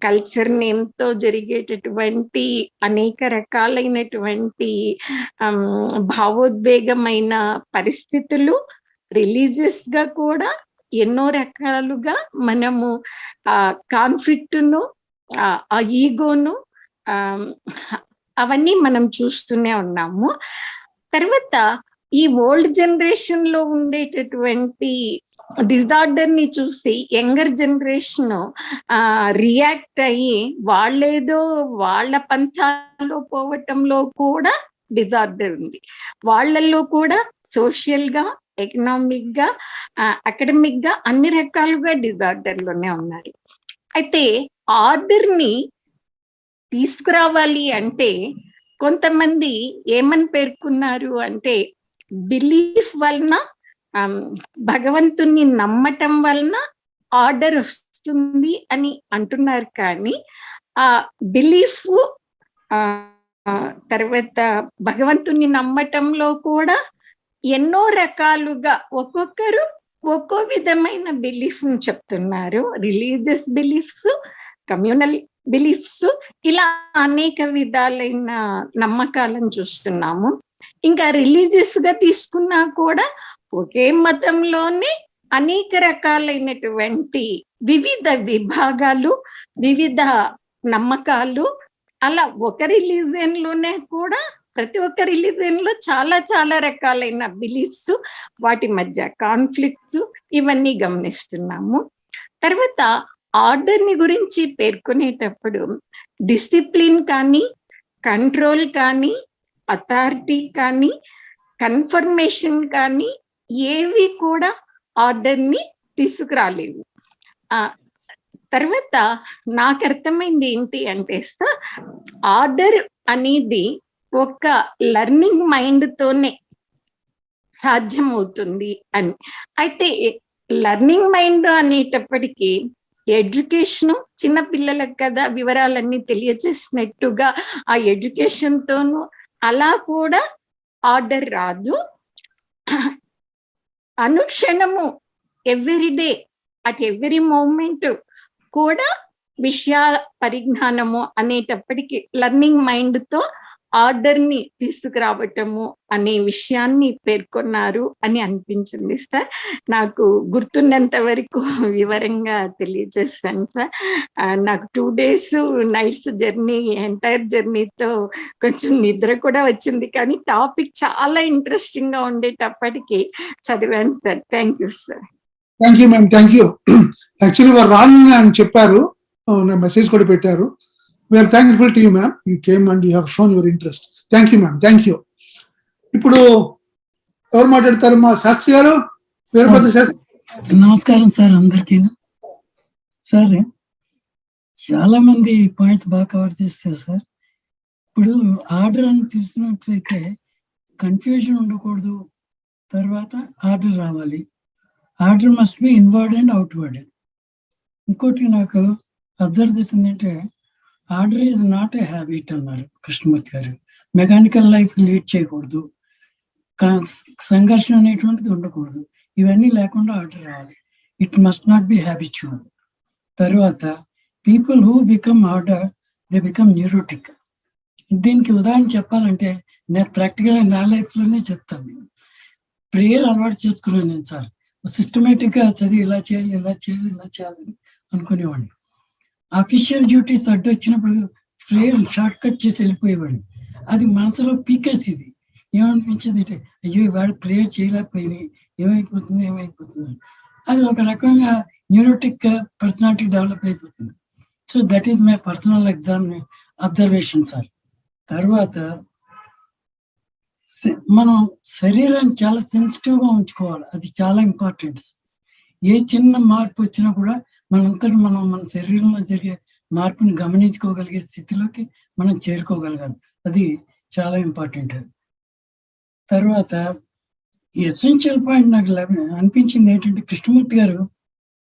culture నేమ్తో జరిగేటటువంటి అనేక రకాలైనటువంటి భావోద్వేగమైన పరిస్థితులు, రిలీజియస్ గా కూడా ఎన్నో రకాలుగా మనము కాన్ఫ్లిక్ట్ను, ఆ ఈగోను, అవన్నీ మనం చూస్తూనే ఉన్నాము. తర్వాత ఈ ఓల్డ్ జనరేషన్ లో ఉండేటటువంటి డిజార్డర్ ని చూసి యంగర్ జనరేషన్ రియాక్ట్ అయ్యి వాళ్ళేదో వాళ్ళ పంథాలో పోవటంలో కూడా డిజార్డర్ ఉంది. వాళ్ళల్లో కూడా సోషల్ గా, ఎకనామిక్ గా, అకాడమిక్ గా అన్ని రకాలుగా డిజార్డర్ లోనే ఉన్నారు. అయితే ఆర్డర్ ని తీసుకురావాలి అంటే కొంతమంది ఏమని పేర్కొన్నారు అంటే బిలీఫ్ వలన, భగవంతుణ్ణి నమ్మటం వలన ఆర్డర్ వస్తుంది అని అంటున్నారు. కానీ ఆ బిలీఫ్, తర్వాత భగవంతుణ్ణి నమ్మటంలో కూడా ఎన్నో రకాలుగా ఒక్కొక్కరు ఒక్కో విధమైన బిలీఫ్ చెప్తున్నారు. రిలీజియస్ బిలీఫ్స్, కమ్యూనల్ బిలీఫ్స్, ఇలా అనేక విధాలైన నమ్మకాలను చూస్తున్నాము. ఇంకా రిలీజియస్ గా తీసుకున్నా కూడా ఒకే మతంలోనే అనేక రకాలైనటువంటి వివిధ విభాగాలు, వివిధ నమ్మకాలు, అలా ఒక రిలీజియన్ లోనే కూడా ప్రతి ఒక్క రిలీజియన్ లో చాలా చాలా రకాలైన బిలీఫ్స్, వాటి మధ్య కాన్ఫ్లిక్ట్స్, ఇవన్నీ గమనిస్తున్నాము. తర్వాత ఆర్డర్ ని గురించి పేర్కొనేటప్పుడు డిసిప్లిన్ కానీ, కంట్రోల్ కానీ, అథారిటీ కానీ, కన్ఫర్మేషన్ కానీ ఏవి కూడా ఆర్డర్ ని తీసుకురాలేవు. తర్వాత నాకు అర్థమైంది ఏంటి అంటే ఆర్డర్ అనేది ఒక లర్నింగ్ మైండ్ తోనే సాధ్యమవుతుంది అని. అయితే లర్నింగ్ మైండ్ అనేటప్పటికీ ఎడ్యుకేషన్ చిన్న పిల్లలకు కదా వివరాలన్నీ తెలియజేసినట్టుగా ఆ ఎడ్యుకేషన్ తోను అలా కూడా ఆర్డర్ రాదు. అనుక్షణము ఎవ్రీడే అట్ ఎవ్రీ మూమెంట్ కూడా విషయాల పరిజ్ఞానము అనేటప్పటికీ లర్నింగ్ మైండ్ తో ఆర్డర్ ని తీసుకురావటము అనే విషయాన్ని పేర్కొన్నారు అని అనిపించింది సార్. నాకు గుర్తున్నంత వరకు వివరంగా తెలియజేస్తాను సార్. నాకు 2 days నైట్స్ జర్నీ, ఎంటైర్ జర్నీతో కొంచెం నిద్ర కూడా వచ్చింది, కానీ టాపిక్ చాలా ఇంట్రెస్టింగ్ గా ఉండేటప్పటికీ చదివాను sir. Thank you sir. Thank you ma'am, thank you. Actually వారు రాని అని చెప్పారు, మెసేజ్ కూడా పెట్టారు. We're thankful to you ma'am, you came and you have shown your interest. Thank you ma'am, thank you. ఇప్పుడు ఎవరు మాట్లాడతారు? మా శాస్త్రి గారు, వీరభద్ర శాస్త్రి. నమస్కారం సార్ అందరికీ. సార్ చాలా మంది పాయింట్స్ బాగా కవర్ చేస్తారు సార్. ఇప్పుడు ఆర్డర్ అని చూసినట్లయితే కన్ఫ్యూజన్ ఉండకూడదు, తర్వాత ఆర్డర్ రావాలి. Order must be inward and outward. ఇంకోటి నాకు అబ్జర్వ్ చేసింది అంటే order is not a habit అన్నారు కృష్ణమూర్తి గారు. మెకానికల్ లైఫ్ లీడ్ చేయకూడదు, సంఘర్షణ అనేటువంటిది ఉండకూడదు, ఇవన్నీ లేకుండా ఆర్డర్ రావాలి. It must not be habitual. తర్వాత people who become order they become neurotic. దీనికి ఉదాహరణ చెప్పాలంటే నేను ప్రాక్టికల్గా నా లైఫ్లోనే చెప్తాను. ప్రేయర్ అలవాటు చేసుకున్నాను నేను సార్. సిస్టమేటిక్గా చదివి ఇలా చేయాలి ఇలా చేయాలి ఇలా చేయాలని అనుకునేవాడిని. అఫీషియల్ డ్యూటీస్ అడ్డు వచ్చినప్పుడు ప్రేయర్ షార్ట్ కట్ చేసి వెళ్ళిపోయేవాడిని. అది మనసులో పీకేసింది. ఏమనిపించింది అంటే అయ్యో ఇవాళ ప్రేయర్ చేయలేకపోయినాయి, ఏమైపోతుంది. అది ఒక రకంగా న్యూరోటిక్ పర్సనాలిటీ డెవలప్ అయిపోతుంది. So that is my personal observation sir. తర్వాత మనం శరీరాన్ని చాలా సెన్సిటివ్గా ఉంచుకోవాలి, అది చాలా ఇంపార్టెంట్. ఏ చిన్న మార్పు వచ్చినా కూడా మనంతటి మనం మన శరీరంలో జరిగే మార్పుని గమనించుకోగలిగే స్థితిలోకి మనం చేరుకోగలగాలి, అది చాలా ఇంపార్టెంట్. తర్వాత ఎసెన్షియల్ పాయింట్ నాకు అనిపించింది ఏంటంటే కృష్ణమూర్తి గారు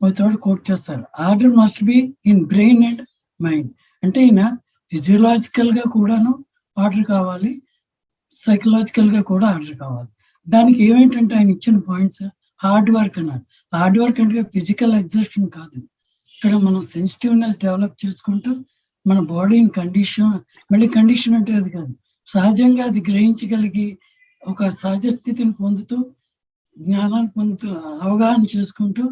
ఒక చోట కోట్ చేస్తారు, order must be in brain and mind. అంటే ఈయన ఫిజియలాజికల్ గా కూడాను ఆర్డర్ కావాలి, సైకలాజికల్ గా కూడా ఆర్డర్ కావాలి. దానికి ఏమేంటంటే ఆయన ఇచ్చిన పాయింట్స్ హార్డ్ వర్క్ అన్నారు. హార్డ్ వర్క్ అంటే ఫిజికల్ ఎగ్జర్షన్ కాదు, ఇక్కడ మనం సెన్సిటివ్నెస్ డెవలప్ చేసుకుంటూ మన బాడీని కండిషన్ అంటే అది కాదు, సహజంగా అది గ్రహించగలిగి ఒక సహజ స్థితిని పొందుతూ జ్ఞానాన్ని పొందుతూ అవగాహన చేసుకుంటూ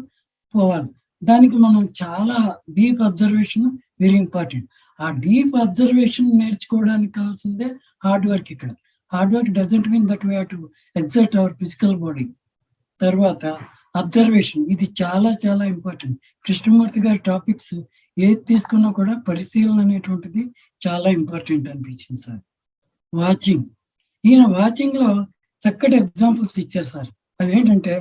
పోవాలి. దానికి మనం చాలా డీప్ అబ్జర్వేషన్ వెరీ ఇంపార్టెంట్. ఆ డీప్ అబ్జర్వేషన్ నేర్చుకోవడానికి కావాల్సిందే హార్డ్ వర్క్. ఇక్కడ hard work doesn't mean that we have to exert our physical body. తర్వాత అబ్జర్వేషన్, ఇది చాలా చాలా ఇంపార్టెంట్. కృష్ణమూర్తి గారి టాపిక్స్ ఏది తీసుకున్నా కూడా పరిశీలన అనేటువంటిది చాలా ఇంపార్టెంట్ అనిపించింది సార్. వాచింగ్, ఈయన వాచింగ్ లో చక్కటి ఎగ్జాంపుల్స్ ఇచ్చారు సార్. అదేంటంటే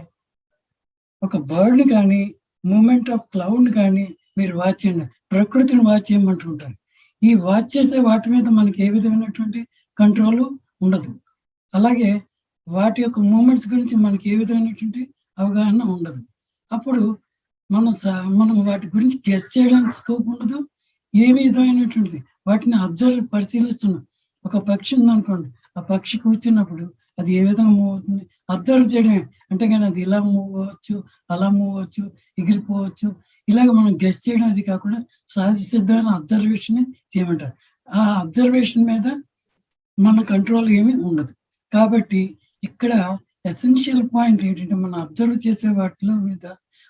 ఒక బర్డ్ కానీ మూమెంట్ ఆఫ్ క్లౌడ్ కానీ మీరు వాచ్ చేయండి, ప్రకృతిని వాచ్ చేయమంటుంటారు. ఈ వాచ్ చేసే వాటి మీద మనకి ఏ విధమైనటువంటి కంట్రోల్ ఉండదు, అలాగే వాటి యొక్క మూమెంట్స్ గురించి మనకి ఏ విధమైనటువంటి అవగాహన ఉండదు. అప్పుడు మనం వాటి గురించి గెస్ చేయడానికి స్కోప్ ఉండదు, ఏ విధమైనటువంటిది వాటిని పరిశీలిస్తున్నాం. ఒక పక్షి ఉందనుకోండి, ఆ పక్షి కూర్చున్నప్పుడు అది ఏ విధంగా మూవ్ అవుతుంది అబ్జర్వ్ చేయడమే. అంటే కానీ అది ఇలా మూవ్ అవ్వచ్చు, అలా మూవ్ అవ్వచ్చు, ఎగిరిపోవచ్చు, ఇలాగ మనం గెస్ చేయడం అది కాకుండా సహజ సిద్ధమైన అబ్జర్వేషన్ చేయమంటారు. ఆ అబ్జర్వేషన్ మీద మన కంట్రోల్ ఏమీ ఉండదు. కాబట్టి ఇక్కడ ఎసెన్షియల్ పాయింట్ ఏంటంటే మనం అబ్జర్వ్ చేసే వాటిలో మీద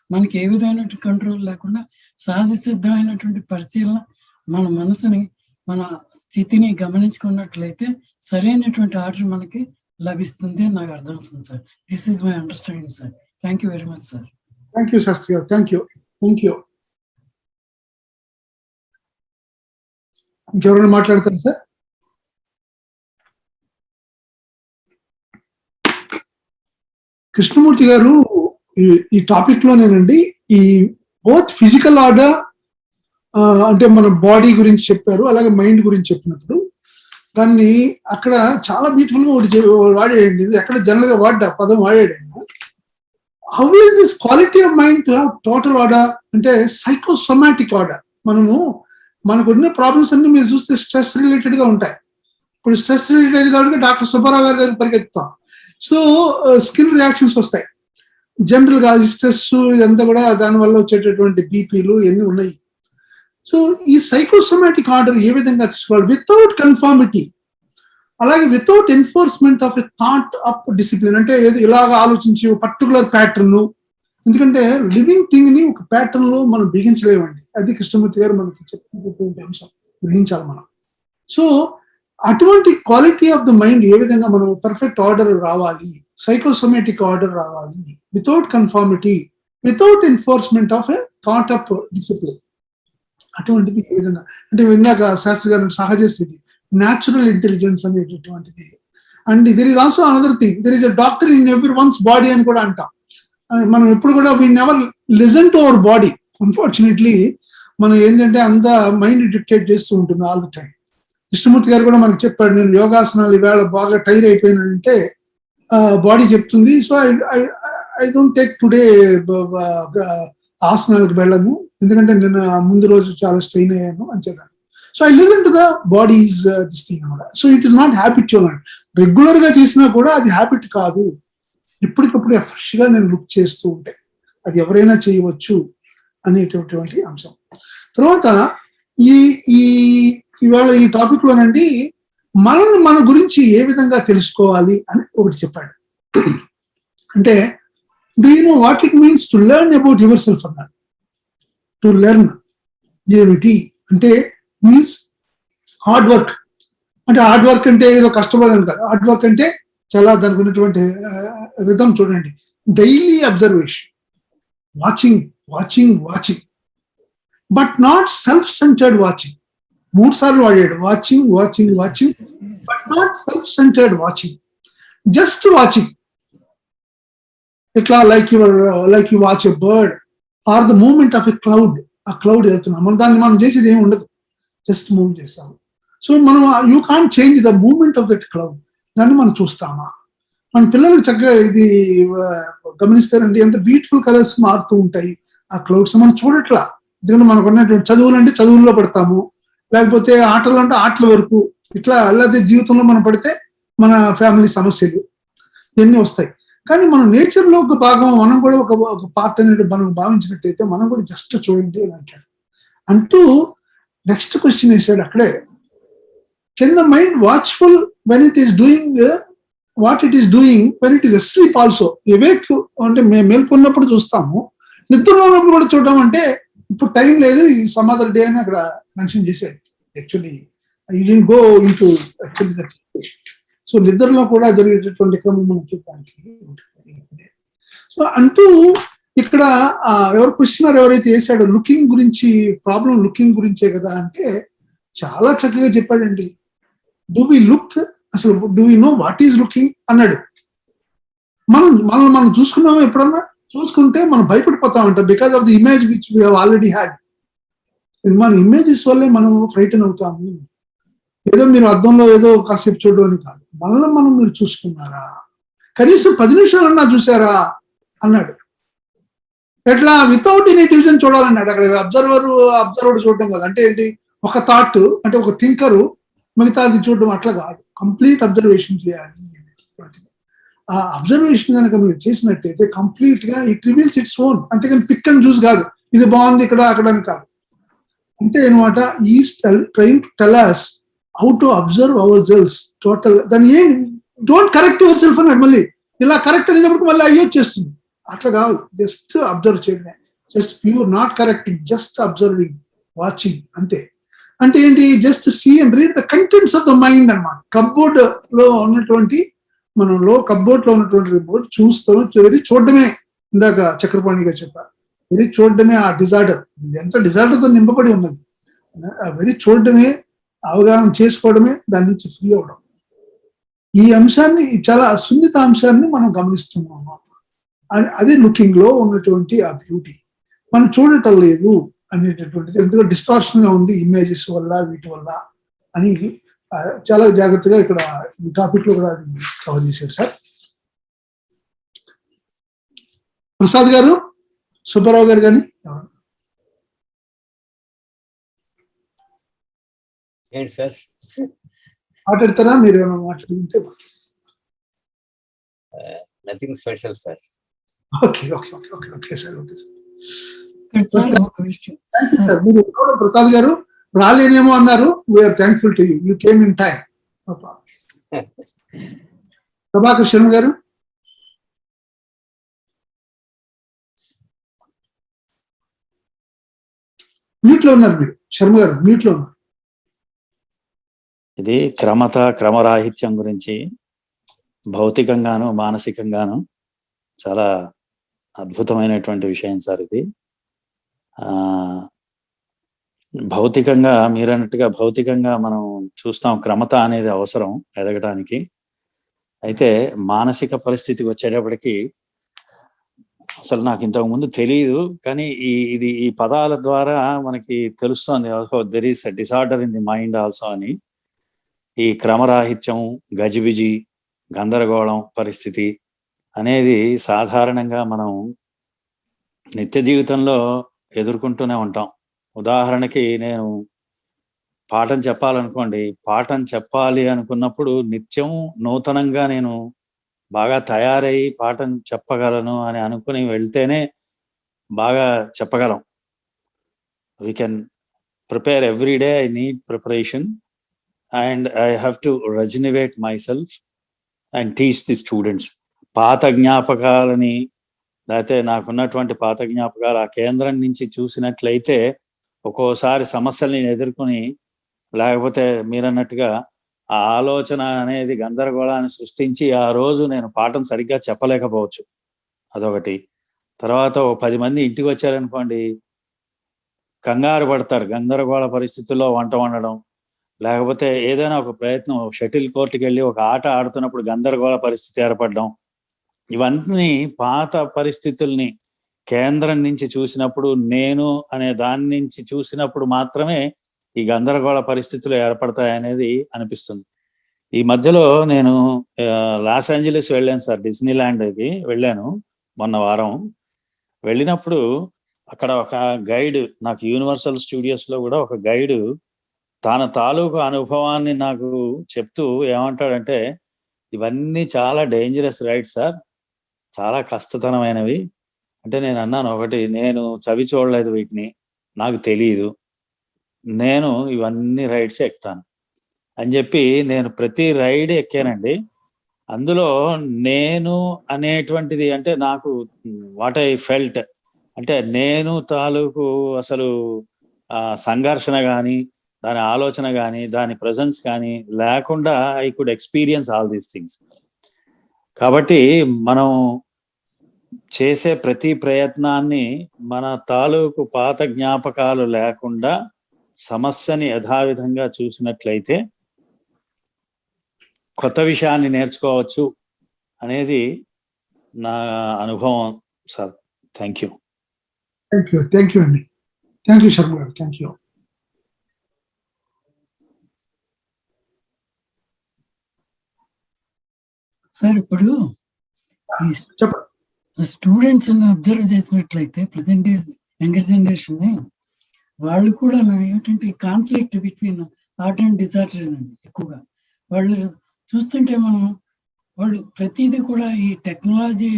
మనకి ఏ విధమైనటువంటి కంట్రోల్ లేకుండా సహజ సిద్ధమైనటువంటి పరిశీలన మన మనసుని మన స్థితిని గమనించుకున్నట్లయితే సరైనటువంటి ఆర్డర్ మనకి లభిస్తుంది నాకు అర్థమవుతుంది sir. This is my understanding sir. Thank you very much sir. Thank you Shastri garu, thank you. ఇంకెవరైనా మాట్లాడతారు సార్? కృష్ణమూర్తి గారు ఈ టాపిక్ లోనేనండి ఈ బోత్ ఫిజికల్ ఆర్డర్ అంటే మన బాడీ గురించి చెప్పారు, అలాగే మైండ్ గురించి చెప్పినప్పుడు దాన్ని అక్కడ చాలా బ్యూటిఫుల్ గా ఒకటి వాడేయండి. ఇది ఎక్కడ జనరల్ గా పదం వాడాడు. How is this quality of mind to have total order అంటే సైకోసొమాటిక్ ఆర్డర్. మనకు ఉన్న ప్రాబ్లమ్స్ అన్ని మీరు చూస్తే స్ట్రెస్ రిలేటెడ్ గా ఉంటాయి. ఇప్పుడు స్ట్రెస్ రిలేటెడ్ కాబట్టి డాక్టర్ సుబ్బారావు గారి దగ్గర పరిగెత్తుతాం. సో స్కిన్ రియాక్షన్స్ వస్తాయి. జనరల్ గా స్ట్రెస్ ఇదంతా కూడా దానివల్ల వచ్చేటటువంటి బీపీలు ఇవన్నీ ఉన్నాయి. సో ఈ సైకోసొమాటిక్ ఆర్డర్ ఏ విధంగా తీసుకోవాలి వితౌట్ కన్ఫార్మిటీ, అలాగే without enforcement of a thought of discipline. అంటే ఇలాగ ఆలోచించి పర్టికులర్ ప్యాటర్న్, ఎందుకంటే లివింగ్ థింగ్ ని ఒక ప్యాటర్న్ లో మనం బిగించలేమండి. అది కృష్ణమూర్తి గారు మనకి చెప్పినటువంటి అంశం, గ్రహించాలి మనం. సో అటువంటి క్వాలిటీ ఆఫ్ ద మైండ్ ఏ విధంగా మనం పర్ఫెక్ట్ ఆర్డర్ రావాలి, సైకోసొమాటిక్ ఆర్డర్ రావాలి without conformity, without enforcement of a thought of discipline. అటువంటిది ఏ విధంగా అంటే ఇందాక శాస్త్రి గారు సహజ స్థితి, న్యాచురల్ ఇంటెలిజెన్స్ అనేటటువంటిది. And there is also another thing, there is a doctor in every once body అని కూడా అంటాం. మనం ఎప్పుడు కూడా we never listen to our body. Unfortunately మనం ఏంటంటే అంత మైండ్ డిక్టేట్ చేస్తూ ఉంటుంది ఆల్ ద టైం. కృష్ణమూర్తి గారు కూడా మనకు చెప్పాడు, నేను యోగాసనాలు ఈవేళ బాగా టైర్ అయిపోయినంటే బాడీ చెప్తుంది, so I don't take today ఆసనాలకు వెళ్ళను, ఎందుకంటే నేను ముందు రోజు చాలా స్ట్రెయిన్ అయ్యాను అని చెప్పాను. So I listen to the body's this thing అనమాట. So it is not habitual అండి. రెగ్యులర్ గా చేసినా కూడా అది హ్యాబిట్ కాదు. ఇప్పటికప్పుడు ఫ్రెష్ గా నేను లుక్ చేస్తూ ఉంటే అది ఎవరైనా చేయవచ్చు అనేటటువంటి అంశం. తర్వాత ఇవాళ ఈ టాపిక్ లోనండి మన గురించి ఏ విధంగా తెలుసుకోవాలి అని ఒకటి చెప్పాడు. అంటే do you know what it means to learn about your self అన్నాడు. టు లెర్న్ ఏమిటి అంటే మీన్స్ హార్డ్ వర్క్. అంటే హార్డ్ వర్క్ అంటే ఏదో కష్టపడని కాదు. హార్డ్ వర్క్ అంటే చాలా దానికి ఉన్నటువంటి రిథం చూడండి. Daily observation, watching watching watching, but not self centred watching. 3 సార్లు వాడాడు, watching watching watching, but not self centred watching, just watching. ఇట్లా like you watch a bird or the movement of a cloud. ఆ cloud వెళ్తున్నాం, మనం చేసేది ఏమి ఉండదు, just move చేస్తాము. సో మనం you can't change the movement of that cloud. దాన్ని మనం చూస్తామా? మన పిల్లలు చక్కగా ఇది గమనిస్తారండి, ఎంత బ్యూటిఫుల్ కలర్స్ మారుతూ ఉంటాయి ఆ క్లౌడ్స్. మనం చూడట్లా, ఎందుకంటే మనకు ఉన్నటువంటి చదువులు అంటే చదువుల్లో పడతాము, లేకపోతే ఆటలు అంటే ఆటల వరకు, ఇట్లా లేకపోతే జీవితంలో మనం పడితే మన ఫ్యామిలీ సమస్యలు ఇవన్నీ వస్తాయి. కానీ మనం నేచర్ లో ఒక భాగం, మనం కూడా ఒక పార్ట్ అనేది మనం భావించినట్టయితే మనం కూడా జస్ట్ చూడండి అని అంటాడు. అంటూ నెక్స్ట్ క్వశ్చన్ వేసాడు అక్కడే, can the mind watchful when it is doing what it is doing when it is asleep also. Awake అంటే మేము మేల్కొన్నప్పుడు చూస్తాము, నిద్రలో ఉన్నప్పుడు కూడా చూడడం. అంటే ఇప్పుడు టైం లేదు, ఈ సమ్ అదర్ డే అని అక్కడ మెన్షన్ చేశాడు. Actually I didn't go into actually that. So నిద్రలో కూడా జరిగేటటువంటి క్రమం మనం చూడడానికి. సో అంటూ ఇక్కడ ఎవరు క్వశ్చనర్ ఎవరైతే చేశాడో లుకింగ్ గురించి, ప్రాబ్లం లుకింగ్ గురించే కదా అంటే చాలా చక్కగా చెప్పాడండి. డూ వి లుక్, అసలు do we know what is looking అన్నాడు. మనం చూసుకున్నాము ఎప్పుడన్నా? చూసుకుంటే మనం భయపడిపోతామంట, because of the image which we have already had. మన ఇమేజెస్ వల్లే మనం ఫ్రైటన్ అవుతాము. ఏదో మీరు అద్దంలో ఏదో కాసేపు చూడడం అని కాదు, మనం మీరు చూసుకున్నారా, కనీసం 10 నిమిషాలన్నా చూసారా అన్నాడు. ఎట్లా? వితౌట్ ఎనీ డివిజన్ చూడాలన్నాడు. అక్కడ అబ్జర్వర్ చూడడం కాదు. అంటే ఏంటి? ఒక థాట్ అంటే ఒక థింకరు మిగతాది చూడడం అట్లా కాదు, కంప్లీట్ అబ్జర్వేషన్ చేయాలి. ఆ అబ్జర్వేషన్ కనుక మీరు చేసినట్టయితే కంప్లీట్ గా ఇట్ రివీల్స్ ఇట్స్ ఓన్. అంతేకాని పిక్ అండ్ చూస్ కాదు, ఇది బాగుంది ఇక్కడ అక్కడ అని కాదు. అంటే అనమాట is train to tell us how to observe ourselves total. దాన్ని ఏం డోంట్ కరెక్ట్ యువర్ సెల్ఫ్ అన్నాడు. మళ్ళీ ఇలా కరెక్ట్ అనేటప్పుడు మళ్ళీ అయ్యో చేస్తుంది, అట్లా కాదు, జస్ట్ అబ్జర్వ్ చేయడమే. Just pure, not correcting, just observing, watching, అంతే. అంటే ఏంటి? Just see and read the contents of the mind అనమాట. కప్బోర్డ్ లో ఉన్నటువంటి కప్బోర్డ్ లో ఉన్నటువంటి రిపోర్ట్ చూస్తాం, వెరీ చూడడమే. ఇందాక చక్రపాణి గారు చెప్పారు, వెరీ చూడడమే ఆ డిజార్డర్. ఎంత డిజార్డర్ తో నింపబడి ఉన్నది. వెరీ చూడడమే, అవగాహన చేసుకోవడమే, దాని నుంచి ఫ్రీ అవడం. ఈ అంశాన్ని, చాలా సున్నిత అంశాన్ని మనం గమనిస్తున్నాము. అదే లుకింగ్ లో ఉన్నటువంటి ఆ బ్యూటీ. మనం చూడటం లేదు అనేటటువంటిది, ఎందుకంటే డిస్టార్షన్ గా ఉంది ఇమేజెస్ వల్ల, వీటి వల్ల అని చాలా జాగ్రత్తగా ఇక్కడ ఈ టాపిక్ లో కూడా అది కవర్ చేశారు సార్. ప్రసాద్ గారు, సుబ్బారావు గారు కానీ ఏంటి సార్ మాట్లాడతారా? మీరు ఏమైనా మాట్లాడుతుంటే. Nothing special sir. Okay okay okay okay okay sir, okay sir. ఒక విషయం సార్, మీరు ప్రసాద్ గారు రాలేనేమో అన్నారు. We're thankful to you, you came in time. Prabhakar Sharma garu, mute లో ఉన్నారు మీరు. శర్మ గారు మ్యూట్ లో ఉన్నారు. ఇది క్రమరాహిత్యం గురించి భౌతికంగాను మానసికంగాను చాలా అద్భుతమైనటువంటి విషయం సార్ ఇది. భౌతికంగా మీరన్నట్టుగా భౌతికంగా మనం చూస్తాం క్రమత అనేది అవసరం ఎదగడానికి. అయితే మానసిక పరిస్థితికి వచ్చేటప్పటికి అసలు నాకు ఇంతకు ముందు తెలియదు, కానీ ఈ పదాల ద్వారా మనకి తెలుస్తోంది there is a disorder in the mind also అని. ఈ క్రమరాహిత్యం, గజిబిజి, గందరగోళం పరిస్థితి అనేది సాధారణంగా మనం నిత్య జీవితంలో ఎదుర్కొంటూనే ఉంటాం. ఉదాహరణకి నేను పాఠం చెప్పాలనుకోండి, పాఠం చెప్పాలి అనుకున్నప్పుడు నిత్యం నూతనంగా నేను బాగా తయారై పాఠం చెప్పగలను అని అనుకుని వెళ్తేనే బాగా చెప్పగలం. We can prepare every day. I need preparation and I have to rejuvenate myself and teach the students. పాత జ్ఞాపకాలని, లేకపోతే నాకున్నటువంటి పాత జ్ఞాపకాలు ఆ కేంద్రం నుంచి చూసినట్లయితే ఒక్కోసారి సమస్యల్ని ఎదుర్కొని, లేకపోతే మీరన్నట్టుగా ఆ ఆలోచన అనేది గందరగోళాన్ని సృష్టించి ఆ రోజు నేను పాఠం సరిగ్గా చెప్పలేకపోవచ్చు. అదొకటి. తర్వాత ఓ 10 మంది ఇంటికి వచ్చారనుకోండి, కంగారు పడతారు. గందరగోళ పరిస్థితుల్లో వంట వండడం, లేకపోతే ఏదైనా ఒక ప్రయత్నం, షటిల్ కోర్టుకి వెళ్ళి ఒక ఆట ఆడుతున్నప్పుడు గందరగోళ పరిస్థితి ఏర్పడడం, ఇవన్నీ పాత పరిస్థితుల్ని కేంద్రం నుంచి చూసినప్పుడు, నేను అనే దాని నుంచి చూసినప్పుడు మాత్రమే ఈ గందరగోళ పరిస్థితులు ఏర్పడతాయనేది అనిపిస్తుంది. ఈ మధ్యలో నేను లాస్ ఏంజలీస్ వెళ్ళాను సార్, డిస్నీ ల్యాండ్కి వెళ్ళాను మొన్న వారం. వెళ్ళినప్పుడు అక్కడ ఒక గైడ్, నాకు యూనివర్సల్ స్టూడియోస్లో కూడా ఒక గైడు తన తాలూకు అనుభవాన్ని నాకు చెప్తూ ఏమంటాడంటే, ఇవన్నీ చాలా డేంజరస్ రైడ్స్ సార్, చాలా కష్టతరమైనవి. అంటే నేను అన్నాను ఒకటి, నేను చవి చూడలేదు వీటిని, నాకు తెలియదు, నేను ఇవన్నీ రైడ్స్ ఎక్కుతాను అని చెప్పి నేను ప్రతి రైడ్ ఎక్కానండి. అందులో నేను అనేటువంటిది అంటే నాకు వాట్ ఐ ఫెల్ట్ అంటే నేను తాలూకు అసలు సంఘర్షణ కానీ, దాని ఆలోచన కానీ, దాని ప్రజెన్స్ కానీ లేకుండా I could experience all these things. కాబట్టి మనం చేసే ప్రతి ప్రయత్నాన్ని మన తాలూకు పాత జ్ఞాపకాలు లేకుండా సమస్యని యథావిధంగా చూసినట్లయితే కొత్త విషయాన్ని నేర్చుకోవచ్చు అనేది నా అనుభవం sir. Thank you. Thank you అండి. థ్యాంక్ యూ శర్మ గారు. Thank you. సార్ ఇప్పుడు చెప్పండి. స్టూడెంట్స్ అబ్జర్వ్ చేసినట్లయితే ప్రజెంట్ యంగర్ జనరేషన్ వాళ్ళు కూడా ఏమిటంటే conflict between art and disorder అండి ఎక్కువగా. వాళ్ళు చూస్తుంటే వాళ్ళు ప్రతిదీ కూడా ఈ టెక్నాలజీ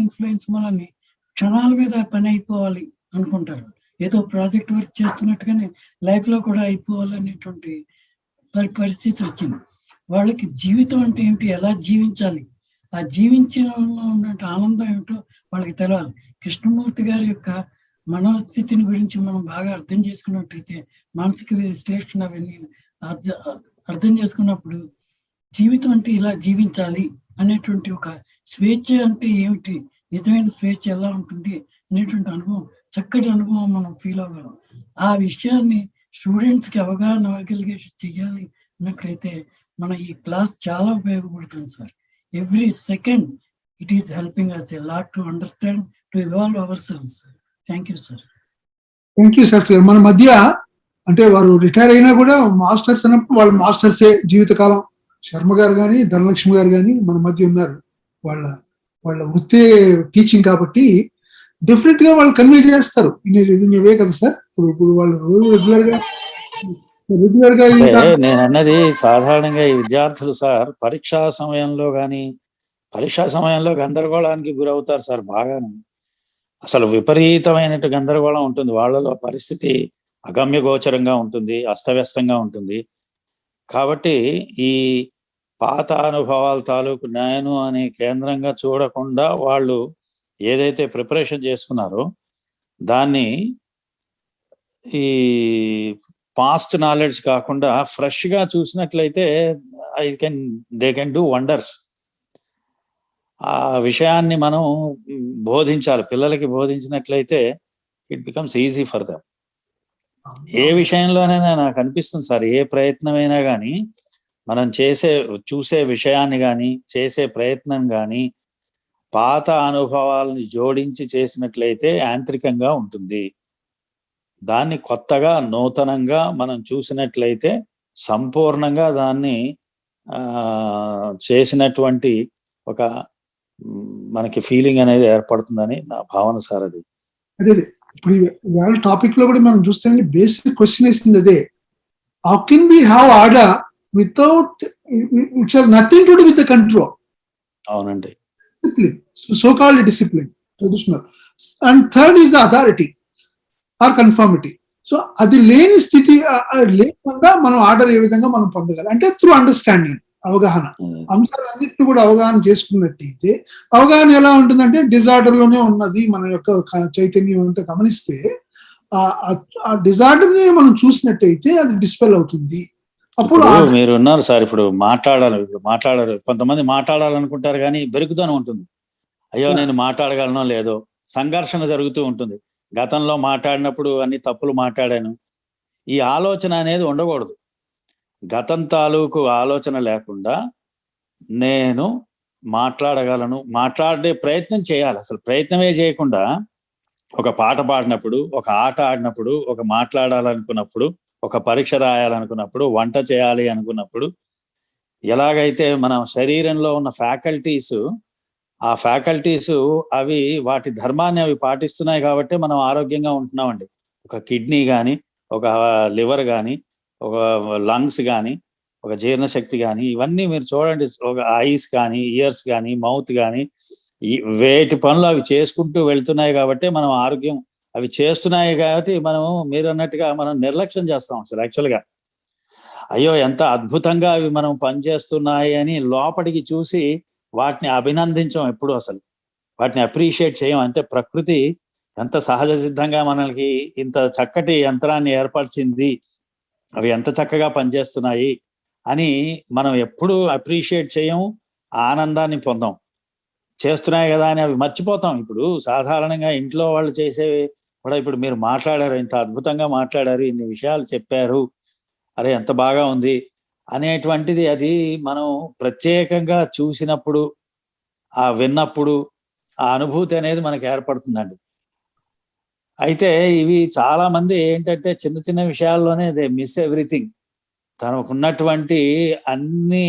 ఇన్ఫ్లుయెన్స్ వలని క్షణాల మీద పని అయిపోవాలి అనుకుంటారు. ఏదో ప్రాజెక్ట్ వర్క్ చేస్తున్నట్టుగానే లైఫ్లో కూడా అయిపోవాలి అనేటువంటి పరిస్థితి వచ్చింది. వాళ్ళకి జీవితం అంటే ఏంటి, ఎలా జీవించాలి, ఆ జీవించడంలో ఉన్న ఆనందం ఏమిటో వాళ్ళకి తెలవాలి. కృష్ణమూర్తి గారి యొక్క మనోస్థితిని గురించి మనం బాగా అర్థం చేసుకున్నట్టయితే, మానసిక విశ్లేషణ అవన్నీ అర్థం చేసుకున్నప్పుడు జీవితం అంటే ఇలా జీవించాలి అనేటువంటి ఒక స్వేచ్ఛ అంటే ఏమిటి, నిజమైన స్వేచ్ఛ ఎలా ఉంటుంది అనేటువంటి అనుభవం, చక్కటి అనుభవం మనం ఫీల్ అవ్వగలం. ఆ విషయాన్ని స్టూడెంట్స్కి అవగాహన అవ్వగలిగే చెయ్యాలి అన్నట్లయితే మన ఈ క్లాస్ చాలా ఉపయోగపడుతుంది sir. Every second it is helping us a lot to understand, to evolve ourselves. Thank you sir. Thank you Shastri garu. మన మధ్య అంటే వారు రిటైర్ అయినా కూడా మాస్టర్స్ అన్నప్పుడు వాళ్ళ మాస్టర్సే జీవితకాలం. శర్మ గారు కానీ, ధనలక్ష్మి గారు కానీ మన మధ్య ఉన్నారు. వాళ్ళ వృత్తి టీచింగ్ కాబట్టి డెఫినెట్ గా వాళ్ళు కన్వే చేస్తారు. ఇవే కదా సార్. ఇప్పుడు వాళ్ళు రోజు రెగ్యులర్ గా నేను అన్నది సాధారణంగా ఈ విద్యార్థులు సార్ పరీక్షా సమయంలో గందరగోళానికి గురవుతారు సార్. బాగా అసలు విపరీతమైనట్టు గందరగోళం ఉంటుంది వాళ్ళలో. పరిస్థితి అగమ్య గోచరంగా ఉంటుంది, అస్తవ్యస్తంగా ఉంటుంది. కాబట్టి ఈ పాత అనుభవాల తాలూకు నేను అనే కేంద్రంగా చూడకుండా వాళ్ళు ఏదైతే ప్రిపరేషన్ చేసుకున్నారో దాన్ని ఈ పాస్ట్ నాలెడ్జ్ కాకుండా ఫ్రెష్ గా చూసినట్లయితే దే కెన్ డూ వండర్స్. ఆ విషయాన్ని మనం బోధించాలి, పిల్లలకి బోధించినట్లయితే it becomes easy for them. ఏ విషయంలోనైనా నాకు అనిపిస్తుంది సార్, ఏ ప్రయత్నమైనా కానీ మనం చూసే విషయాన్ని కానీ చేసే ప్రయత్నం కానీ పాత అనుభవాలని జోడించి చేసినట్లయితే యాంత్రికంగా ఉంటుంది. దాన్ని కొత్తగా నూతనంగా మనం చూసినట్లయితే సంపూర్ణంగా దాన్ని చేసినటువంటి ఒక మనకి ఫీలింగ్ అనేది ఏర్పడుతుందని నా భావన సార్. అది అదే ఇప్పుడు ఇవాళ టాపిక్ లో కూడా మనం చూస్తే బేసిక్ క్వశ్చన్ వేసింది అదే. How can we have order without it has nothing to do with the control. అవునండి. Discipline, so called discipline, traditional. And third is the authority or conformity. So అది లేని స్థితి లేకుండా మనం ఆర్డర్ ఏ విధంగా మనం పొందగలం అంటే త్రూ అండర్స్టాండింగ్, అవగాహన. అంశాలన్నింటినీ కూడా అవగాహన చేసుకున్నట్టయితే అవగాహన ఎలా ఉంటుందంటే డిజార్డర్ లోనే ఉన్నది మన యొక్క చైతన్యం అంతా గమనిస్తే ఆ డిజార్డర్ ని మనం చూసినట్టయితే అది డిస్పెల్ అవుతుంది. అప్పుడు మీరు ఉన్నారు సార్, ఇప్పుడు మాట్లాడారు కొంతమంది మాట్లాడాలనుకుంటారు కానీ బెరుకుతూనే ఉంటుంది. అయ్యో నేను మాట్లాడగలనో లేదో సంఘర్షణ జరుగుతూ ఉంటుంది. గతంలో మాట్లాడినప్పుడు అన్ని తప్పులు మాట్లాడాను, ఈ ఆలోచన అనేది ఉండకూడదు. గతం తాలూకు ఆలోచన లేకుండా నేను మాట్లాడగలను, మాట్లాడే ప్రయత్నం చేయాలి. అసలు ప్రయత్నమే చేయకుండా ఒక పాట పాడినప్పుడు, ఒక ఆట ఆడినప్పుడు, ఒక మాట్లాడాలనుకున్నప్పుడు, ఒక పరీక్ష రాయాలనుకున్నప్పుడు, వంట చేయాలి అనుకున్నప్పుడు, ఎలాగైతే మన శరీరంలో ఉన్న ఫ్యాకల్టీస్ ఆ ఫ్యాకల్టీస్ అవి వాటి ధర్మాన్ని అవి పాటిస్తున్నాయి కాబట్టి మనం ఆరోగ్యంగా ఉంటున్నామండి. ఒక కిడ్నీ కానీ, ఒక లివర్ కానీ, ఒక లంగ్స్ కానీ, ఒక జీర్ణశక్తి కానీ, ఇవన్నీ మీరు చూడండి. ఒక ఐస్ కానీ, ఇయర్స్ కానీ, మౌత్ కానీ, వేటి పనులు అవి చేసుకుంటూ వెళ్తున్నాయి కాబట్టి మనం ఆరోగ్యం, అవి చేస్తున్నాయి కాబట్టి మనం మీరు అన్నట్టుగా మనం నిర్లక్ష్యం చేస్తాం. అసలు యాక్చువల్గా అయ్యో ఎంత అద్భుతంగా అవి మనం పనిచేస్తున్నాయి అని లోపలికి చూసి వాటిని అభినందించం ఎప్పుడు, అసలు వాటిని అప్రిషియేట్ చేయం. అంటే ప్రకృతి ఎంత సహజ సిద్ధంగా మనకి ఇంత చక్కటి యంత్రాన్ని ఏర్పరిచింది, అవి ఎంత చక్కగా పనిచేస్తున్నాయి అని మనం ఎప్పుడు అప్రిషియేట్ చేయం, ఆనందాన్ని పొందాం. చేస్తున్నాయి కదా అని అవి మర్చిపోతాం. ఇప్పుడు సాధారణంగా ఇంట్లో వాళ్ళు చేసేవి కూడా, ఇప్పుడు మీరు మాట్లాడారు, ఇంత అద్భుతంగా మాట్లాడారు, ఇన్ని విషయాలు చెప్పారు, అరే ఎంత బాగా ఉంది అనేటువంటిది అది మనం ప్రత్యేకంగా చూసినప్పుడు, విన్నప్పుడు ఆ అనుభూతి అనేది మనకు ఏర్పడుతుందండి. అయితే ఇవి చాలా మంది ఏంటంటే చిన్న చిన్న విషయాల్లోనే దే మిస్ ఎవ్రీథింగ్. తనకున్నటువంటి అన్ని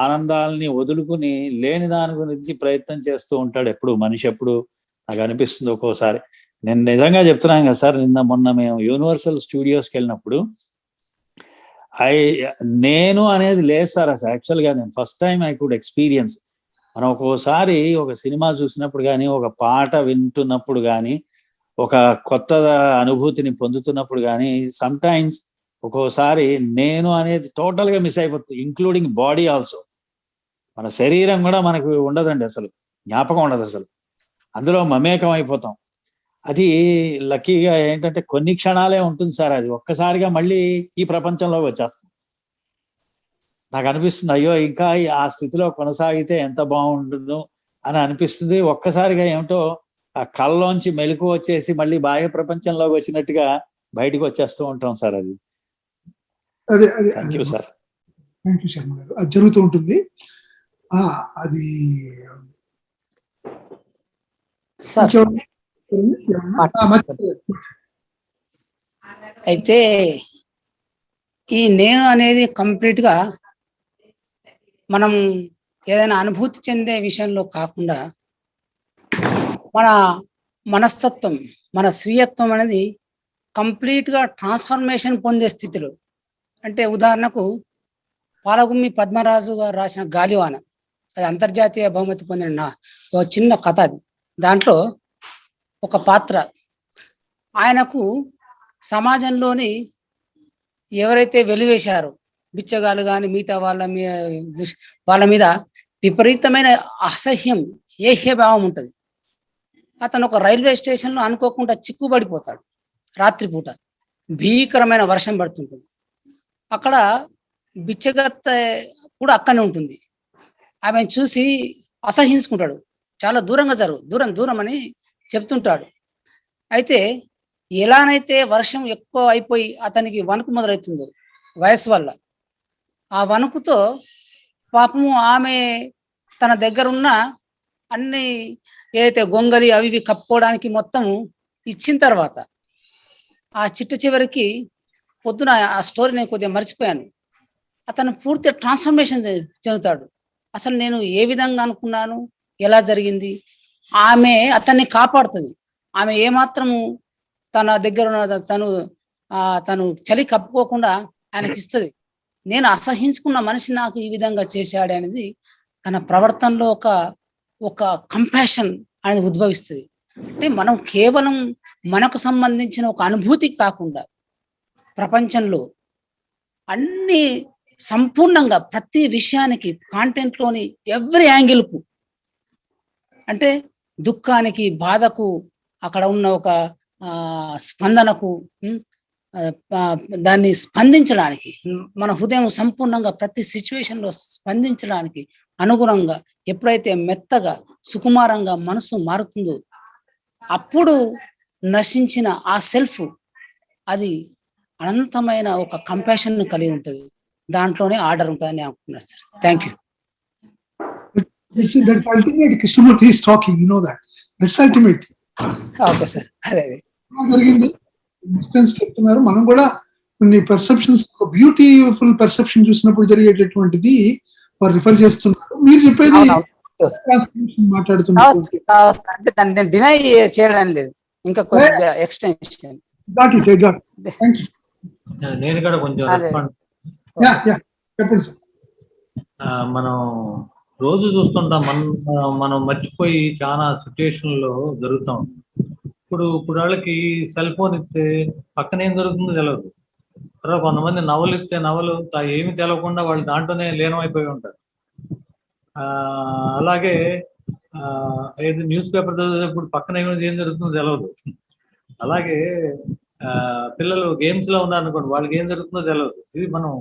ఆనందాలని వదులుకుని లేని దాని గురించి ప్రయత్నం చేస్తూ ఉంటాడు ఎప్పుడు మనిషి. ఎప్పుడు నాకు అనిపిస్తుంది ఒక్కోసారి, నేను నిజంగా చెప్తున్నాను కదా సార్, మొన్న మేము యూనివర్సల్ స్టూడియోస్కి వెళ్ళినప్పుడు నేను అనేది లేదు సార్. అసలు యాక్చువల్గా నేను first time I could experience. మనం ఒక్కోసారి ఒక సినిమా చూసినప్పుడు కానీ, ఒక పాట వింటున్నప్పుడు కానీ, ఒక కొత్త అనుభూతిని పొందుతున్నప్పుడు కానీ, సమ్ టైమ్స్ ఒక్కోసారి నేను అనేది టోటల్గా మిస్ అయిపోతుంది, ఇంక్లూడింగ్ బాడీ ఆల్సో. మన శరీరం కూడా మనకు ఉండదండి, అసలు జ్ఞాపకం ఉండదు, అసలు అందులో మమేకం అయిపోతాం. అది లక్కీగా ఏంటంటే కొన్ని క్షణాలే ఉంటుంది సార్, అది ఒక్కసారిగా మళ్ళీ ఈ ప్రపంచంలోకి వచ్చేస్తాం. నాకు అనిపిస్తుంది అయ్యో ఇంకా ఆ స్థితిలో కొనసాగితే ఎంత బాగుంటుందో అని అనిపిస్తుంది. ఒక్కసారిగా ఏమిటో ఆ కళ్ళలోంచి మెలకు వచ్చేసి మళ్ళీ బాహ్య ప్రపంచంలోకి వచ్చినట్టుగా బయటకు వచ్చేస్తూ ఉంటాం సార్. అది అదే thank you sir. Thank you Sharma గారు. అది జరుగుతూ ఉంటుంది. అది సార్ అయితే ఈ నేను అనేది కంప్లీట్ గా మనం ఏదైనా అనుభూతి చెందే విషయంలో కాకుండా మన మనస్తత్వం, మన స్వీయత్వం అనేది కంప్లీట్ గా ట్రాన్స్ఫర్మేషన్ పొందే స్థితిలో. అంటే ఉదాహరణకు పాలగుమ్మి పద్మరాజు గారు రాసిన గాలివాన, అది అంతర్జాతీయ బహుమతి పొందిన ఒక చిన్న కథ. అది దాంట్లో ఒక పాత్ర, ఆయనకు సమాజంలోని ఎవరైతే వెలివేశారో బిచ్చగాళ్ళు కానీ మిగతా వాళ్ళ మీద విపరీతమైన అసహ్యం, ఏహ్యభావం ఉంటుంది. అతను ఒక రైల్వే స్టేషన్లో అనుకోకుండా చిక్కుబడిపోతాడు. రాత్రిపూట భీకరమైన వర్షం పడుతుంటుంది. అక్కడ బిచ్చగత్త కూడా అక్కడనే ఉంటుంది. ఆమెను చూసి అసహించుకుంటాడు. చాలా దూరంగా దూరం దూరం అని చెప్తుంటాడు. అయితే ఎలానైతే వర్షం ఎక్కువ అయిపోయి అతనికి వణుకు మొదలవుతుందో వయసు వల్ల, ఆ వణుకుతో పాపము ఆమె తన దగ్గరున్న అన్ని ఏదైతే గొంగలి అవి ఇవి కప్పుకోవడానికి మొత్తం ఇచ్చిన తర్వాత ఆ చిట్ట చివరికి పొద్దున ఆ స్టోరీ నేను కొద్దిగా మర్చిపోయాను. అతను పూర్తి ట్రాన్స్ఫర్మేషన్ చెందుతాడు. అసలు నేను ఏ విధంగా అనుకున్నాను, ఎలా జరిగింది, ఆమె అతన్ని కాపాడుతుంది. ఆమె ఏమాత్రము తన దగ్గర ఉన్న తను చలి కప్పుకోకుండా ఆయనకి ఇస్తుంది. నేను అసహించుకున్న మనిషి నాకు ఈ విధంగా చేశాడు అనేది తన ప్రవర్తనలో ఒక కంపాషన్ అనేది ఉద్భవిస్తుంది. అంటే మనం కేవలం మనకు సంబంధించిన ఒక అనుభూతి కాకుండా ప్రపంచంలో అన్ని సంపూర్ణంగా ప్రతి విషయానికి కాంటెంట్ లోని ఎవ్రీ యాంగిల్కు, అంటే దుఃఖానికి, బాధకు, అక్కడ ఉన్న ఒక స్పందనకు, దాన్ని స్పందించడానికి, మన హృదయం సంపూర్ణంగా ప్రతి సిచ్యువేషన్ లో స్పందించడానికి అనుగుణంగా ఎప్పుడైతే మెత్తగా సుకుమారంగా మనసు మారుతుందో అప్పుడు నశించిన ఆ సెల్ఫ్ అది అనంతమైన ఒక కంపాషన్ కలిగి ఉంటుంది. దాంట్లోనే ఆర్డర్ ఉంటుందని అనుకుంటున్నాను sir. Thank you. That's ultimate. Krishnamurti is talking, you know that. That's ultimate. Okay sir. అదే జరిగింది ఇన్స్టెన్స్ చెప్తున్నారు. మనం కూడా కొన్ని పర్సెప్షన్స్, బ్యూటిఫుల్ పర్సెప్షన్ చూసినప్పుడు జరిగేటటువంటిది వారు రిఫర్ చేస్తున్నారు. మీరు చెప్పేది మాట్లాడుతున్నారు అంటే దాన్ని నేను డినై చేయడం లేదు, ఇంకా కొద్దిగా ఎక్స్టెన్షన్. నేను కూడా కొంచెం చెప్పండి సార్. మనం రోజు చూస్తుంటాం, మనం మర్చిపోయి చాలా సిచ్యుయేషన్లో జరుగుతాం. ఇప్పుడు వాళ్ళకి సెల్ ఫోన్ ఇస్తే పక్కన ఏం జరుగుతుందో తెలియదు. తర్వాత కొంతమంది నవలు ఇస్తే నవలు ఏమి తెలవకుండా వాళ్ళు దాంట్లోనే లీనమైపోయి ఉంటారు. అలాగే ఏది న్యూస్ పేపర్ చదివేటప్పుడు పక్కన ఏం జరుగుతుందో తెలియదు. అలాగే పిల్లలు గేమ్స్ లో ఉన్నారనుకోండి, వాళ్ళకి ఏం జరుగుతుందో తెలియదు. ఇది మనం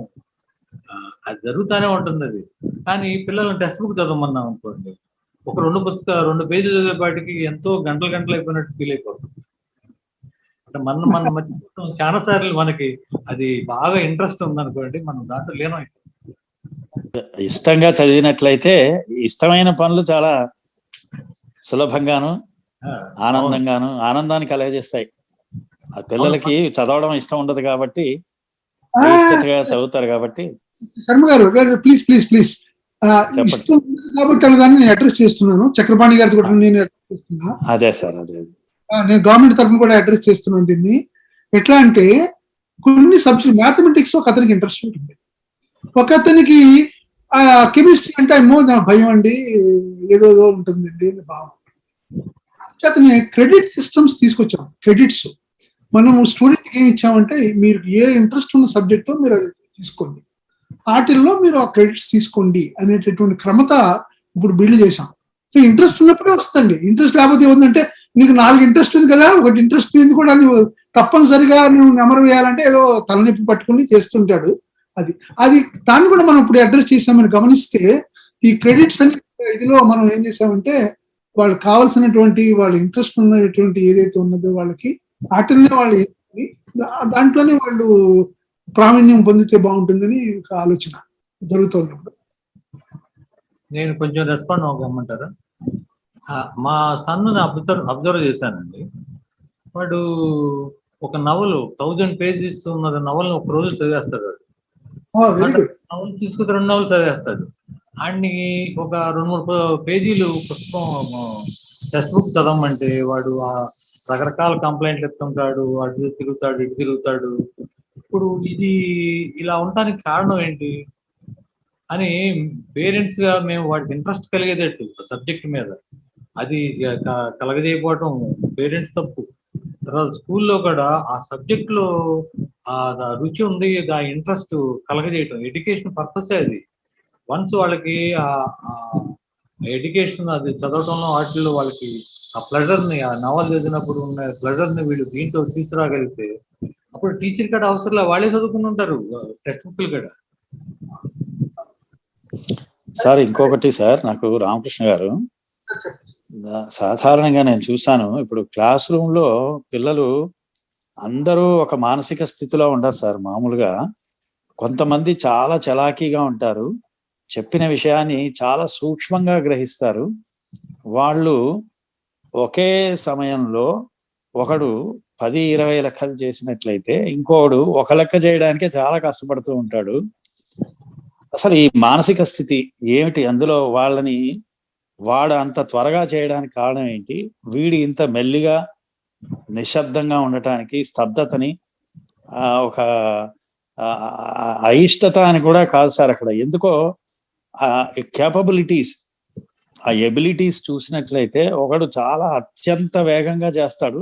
అది జరుగుతూనే ఉంటుంది. అది కానీ పిల్లలను టెక్స్ట్ బుక్ చదవమన్నాం అనుకోండి, ఒక 2 పేజీలు చదివేపాటికి ఎంతో గంటలు అయిపోయినట్టు ఫీల్ అయిపోతుంది. అంటే మనం మర్చిపోతాం చాలా సార్లు. మనకి అది బాగా ఇంట్రెస్ట్ ఉందనుకోండి, మనం దాంట్లో లీనం అయిపోతాం. ఇష్టంగా చదివినట్లయితే ఇష్టమైన పనులు చాలా సులభంగాను ఆనందంగాను ఆనందాన్ని కలగజేస్తాయి. ఆ పిల్లలకి చదవడం ఇష్టం ఉండదు కాబట్టి చదువుతారు కాబట్టి. శర్మ గారు ప్లీజ్ ప్లీజ్ ప్లీజ్ కాబట్టి దాన్ని నేను అడ్రస్ చేస్తున్నాను. చక్రపాణి గారి కూడా నేను అడ్రస్ చేస్తున్నా. అదే సార్, అదే నేను గవర్నమెంట్ తరఫున కూడా అడ్రస్ చేస్తున్నాను దీన్ని. ఎట్లా అంటే కొన్ని సబ్జెక్ట్ మ్యాథమెటిక్స్ ఒక అతనికి ఇంట్రెస్ట్ ఉంటుంది, ఒక అతనికి కెమిస్ట్రీ అంటే నాకు భయం అండి, ఏదో ఉంటుందండి, బాగుంటుంది. అతని క్రెడిట్ సిస్టమ్స్ తీసుకొచ్చాం. క్రెడిట్స్ మనం స్టూడెంట్కి ఏమి ఇచ్చామంటే, మీరు ఏ ఇంట్రెస్ట్ ఉన్న సబ్జెక్టో మీరు అది తీసుకోండి, వాటిల్లో మీరు ఆ క్రెడిట్స్ తీసుకోండి అనేటటువంటి క్రమత ఇప్పుడు బిల్డ్ చేశాం. సో ఇంట్రెస్ట్ ఉన్నప్పుడే వస్తుంది. ఇంట్రెస్ట్ లేకపోతే ఏముందంటే, నీకు 4 ఇంట్రెస్ట్ ఉంది కదా, ఒకటి ఇంట్రెస్ట్ ఉంది కూడా, నువ్వు తప్పనిసరిగా నువ్వు నెమరు వేయాలంటే ఏదో తలనొప్పి పట్టుకుని చేస్తుంటాడు. అది దాన్ని కూడా మనం ఇప్పుడు అడ్రస్ చేసామని గమనిస్తే, ఈ క్రెడిట్స్ అంటే ఇదిలో మనం ఏం చేసామంటే, వాళ్ళకి కావాల్సినటువంటి వాళ్ళ ఇంట్రెస్ట్ ఉన్నటువంటి ఏదైతే ఉన్నదో వాళ్ళకి వాటిల్నే వాళ్ళు దాంట్లోనే వాళ్ళు ప్రావీణ్యం పొందితే బాగుంటుందని ఒక ఆలోచన జరుగుతుంది. ఇప్పుడు నేను కొంచెం రెస్పాండ్ అవ్వమంటారా? మా సన్ను అబ్జర్వ్ చేశానండి. వాడు ఒక నవలు 1000 పేజెస్ ఉన్న నవల్ని ఒక రోజు చదివేస్తాడు. వాడు నవలు తీసుకుని 2 నవలు చదివేస్తాడు. ఆయన్ని ఒక 2-3 పేజీలు పుస్తకం టెక్స్ట్ బుక్ చదవమంటే వాడు రకరకాల కంప్లైంట్లు ఎత్తుంటాడు, అటు తిరుగుతాడు, ఇటు తిరుగుతాడు. ఇప్పుడు ఇది ఇలా ఉండడానికి కారణం ఏంటి అని పేరెంట్స్ గా మేము వాడికి ఇంట్రెస్ట్ కలిగేటట్టు సబ్జెక్ట్ మీద అది కలగజేయకపోవటం పేరెంట్స్ తప్పు. తర్వాత స్కూల్లో కూడా ఆ సబ్జెక్ట్ లో ఆ రుచి ఉంది, ఆ ఇంట్రెస్ట్ కలగజేయటం ఎడ్యుకేషన్ పర్పసే అది. వన్స్ వాళ్ళకి ఆ ఎడ్యుకేషన్ అది చదవటంలో వాటిల్లో వాళ్ళకి ఆ ప్లెజర్ ని, ఆ నవల్ చదివినప్పుడు ఉన్న ప్లెజర్ ని వీళ్ళు దీంట్లో తీసుకురాగలిగితే అప్పుడు టీచర్ కూడా అవసరం వాళ్ళే చదువుకుని ఉంటారు టెక్స్ట్ బుక్లు కూడా. సార్ ఇంకొకటి సార్, నాకు రామకృష్ణ గారు, సాధారణంగా నేను చూసాను, ఇప్పుడు క్లాస్ రూమ్ లో పిల్లలు అందరూ ఒక మానసిక స్థితిలో ఉండరు సార్. మామూలుగా కొంతమంది చాలా చలాకీగా ఉంటారు, చెప్పిన విషయాన్ని చాలా సూక్ష్మంగా గ్రహిస్తారు. వాళ్ళు ఒకే సమయంలో ఒకడు 10-20 లెక్కలు చేసినట్లయితే ఇంకోడు ఒక లెక్క చేయడానికే చాలా కష్టపడుతూ ఉంటాడు. అసలు ఈ మానసిక స్థితి ఏమిటి, అందులో వాళ్ళని వాడు అంత త్వరగా చేయడానికి కారణం ఏంటి, వీడి ఇంత మెల్లిగా నిశ్శబ్దంగా ఉండటానికి స్తబ్దతని ఒక అయిష్టత అని కూడా కాదు సార్. అక్కడ ఎందుకో ఆ కేపబిలిటీస్, ఆ ఎబిలిటీస్ చూసినట్లయితే ఒకడు చాలా అత్యంత వేగంగా చేస్తాడు,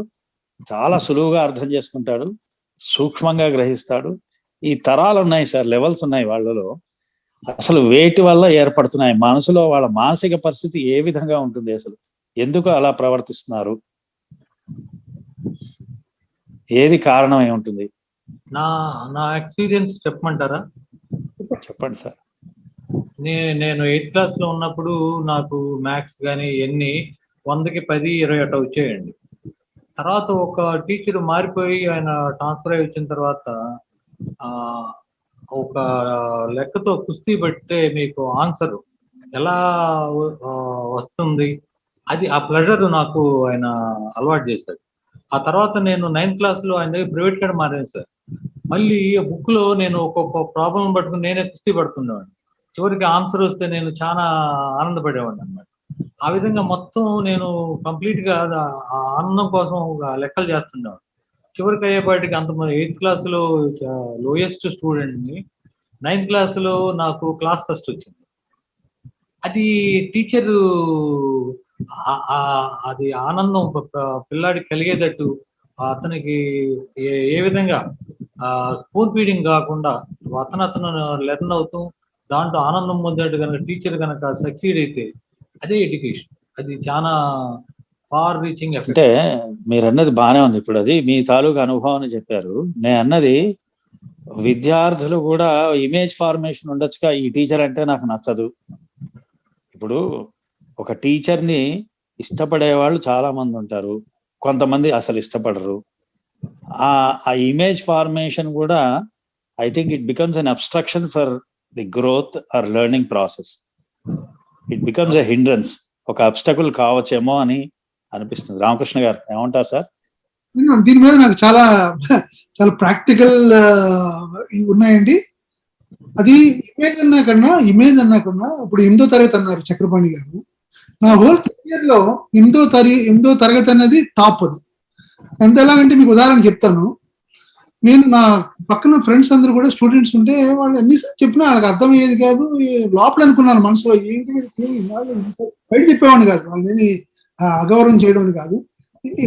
చాలా సులువుగా అర్థం చేసుకుంటాడు, సూక్ష్మంగా గ్రహిస్తాడు. ఈ తరాలు ఉన్నాయి సార్, లెవెల్స్ ఉన్నాయి వాళ్ళలో. అసలు వేటి వల్ల ఏర్పడుతున్నాయి, మనసులో వాళ్ళ మానసిక పరిస్థితి ఏ విధంగా ఉంటుంది, అసలు ఎందుకు అలా ప్రవర్తిస్తున్నారు, ఏది కారణం అయి ఉంటుంది? నా ఎక్స్పీరియన్స్ చెప్పమంటారా? చెప్పండి సార్. నేను 8th క్లాస్ లో ఉన్నప్పుడు నాకు మ్యాథ్స్ కానీ ఎన్ని 100కి 10-20 అట్లా వచ్చాయండి. తర్వాత ఒక టీచర్ మారిపోయి ఆయన ట్రాన్స్ఫర్ అయి వచ్చిన తర్వాత ఒక లెక్కతో కుస్తీ పెడితే మీకు ఆన్సర్ ఎలా వస్తుంది, అది ఆ ప్లెజర్ నాకు ఆయన అలవాటు చేశాడు. ఆ తర్వాత నేను 9th క్లాస్ లో ఆయన దగ్గర ప్రైవేట్ కాడ మారాను సార్. మళ్ళీ బుక్ లో నేను ఒక్కొక్క ప్రాబ్లం పట్టుకుని నేనే కుస్తీ పడుతుండేవాడిని. చివరికి ఆన్సర్ వస్తే నేను చాలా ఆనందపడేవాడిని అన్నమాట. ఆ విధంగా మొత్తం నేను కంప్లీట్ గా ఆ ఆనందం కోసం లెక్కలు చేస్తుండేవాడిని. చివరికి అయ్యేపాటికి అంతమంది 8th క్లాస్ లో లోయెస్ట్ స్టూడెంట్ ని 9th క్లాస్ లో నాకు క్లాస్ ఫస్ట్ వచ్చింది. అది టీచరు అది ఆనందం పిల్లాడికి కలిగేటట్టు అతనికి ఏ విధంగా స్పూన్ ఫీడింగ్ కాకుండా అతను లెర్న్ అవుతూ దాంట్లో ఆనందం పొందేట్టు కనుక టీచర్ కనుక సక్సీడ్ అయితే అదే ఎడ్యుకేషన్. అది చాలా ఫార్ రీచింగ్ ఎఫెక్ట్. అంటే మీరు అన్నది బాగానే ఉంది. ఇప్పుడు అది మీ తాలూకు అనుభవం చెప్పారు. నేను అన్నది విద్యార్థులు కూడా ఇమేజ్ ఫార్మేషన్ ఉండొచ్చుగా, ఈ టీచర్ అంటే నాకు నచ్చదు. ఇప్పుడు ఒక టీచర్ని ఇష్టపడే వాళ్ళు చాలా మంది ఉంటారు, కొంతమంది అసలు ఇష్టపడరు. ఆ ఇమేజ్ ఫార్మేషన్ కూడా I think it becomes an obstruction for the growth or learning process. It becomes a hindrance, ఒక అబ్స్టకుల్ కావచ్చేమో అని అనిపిస్తుంది. రామకృష్ణ గారు ఏమంటారు సార్? దీని మీద నాకు చాలా చాలా ప్రాక్టికల్ ఉన్నాయండి. అది ఇమేజ్ అన్నా కన్నా ఇప్పుడు 8వ తరగతి అన్నారు చక్రపాణి గారు. నా హోల్ కెరియర్ లో 8వ తరగతి అనేది టాప్. అది ఎంత ఎలాగంటే మీకు ఉదాహరణ చెప్తాను. నేను నా పక్కన ఫ్రెండ్స్ అందరూ కూడా స్టూడెంట్స్ ఉంటే వాళ్ళు ఎన్నిసార్లు చెప్పినా వాళ్ళకి అర్థమయ్యేది కాదు. లోపల అనుకున్నాను మనసులో, ఏంటి బయట చెప్పేవాడిని కాదు, వాళ్ళని అగౌరవం చేయడం అని కాదు,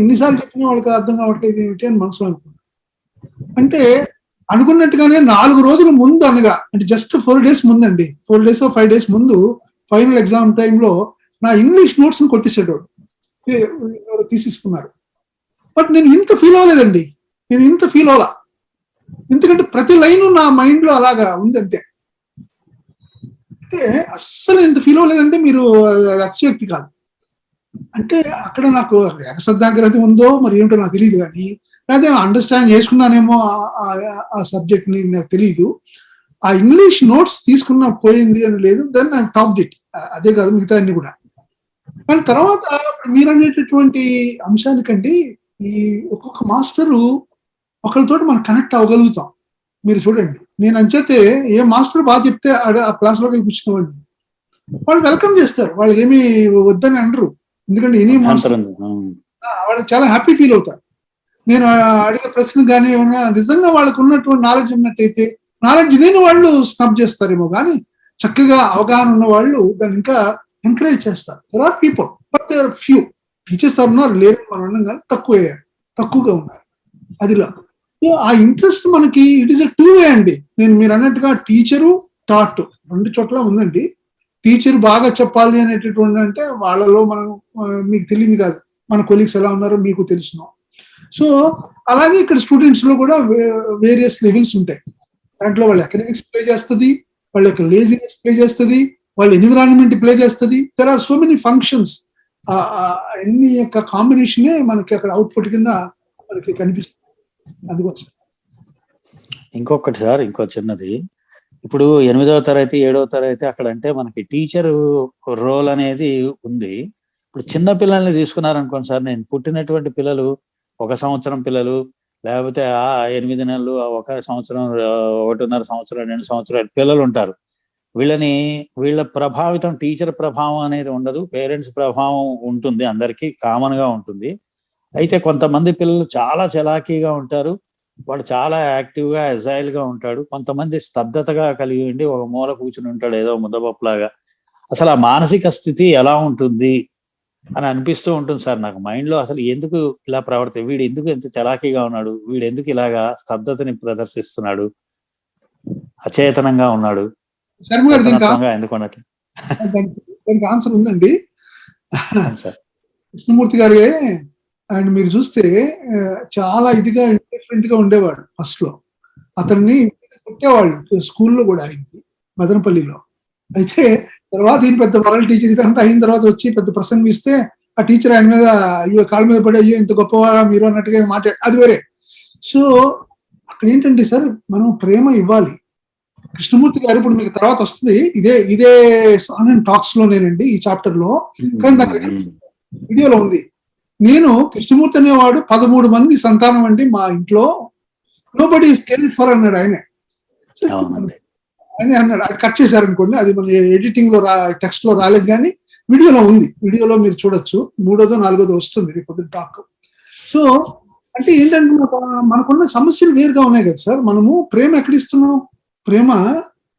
ఎన్నిసార్లు చెప్పినా వాళ్ళకి అర్థం కావట్లేదు ఏమిటి అని మనసులో అనుకున్నాను. అంటే అనుకున్నట్టుగానే 4 రోజుల ముందు అనగా, అంటే జస్ట్ 4 days ముందండి, 4 days 5 days ముందు ఫైనల్ ఎగ్జామ్ టైంలో నా ఇంగ్లీష్ నోట్స్ ని కొట్టేసేటోడు, తీసేసుకున్నారు. బట్ నేను ఇంత ఫీల్ అవ్వలేదండి, నేను ఇంత ఫీల్ అవ్వాల, ఎందుకంటే ప్రతి లైన్ నా మైండ్ లో అలాగా ఉంది అంతే. అంటే అస్సలు ఎంత ఫీల్ అవ్వలేదంటే మీరు అతిశయోక్తి కాదు. అంటే అక్కడ నాకు ఏకశ్రద్ధాగ్రత ఉందో మరి ఏమిటో నాకు తెలియదు, కానీ అదే అండర్స్టాండ్ చేసుకున్నానేమో ఆ సబ్జెక్ట్ ని, నాకు తెలియదు. ఆ ఇంగ్లీష్ నోట్స్ తీసుకున్నా పోయింది అని లేదు, దెన్ ఐ టాప్డ్ ఇట్. అదే కాదు మిగతా అన్ని కూడా. కానీ తర్వాత మీరు అనేటటువంటి అంశానికండి, ఈ ఒక్కొక్క మాస్టరు ఒకరితోటి మనం కనెక్ట్ అవ్వగలుగుతాం. మీరు చూడండి, నేను అంచేతే ఏ మాస్టర్ బాగా చెప్తే ఆ క్లాస్లోకి కూర్చునేవాడిని. వాళ్ళు వెల్కమ్ చేస్తారు, వాళ్ళు ఏమీ వద్దని అనరు, ఎందుకంటే ఎనీ మాస్టర్ వాళ్ళు చాలా హ్యాపీ ఫీల్ అవుతారు. నేను అడిగే ప్రశ్న కానీ ఏమన్నా నిజంగా వాళ్ళకు ఉన్నటువంటి నాలెడ్జ్ ఉన్నట్టయితే, నాలెడ్జ్ లేని వాళ్ళు స్నబ్ చేస్తారేమో, కానీ చక్కగా అవగాహన ఉన్న వాళ్ళు దాన్ని ఇంకా ఎంకరేజ్ చేస్తారు. There are people, but there are few. Teachers ఉన్నారు, లేరు మనం అన్నాం, కానీ తక్కువగా ఉన్నారు. అదిలా ఆ ఇంట్రెస్ట్ మనకి ఇట్ ఈస్ ఎ 2-way అండి. మీరు అన్నట్టుగా టీచరు టాట్ 2 చోట్ల ఉందండి. టీచర్ బాగా చెప్పాలి అనేటటువంటి అంటే వాళ్ళలో మనం, మీకు తెలియదు కాదు, మన కొలీగ్స్ ఎలా ఉన్నారో మీకు తెలుసును. సో అలాగే ఇక్కడ స్టూడెంట్స్ లో కూడా వేరియస్ లెవెల్స్ ఉంటాయి. దాంట్లో వాళ్ళ అకాడమిక్స్ ప్లే చేస్తుంది, వాళ్ళ యొక్క లేజినెస్ ప్లే చేస్తుంది, వాళ్ళ ఎన్విరాన్మెంట్ ప్లే చేస్తుంది. There are so many functions. అన్ని యొక్క కాంబినేషనే మనకి అక్కడ అవుట్పుట్ కింద మనకి కనిపిస్తుంది. అందుకోసం. ఇంకొకటి సార్, ఇంకో చిన్నది. ఇప్పుడు 8వ తరగతి 7వ తరగతి అక్కడ అంటే మనకి టీచర్ రోల్ అనేది ఉంది. ఇప్పుడు చిన్న పిల్లల్ని తీసుకున్నారనుకోండి సార్, నేను పుట్టినటువంటి పిల్లలు 1 సంవత్సరం పిల్లలు, లేకపోతే 8 నెలలు, 1 సంవత్సరం, 1.5 సంవత్సరం, 2 సంవత్సరాలు పిల్లలు ఉంటారు. వీళ్ళ ప్రభావితం, టీచర్ ప్రభావం అనేది ఉండదు, పేరెంట్స్ ప్రభావం ఉంటుంది, అందరికీ కామన్ గా ఉంటుంది. అయితే కొంతమంది పిల్లలు చాలా చలాకీగా ఉంటారు, వాడు చాలా యాక్టివ్ గా ఎజైల్ గా ఉంటాడు. కొంతమంది స్తబ్దతగా కలిగి ఉండి ఒక మూల కూర్చుని ఉంటాడు ఏదో ముద్దపప్పులాగా. అసలు ఆ మానసిక స్థితి ఎలా ఉంటుంది అని అనిపిస్తూ ఉంటుంది సార్ నాకు మైండ్ లో. అసలు ఎందుకు ఇలా వీడు ఎందుకు ఎంత చలాకీగా ఉన్నాడు, వీడు ఎందుకు ఇలాగా స్తబ్దతని ప్రదర్శిస్తున్నాడు, అచేతనంగా ఉన్నాడు, శర్మ గారు చేతనత్వంగా ఎందుకు ఉన్నట్లు? దానికి ఆన్సర్ ఉందండి. సార్ కృష్ణమూర్తి గారే ఆయన మీరు చూస్తే చాలా ఇదిగా ఇండిఫరెంట్ గా ఉండేవాడు ఫస్ట్ లో. అతన్ని కొట్టేవాళ్ళు స్కూల్లో కూడా, ఆయనకి మదనపల్లిలో. అయితే తర్వాత ఈయన పెద్ద వరల్డ్ టీచర్ ఇదంతా అయిన తర్వాత వచ్చి పెద్ద ప్రసంగం ఇస్తే ఆ టీచర్ ఆయన మీద అయ్యో కాళ్ళ మీద పడి అయ్యో ఇంత గొప్పవారా మీరు అన్నట్టుగా అది వేరే. సో అక్కడ ఏంటంటే సార్, మనం ప్రేమ ఇవ్వాలి. కృష్ణమూర్తి గారు ఇప్పుడు మీకు తర్వాత వస్తుంది, ఇదే టాక్స్ లోనేనండి ఈ చాప్టర్ లో, కానీ దాని వీడియోలో ఉంది. నేను కృష్ణమూర్తి అనేవాడు 13 మంది సంతానం అండి మా ఇంట్లో, నోబడీ ఈస్ కేర్డ్ ఫర్ అన్నాడు ఆయనే అన్నాడు. అది కట్ చేశారనుకోండి, అది మన ఎడిటింగ్ లో టెక్స్ట్ లో రాలేదు, కానీ వీడియోలో ఉంది. వీడియోలో మీరు చూడొచ్చు, 3వ 4వ వస్తుంది రేపు టాక్. సో అంటే ఏంటంటే మనకున్న సమస్యలు వేరుగా ఉన్నాయి కదా సార్. మనము ప్రేమ ఎక్కడిస్తున్నాం? ప్రేమ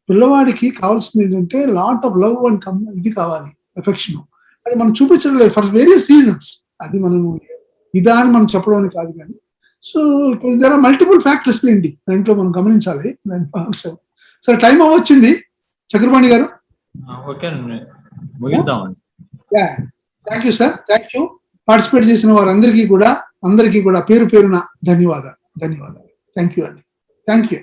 పిల్లవాడికి కావాల్సింది ఏంటంటే లాట్ ఆఫ్ లవ్ అండ్ ఇది కావాలి, ఎఫెక్షన్. అది మనం చూపించడం లేదు ఫర్ వేరియస్ రీజన్స్. అది మనం విధానం మనం చెప్పడం కాదు, కానీ so there are multiple factors లేండి దాంట్లో మనం గమనించాలి. సరే టైం అవ్వచ్చింది చక్రపాణి గారు. ఓకే ముగిద్దామండి. Thank you sir, thank you. Participate చేసిన వారందరికీ కూడా పేరు పేరున ధన్యవాదాలు. థ్యాంక్ యూ అండి, థ్యాంక్ యూ.